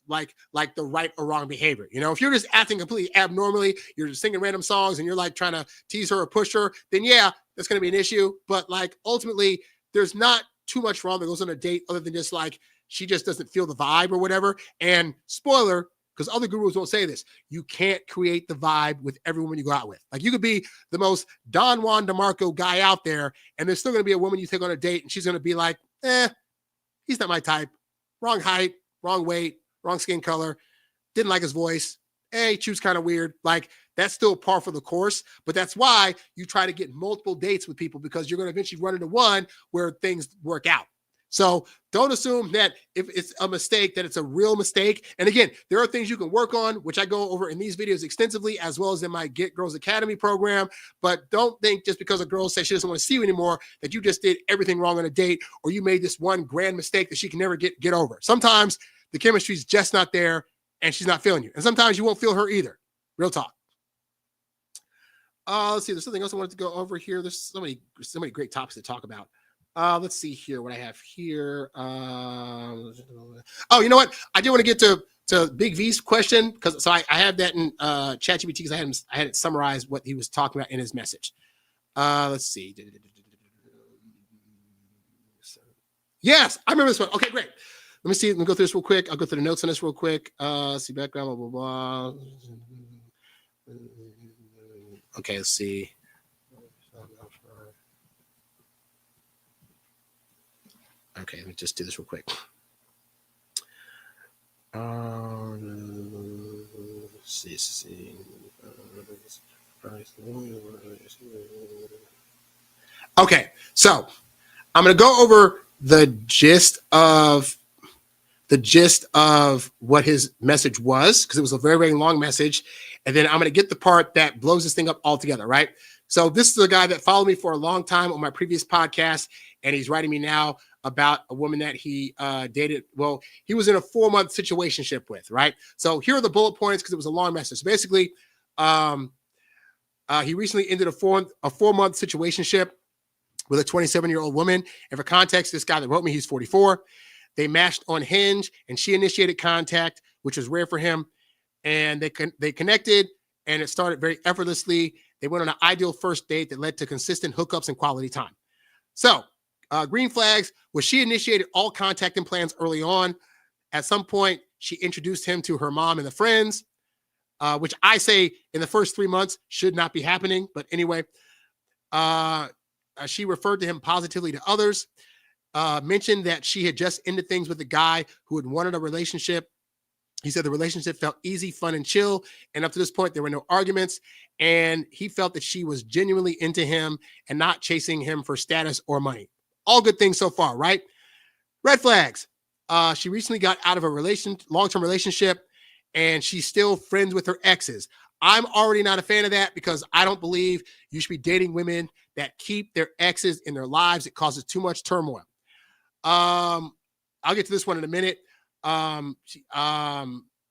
like the right or wrong behavior. You know, if you're just acting completely abnormally, you're just singing random songs and you're like trying to tease her or push her, then yeah, that's going to be an issue. But like, ultimately, there's not too much wrong that goes on a date other than just like, she just doesn't feel the vibe or whatever. And spoiler, because other gurus won't say this, you can't create the vibe with every woman you go out with. Like, you could be the most Don Juan DeMarco guy out there, and there's still going to be a woman you take on a date, and she's going to be like, he's not my type. Wrong height, wrong weight, wrong skin color. Didn't like his voice. He chews kind of weird. Like, that's still par for the course. But that's why you try to get multiple dates with people, because you're going to eventually run into one where things work out. So don't assume that if it's a mistake, that it's a real mistake. And again, there are things you can work on, which I go over in these videos extensively, as well as in my Get Girls Academy program. But don't think just because a girl says she doesn't want to see you anymore, that you just did everything wrong on a date, or you made this one grand mistake that she can never get over. Sometimes the chemistry's just not there and she's not feeling you. And sometimes you won't feel her either. Real talk. Let's see. There's something else I wanted to go over here. There's so many great topics to talk about. Let's see here what I have here. Oh, you know what? I do want to get to Big V's question, because I have that in ChatGPT, because I had it summarized what he was talking about in his message. Let's see. Yes, I remember this one. Okay, great. Let me see. Let me go through this real quick. I'll go through the notes on this real quick. See background, blah, blah, blah. Okay, let's see. Okay, let me just do this real quick. See. Okay, so I'm going to go over the gist of what his message was, because it was a very, very long message. And then I'm going to get the part that blows this thing up altogether, right? So this is a guy that followed me for a long time on my previous podcast, and he's writing me now about a woman that he dated. Well, he was in a 4-month situationship with, right? So here are the bullet points, because it was a long message. So basically, he recently ended a 4-month situationship with a 27-year-old woman. And for context, this guy that wrote me, he's 44. They matched on Hinge, and she initiated contact, which was rare for him. And they connected, and it started very effortlessly. They went on an ideal first date that led to consistent hookups and quality time. So green flags was she initiated all contact and plans early on. At some point, she introduced him to her mom and the friends, which I say in the first 3 months should not be happening. But anyway, she referred to him positively to others, mentioned that she had just ended things with a guy who had wanted a relationship. He said the relationship felt easy, fun, and chill. And up to this point, there were no arguments. And he felt that she was genuinely into him and not chasing him for status or money. All good things so far, right? Red flags. She recently got out of a long-term relationship, and she's still friends with her exes. I'm already not a fan of that, because I don't believe you should be dating women that keep their exes in their lives. It causes too much turmoil. I'll get to this one in a minute.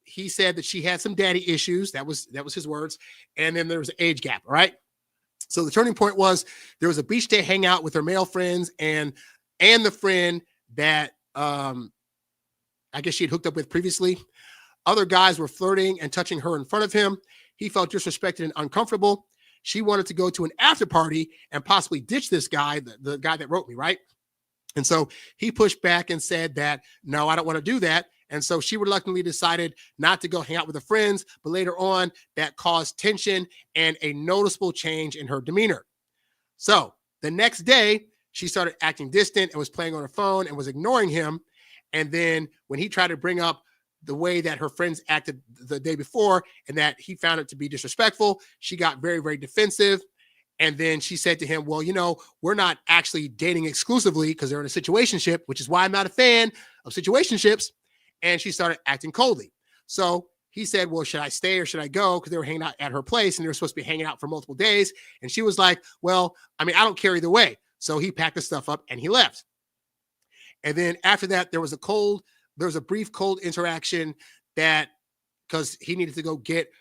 He said that she had some daddy issues. That was his words. And then there was an age gap. All right. So the turning point was there was a beach day hangout with her male friends and the friend that, I guess she had hooked up with previously. Other guys were flirting and touching her in front of him. He felt disrespected and uncomfortable. She wanted to go to an after party and possibly ditch this guy, the guy that wrote me, right? And so he pushed back and said that, no, I don't want to do that. And so she reluctantly decided not to go hang out with her friends. But later on, that caused tension and a noticeable change in her demeanor. So the next day, she started acting distant and was playing on her phone and was ignoring him. And then when he tried to bring up the way that her friends acted the day before and that he found it to be disrespectful, she got very, very defensive. And then she said to him, well, we're not actually dating exclusively because they're in a situationship, which is why I'm not a fan of situationships. And she started acting coldly. So he said, well, should I stay or should I go? Because they were hanging out at her place and they were supposed to be hanging out for multiple days. And she was like, well, I don't care either way. So he packed the stuff up and he left. And then after that, there was a brief cold interaction that because he needed to go get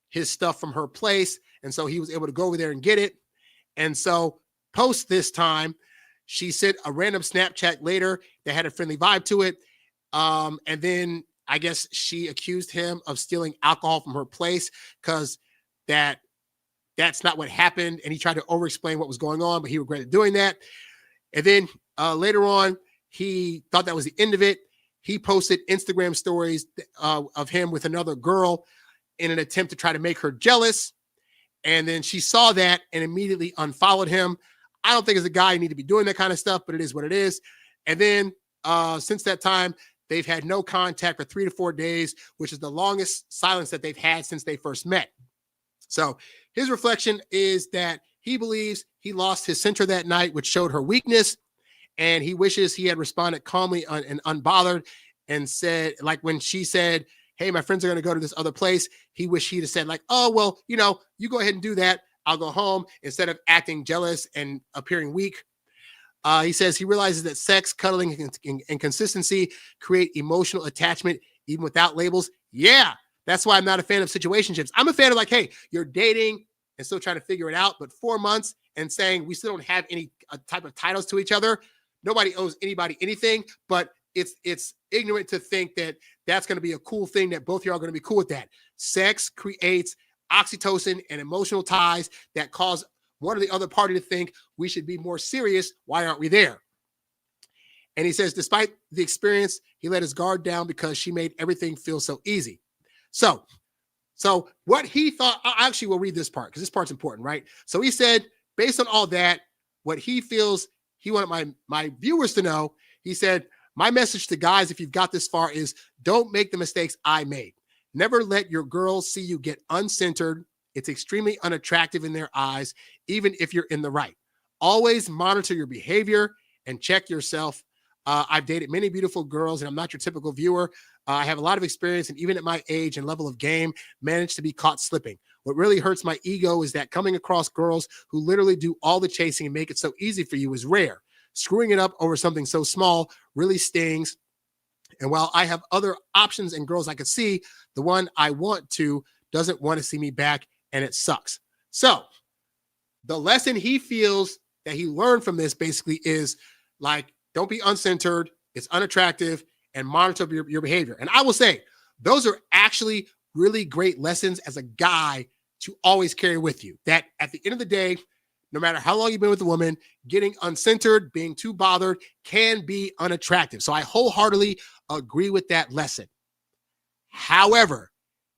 his stuff from her place. And so he was able to go over there and get it. And so post this time, she sent a random Snapchat later that had a friendly vibe to it. And then I guess she accused him of stealing alcohol from her place because that's not what happened. And he tried to over-explain what was going on, but he regretted doing that. And then later on, he thought that was the end of it. He posted Instagram stories of him with another girl in an attempt to try to make her jealous. And then she saw that and immediately unfollowed him. I don't think as a guy you need to be doing that kind of stuff, but it is what it is. And then since that time, they've had no contact for 3 to 4 days, which is the longest silence that they've had since they first met. So his reflection is that he believes he lost his center that night, which showed her weakness. And he wishes he had responded calmly and unbothered and said, like when she said, hey, my friends are going to go to this other place. He wished he'd have said like, oh, well, you go ahead and do that. I'll go home, instead of acting jealous and appearing weak. He says he realizes that sex, cuddling, and consistency create emotional attachment even without labels. Yeah, that's why I'm not a fan of situationships. I'm a fan of like, hey, you're dating and still trying to figure it out, but 4 months and saying we still don't have any type of titles to each other. Nobody owes anybody anything, but it's ignorant to think that that's going to be a cool thing, that both of y'all are going to be cool with that. Sex creates oxytocin and emotional ties that cause one or the other party to think we should be more serious. Why aren't we there? And he says, despite the experience, he let his guard down because she made everything feel so easy. So what he thought, I actually will read this part because this part's important, right? So he said, based on all that, what he feels he wanted my viewers to know, he said, my message to guys, if you've got this far, is don't make the mistakes I made. Never let your girls see you get uncentered. It's extremely unattractive in their eyes, even if you're in the right. Always monitor your behavior and check yourself. I've dated many beautiful girls, and I'm not your typical viewer. I have a lot of experience, and even at my age and level of game, managed to be caught slipping. What really hurts my ego is that coming across girls who literally do all the chasing and make it so easy for you is rare. Screwing it up over something so small really stings. And while I have other options and girls I could see, the one I want to doesn't want to see me back, and it sucks. So the lesson he feels that he learned from this basically is like, don't be uncentered. It's unattractive, and monitor your behavior. And I will say, those are actually really great lessons as a guy to always carry with you. That at the end of the day, no matter how long you've been with a woman, getting uncentered, being too bothered can be unattractive. So I wholeheartedly agree with that lesson. However,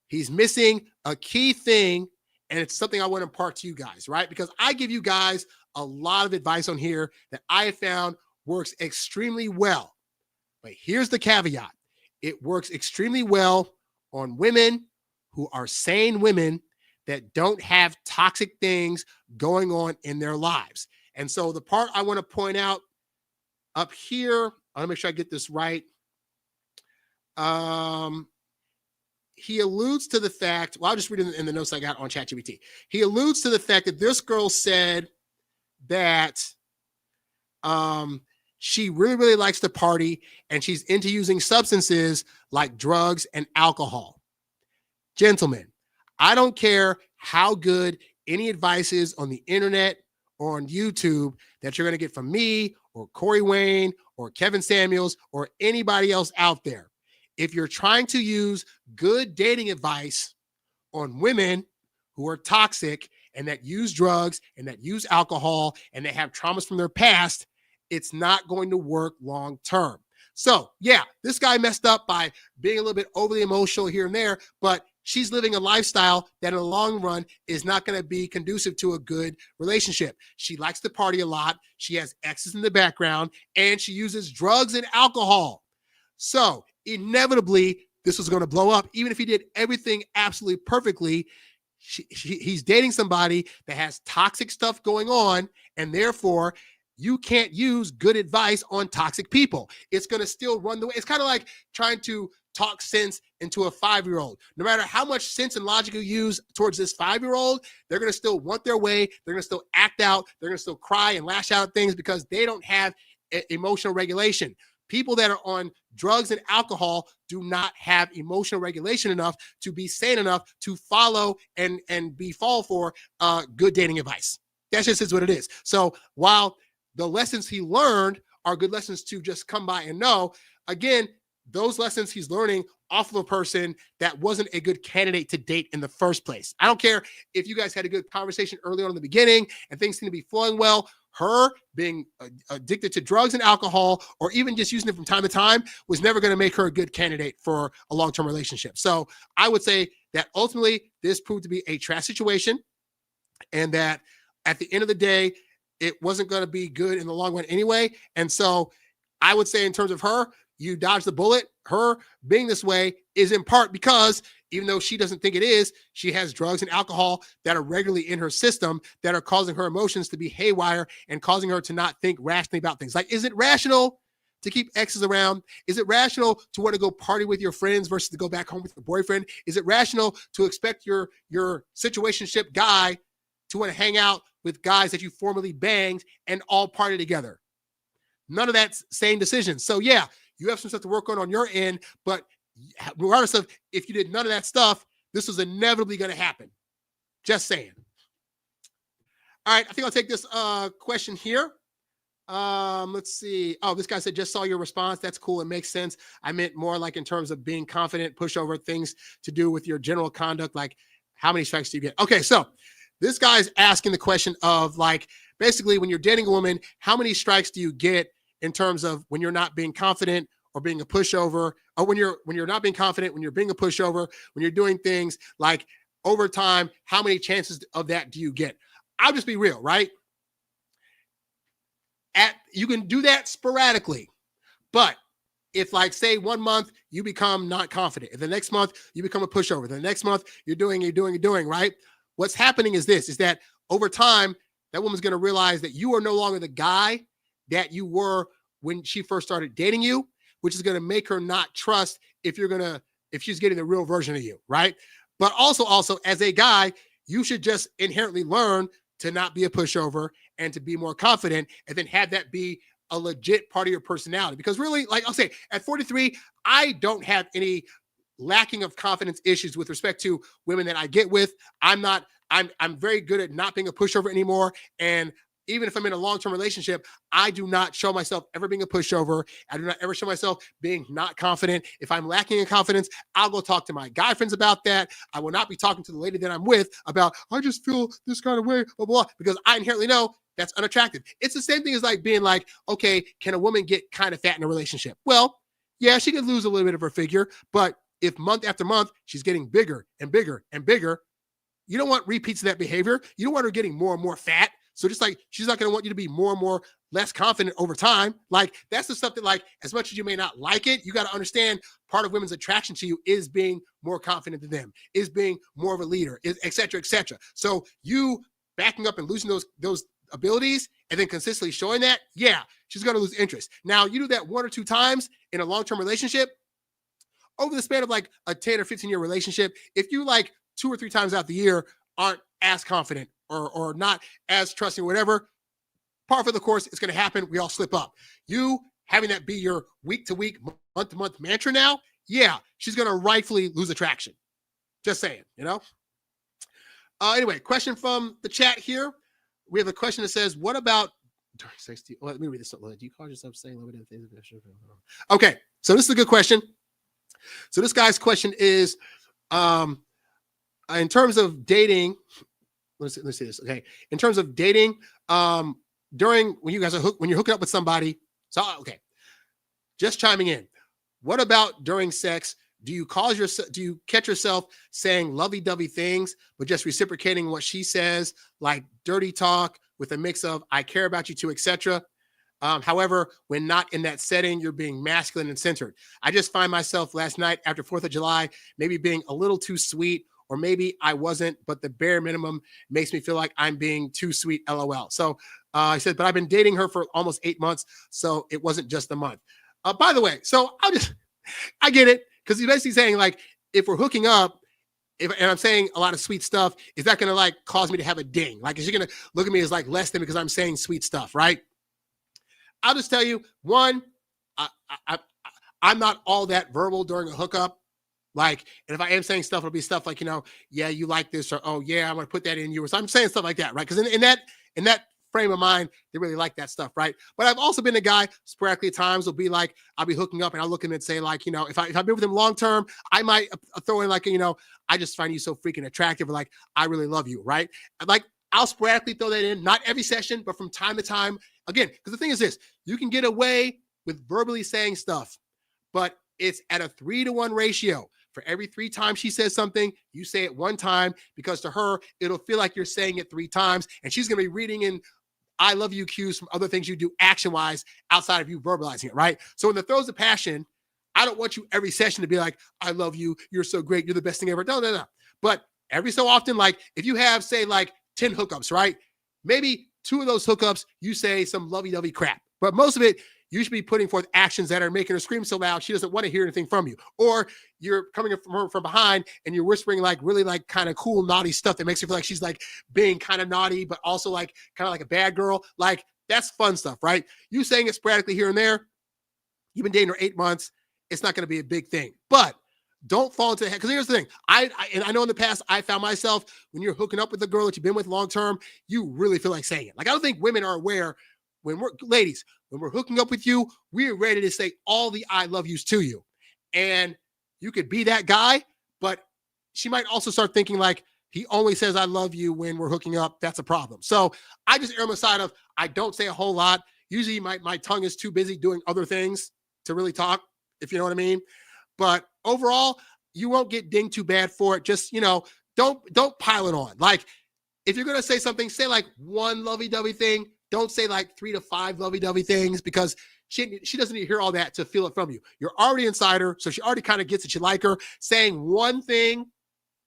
he's missing a key thing, and it's something I want to impart to you guys, right? Because I give you guys a lot of advice on here that I have found works extremely well. But here's the caveat. It works extremely well on women who are sane women that don't have toxic things going on in their lives. And so the part I want to point out up here, I want to make sure I get this right. He alludes to the fact, well, I'll just read it in the notes I got on ChatGPT. He alludes to the fact that this girl said that she really, really likes to party and she's into using substances like drugs and alcohol. Gentlemen, I don't care how good any advice is on the internet or on YouTube that you're going to get from me or Corey Wayne or Kevin Samuels or anybody else out there. If you're trying to use good dating advice on women who are toxic and that use drugs and that use alcohol and they have traumas from their past, it's not going to work long term. So yeah, this guy messed up by being a little bit overly emotional here and there, but she's living a lifestyle that in the long run is not going to be conducive to a good relationship. She likes to party a lot. She has exes in the background and she uses drugs and alcohol. So inevitably, this was going to blow up. Even if he did everything absolutely perfectly, he's dating somebody that has toxic stuff going on, and therefore you can't use good advice on toxic people. It's going to still run the way. It's kind of like trying to talk sense into a 5-year-old. No matter how much sense and logic you use towards this 5-year-old, they're going to still want their way. They're going to still act out. They're going to still cry and lash out at things because they don't have emotional regulation. People that are on drugs and alcohol do not have emotional regulation enough to be sane enough to follow and fall for good dating advice. That just is what it is. So while the lessons he learned are good lessons to just come by and know, again, those lessons he's learning off of a person that wasn't a good candidate to date in the first place. I don't care if you guys had a good conversation early on in the beginning and things seem to be flowing well. Her being addicted to drugs and alcohol, or even just using it from time to time, was never going to make her a good candidate for a long-term relationship. So I would say that ultimately this proved to be a trash situation, and that at the end of the day, it wasn't going to be good in the long run anyway. And so I would say in terms of her, you dodged the bullet. Her being this way is in part because, even though she doesn't think it is, she has drugs and alcohol that are regularly in her system that are causing her emotions to be haywire and causing her to not think rationally about things. Like, is it rational to keep exes around? Is it rational to want to go party with your friends versus to go back home with your boyfriend? Is it rational to expect your situationship guy to want to hang out with guys that you formerly banged and all party together? None of that's sane decisions. So yeah, you have some stuff to work on your end, but regardless of if you did none of that stuff, this was inevitably going to happen. Just saying. All right, I think I'll take this question here. Let's see. Oh, this guy said, just saw your response. That's cool. It makes sense. I meant more like in terms of being confident, pushover, things to do with your general conduct, like how many strikes do you get? Okay, so this guy's asking the question of, like, basically when you're dating a woman, how many strikes do you get in terms of when you're not being confident or being a pushover, or when you're not being confident, when you're being a pushover, when you're doing things like over time, how many chances of that do you get? I'll just be real, right? You can do that sporadically, but if, like, say 1 month you become not confident, if the next month you become a pushover, the next month you're doing, right? What's happening is this, is that over time, that woman's going to realize that you are no longer the guy that you were when she first started dating you, which is going to make her not trust if she's getting the real version of you, right? But also as a guy, you should just inherently learn to not be a pushover and to be more confident, and then have that be a legit part of your personality. Because really, like I'll say, at 43, I don't have any lacking of confidence issues with respect to women that I get with. I'm very good at not being a pushover anymore. And even if I'm in a long-term relationship, I do not show myself ever being a pushover. I do not ever show myself being not confident. If I'm lacking in confidence, I'll go talk to my guy friends about that. I will not be talking to the lady that I'm with about, I just feel this kind of way, blah, blah, because I inherently know that's unattractive. It's the same thing as like being like, okay, can a woman get kind of fat in a relationship? Well, yeah, she could lose a little bit of her figure, but if month after month, she's getting bigger and bigger and bigger, you don't want repeats of that behavior. You don't want her getting more and more fat. So just like, she's not going to want you to be more and more less confident over time. Like, that's the stuff that, like, as much as you may not like it, you got to understand part of women's attraction to you is being more confident than them, is being more of a leader, et cetera, et cetera. So you backing up and losing those abilities and then consistently showing that, yeah, she's going to lose interest. Now, you do that 1 or 2 times in a long-term relationship, over the span of like a 10 or 15-year relationship, if you like 2 or 3 times out the year aren't as confident or not as trusting or whatever, par for the course, it's going to happen. We all slip up. You having that be your week-to-week, month-to-month mantra now, yeah, she's going to rightfully lose attraction. Just saying, you know? Anyway, question from the chat here. We have a question that says, what about during sex? Let me read this. Do you call yourself saying limited things? Okay, so this is a good question. So this guy's question is, in terms of dating, let's see this. Okay, in terms of dating, during when you guys are when you're hooking up with somebody. So okay, just chiming in. What about during sex? Do you catch yourself saying lovey-dovey things, but just reciprocating what she says, like dirty talk with a mix of "I care about you too," etc.? However, when not in that setting, you're being masculine and centered. I just find myself last night after 4th of July, maybe being a little too sweet, or maybe I wasn't, but the bare minimum makes me feel like I'm being too sweet, LOL. So I said, but I've been dating her for almost 8 months, so it wasn't just a month. By the way, so I get it, because he's basically saying, like, if we're hooking up, and I'm saying a lot of sweet stuff, is that going to like cause me to have a ding? Like, is she going to look at me as like less than because I'm saying sweet stuff, right? I'll just tell you, one, I'm not all that verbal during a hookup. Like, and if I am saying stuff, it'll be stuff like, yeah, you like this, or, oh yeah, I'm going to put that in you. Or so I'm saying stuff like that, right? Because in that frame of mind, they really like that stuff, right? But I've also been a guy, sporadically at times, will be like, I'll be hooking up and I'll look at him and say, like, if I've been with him long term, I might throw in like, I just find you so freaking attractive, or like, I really love you, right? Like, I'll sporadically throw that in, not every session, but from time to time. Again, because the thing is this, you can get away with verbally saying stuff, but it's at a 3-to-1 ratio. For every 3 times she says something, you say it 1 time, because to her, it'll feel like you're saying it 3 times, and she's going to be reading in I love you cues from other things you do action-wise outside of you verbalizing it, right? So in the throes of passion, I don't want you every session to be like, I love you, you're so great, you're the best thing ever. No. But every so often, like, if you have, say, like 10 hookups, right? Maybe 2 of those hookups, you say some lovey-dovey crap. But most of it, you should be putting forth actions that are making her scream so loud she doesn't want to hear anything from you. Or you're coming from her from behind and you're whispering like really like kind of cool, naughty stuff that makes her feel like she's like being kind of naughty, but also like kind of like a bad girl. Like, that's fun stuff, right? You saying it sporadically here and there, you've been dating her 8 months, it's not going to be a big thing. But don't fall into the head. Because here's the thing. I know in the past, I found myself, when you're hooking up with a girl that you've been with long term, you really feel like saying it. Like, I don't think women are aware when we're hooking up with you, we're ready to say all the I love yous to you. And you could be that guy, but she might also start thinking like, he only says I love you when we're hooking up. That's a problem. So I just err on the side of, I don't say a whole lot. Usually my tongue is too busy doing other things to really talk, if you know what I mean. But overall, you won't get dinged too bad for it. Just, don't pile it on. Like, if you're going to say something, say like 1 lovey-dovey thing. Don't say like 3 to 5 lovey-dovey things, because she doesn't need to hear all that to feel it from you. You're already inside her, so she already kind of gets that you like her. Saying 1 thing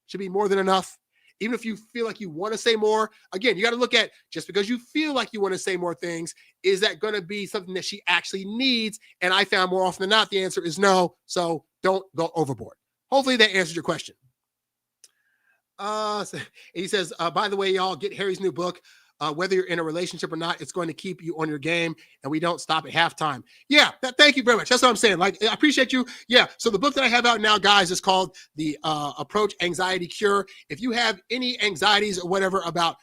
should be more than enough. Even if you feel like you want to say more, again, you got to look at, just because you feel like you want to say more things, is that going to be something that she actually needs? And I found more often than not, the answer is no. So don't go overboard. Hopefully that answers your question. He says, by the way, y'all, get Harry's new book. Whether you're in a relationship or not, it's going to keep you on your game, and we don't stop at halftime. Yeah, thank you very much. That's what I'm saying. Like, I appreciate you. Yeah, so the book that I have out now, guys, is called The Approach Anxiety Cure. If you have any anxieties or whatever about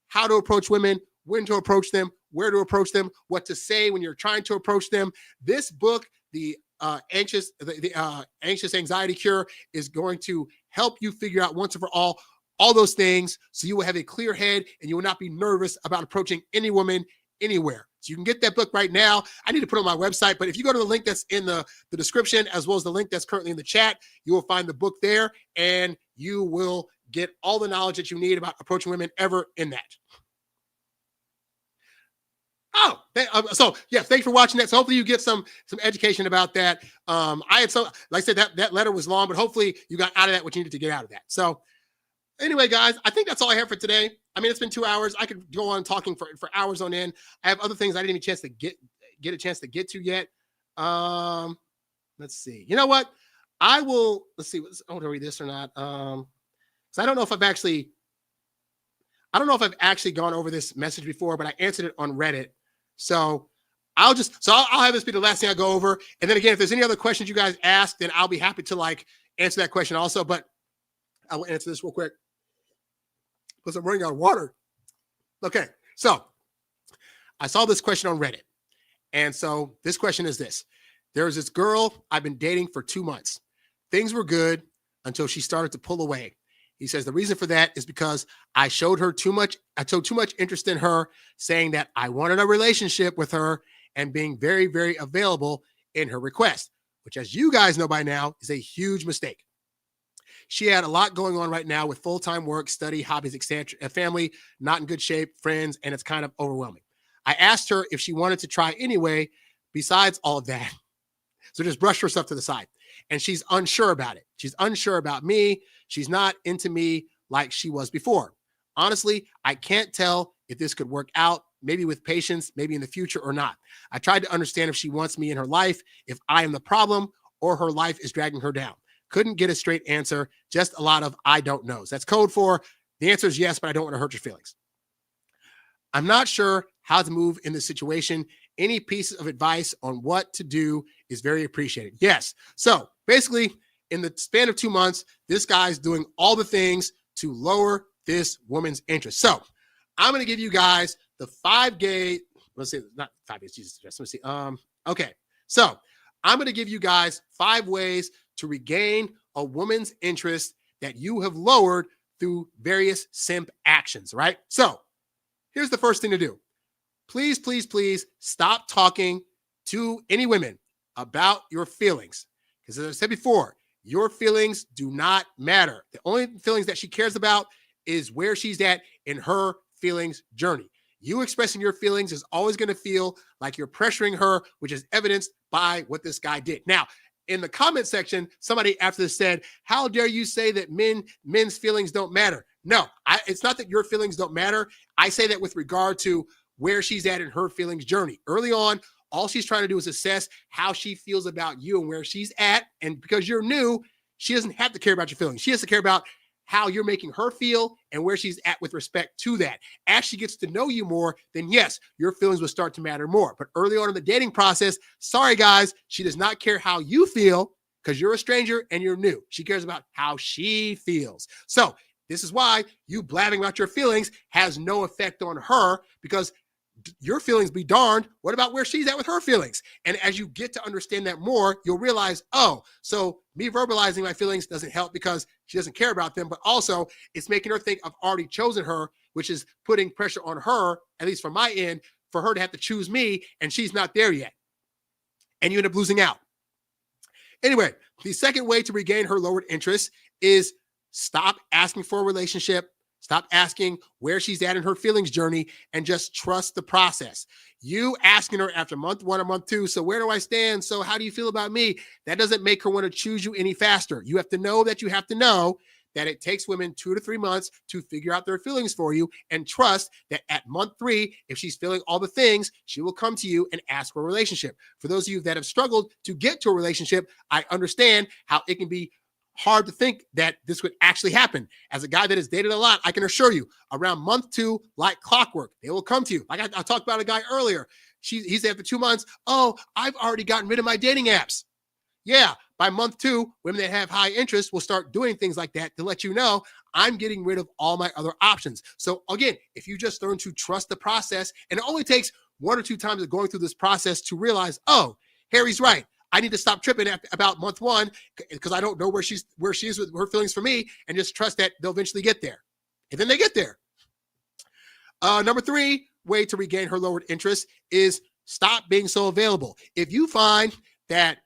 how to approach women, when to approach them, where to approach them, what to say when you're trying to approach them, this book, The Anxious Anxiety Cure, is going to help you figure out once and for all those things, so you will have a clear head and you will not be nervous about approaching any woman anywhere. So you can get that book right now. I need to put it on my website, but if you go to the link that's in the description, as well as the link that's currently in the chat, you will find the book there, and you will get all the knowledge that you need about approaching women ever in that. Oh, so yeah, thanks for watching that. So hopefully you get some education about that. Like I said, that letter was long, but hopefully you got out of that what you needed to get out of that. So anyway, guys, I think that's all I have for today. I mean, it's been 2 hours. I could go on talking for hours on end. I have other things I didn't even get a chance to get to yet. Let's see. You know what? Let's see. I want to read this or not. So I don't know if I've actually gone over this message before, but I answered it on Reddit. So I'll have this be the last thing I go over. And then again, if there's any other questions you guys ask, then I'll be happy to like answer that question also. But I will answer this real quick because I'm running out of water. Okay. So I saw this question on Reddit. And so this question is this. There was this girl I've been dating for 2 months. Things were good until she started to pull away. He says the reason for that is because I showed too much interest in her, saying that I wanted a relationship with her and being very, very available in her request, which, as you guys know by now, is a huge mistake. She had a lot going on right now with full-time work, study, hobbies, etc., a family not in good shape, friends, and it's kind of overwhelming. I asked her if she wanted to try anyway, besides all of that. So just brush herself to the side. And she's unsure about it. She's unsure about me. She's not into me like she was before. Honestly, I can't tell if this could work out, maybe with patience, maybe in the future or not. I tried to understand if she wants me in her life, if I am the problem, or her life is dragging her down. Couldn't get a straight answer, just a lot of I don't knows. That's code for the answer is yes, but I don't want to hurt your feelings. I'm not sure how to move in this situation. Any pieces of advice on what to do is very appreciated. Yes. So basically, in the span of 2 months, this guy's doing all the things to lower this woman's interest. So I'm going to give you guys the 5 gay, let's say not 5 days, Jesus. Let me see. Okay. So I'm going to give you guys 5 ways to regain a woman's interest that you have lowered through various simp actions, right? So here's the first thing to do. Please, please, please stop talking to any women about your feelings. Because as I said before, your feelings do not matter. The only feelings that she cares about is where she's at in her feelings journey. You expressing your feelings is always going to feel like you're pressuring her, which is evidenced by what this guy did. Now, in the comment section, somebody after this said, how dare you say that men's feelings don't matter? No, it's not that your feelings don't matter. I say that with regard to where she's at in her feelings journey. Early on, all she's trying to do is assess how she feels about you and where she's at. And because you're new, she doesn't have to care about your feelings. She has to care about how you're making her feel and where she's at with respect to that. As she gets to know you more, then yes, your feelings will start to matter more. But early on in the dating process, sorry guys, she does not care how you feel because you're a stranger and you're new. She cares about how she feels. So this is why you blabbing about your feelings has no effect on her, because your feelings be darned. What about where she's at with her feelings? And as you get to understand that more, you'll realize, oh, so me verbalizing my feelings doesn't help because she doesn't care about them, but also it's making her think I've already chosen her, which is putting pressure on her, at least from my end, for her to have to choose me, and she's not there yet. And you end up losing out. Anyway, the second way to regain her lowered interest is stop asking for a relationship. Stop asking where she's at in her feelings journey and just trust the process. You asking her after month 1 or month 2, so where do I stand? So how do you feel about me? That doesn't make her want to choose you any faster. You have to know that it takes women 2 to 3 months to figure out their feelings for you, and trust that at month 3, if she's feeling all the things, she will come to you and ask for a relationship. For those of you that have struggled to get to a relationship, I understand how it can be hard to think that this would actually happen. As a guy that has dated a lot, I can assure you, around month 2, like clockwork, they will come to you. Like I talked about a guy earlier. He said after 2 months, oh, I've already gotten rid of my dating apps. Yeah, by month 2, women that have high interest will start doing things like that to let you know I'm getting rid of all my other options. So again, if you just learn to trust the process, and it only takes 1 or 2 times of going through this process to realize, oh, Harry's right. I need to stop tripping about month 1 because I don't know where she is with her feelings for me, and just trust that they'll eventually get there. And then they get there. Number 3 way to regain her lowered interest is stop being so available. If you find that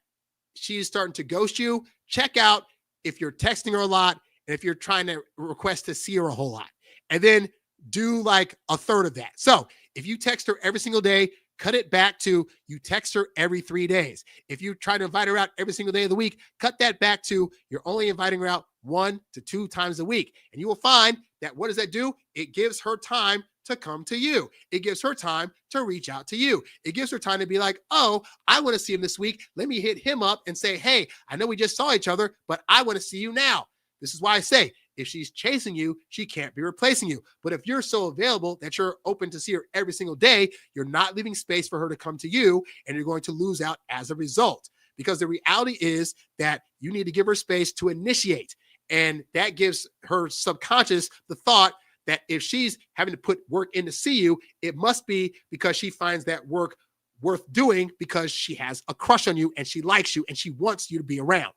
she's starting to ghost you, check out if you're texting her a lot and if you're trying to request to see her a whole lot. And then do like a third of that. So if you text her every single day, cut it back to you text her every 3 days. If you try to invite her out every single day of the week, cut that back to you're only inviting her out 1 to 2 times a week. And you will find that what does that do? It gives her time to come to you. It gives her time to reach out to you. It gives her time to be like, oh, I want to see him this week. Let me hit him up and say, hey, I know we just saw each other, but I want to see you now. This is why I say, if she's chasing you, she can't be replacing you. But if you're so available that you're open to see her every single day, you're not leaving space for her to come to you, and you're going to lose out as a result. Because the reality is that you need to give her space to initiate. And that gives her subconscious the thought that if she's having to put work in to see you, it must be because she finds that work worth doing because she has a crush on you and she likes you and she wants you to be around.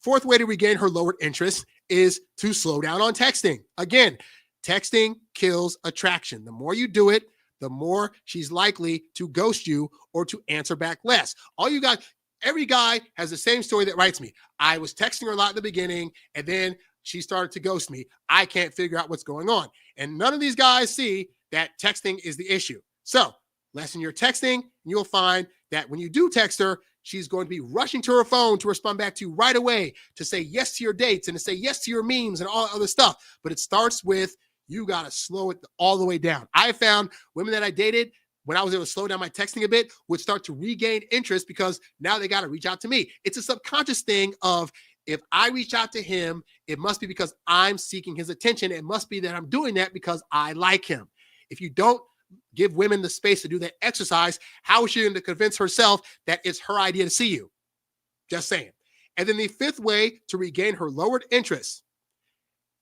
4th way to regain her lowered interest is to slow down on texting. Again, texting kills attraction. The more you do it, the more she's likely to ghost you or to answer back less. Every guy has the same story that writes me. I was texting her a lot in the beginning, and then she started to ghost me. I can't figure out what's going on. And none of these guys see that texting is the issue. So lessen your texting, and you'll find that when you do text her, she's going to be rushing to her phone to respond back to you right away, to say yes to your dates and to say yes to your memes and all that other stuff. But it starts with, you got to slow it all the way down. I found women that I dated, when I was able to slow down my texting a bit, would start to regain interest because now they got to reach out to me. It's a subconscious thing of, if I reach out to him, it must be because I'm seeking his attention. It must be that I'm doing that because I like him. If you don't give women the space to do that exercise, how is she going to convince herself that it's her idea to see you? Just saying. And then the fifth way to regain her lowered interest,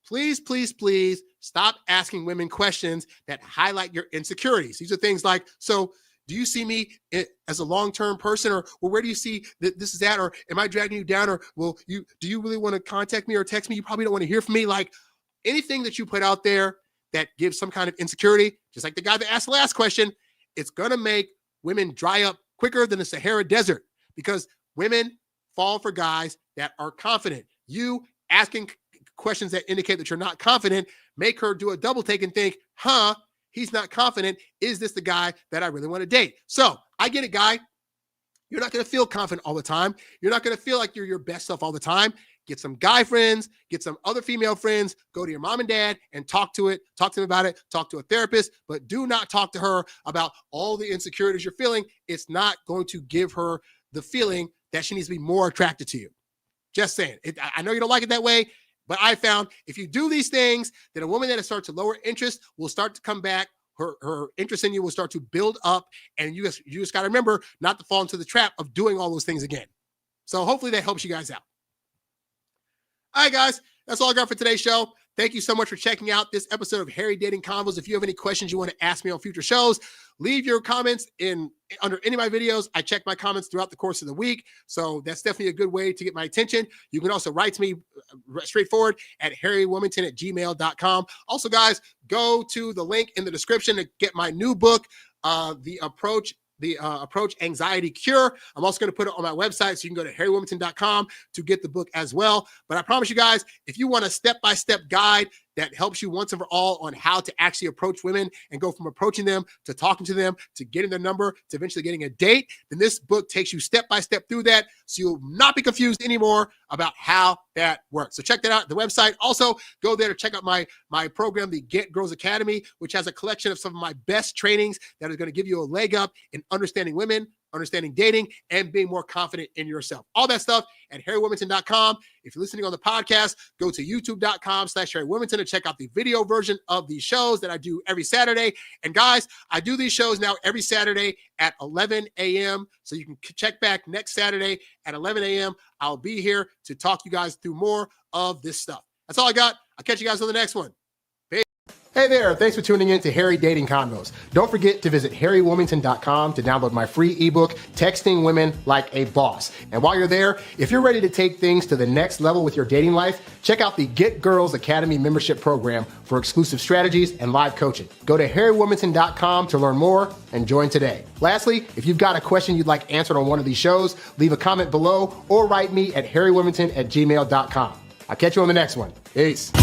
please, please, please stop asking women questions that highlight your insecurities. These are things like, so do you see me as a long-term person? Or, well, where do you see that this is at? Or am I dragging you down? Or, well, do you really want to contact me or text me? You probably don't want to hear from me. Like, anything that you put out there that gives some kind of insecurity, just like the guy that asked the last question, it's going to make women dry up quicker than the Sahara Desert, because women fall for guys that are confident. You asking questions that indicate that you're not confident make her do a double take and think, he's not confident. Is this the guy that I really want to date? So I get it, guy. You're not going to feel confident all the time. You're not going to feel like you're your best self all the time. Get some guy friends, get some other female friends, go to your mom and dad and talk to them about it, talk to a therapist, but do not talk to her about all the insecurities you're feeling. It's not going to give her the feeling that she needs to be more attracted to you. Just saying. I know you don't like it that way, but I found if you do these things, then a woman that has started to lower interest will start to come back. Her interest in you will start to build up, and you just got to remember not to fall into the trap of doing all those things again. So hopefully that helps you guys out. All right, guys, that's all I got for today's show. Thank you so much for checking out this episode of Harry Dating Convos. If you have any questions you want to ask me on future shows, leave your comments under any of my videos. I check my comments throughout the course of the week, so that's definitely a good way to get my attention. You can also write to me straightforward at HarryWilmington@gmail.com. Also, guys, go to the link in the description to get my new book, The Approach Anxiety Cure. I'm also going to put it on my website, so you can go to HarryWilmington.com to get the book as well. But I promise you guys, if you want a step-by-step guide that helps you once and for all on how to actually approach women and go from approaching them to talking to them to getting their number to eventually getting a date, then this book takes you step-by-step through that, so you'll not be confused anymore about how that works. So check that out at the website. Also, go there to check out my program, the Get Girls Academy, which has a collection of some of my best trainings that are going to give you a leg up in understanding women, understanding dating, and being more confident in yourself. All that stuff at HarryWilmington.com. If you're listening on the podcast, go to YouTube.com/HarryWilmington to check out the video version of these shows that I do every Saturday. And guys, I do these shows now every Saturday at 11 a.m. So you can check back next Saturday at 11 a.m. I'll be here to talk you guys through more of this stuff. That's all I got. I'll catch you guys on the next one. Hey there, thanks for tuning in to Harry Dating Convos. Don't forget to visit HarryWilmington.com to download my free ebook, Texting Women Like a Boss. And while you're there, if you're ready to take things to the next level with your dating life, check out the Get Girls Academy membership program for exclusive strategies and live coaching. Go to HarryWilmington.com to learn more and join today. Lastly, if you've got a question you'd like answered on one of these shows, leave a comment below or write me at HarryWilmington@gmail.com. I'll catch you on the next one. Peace.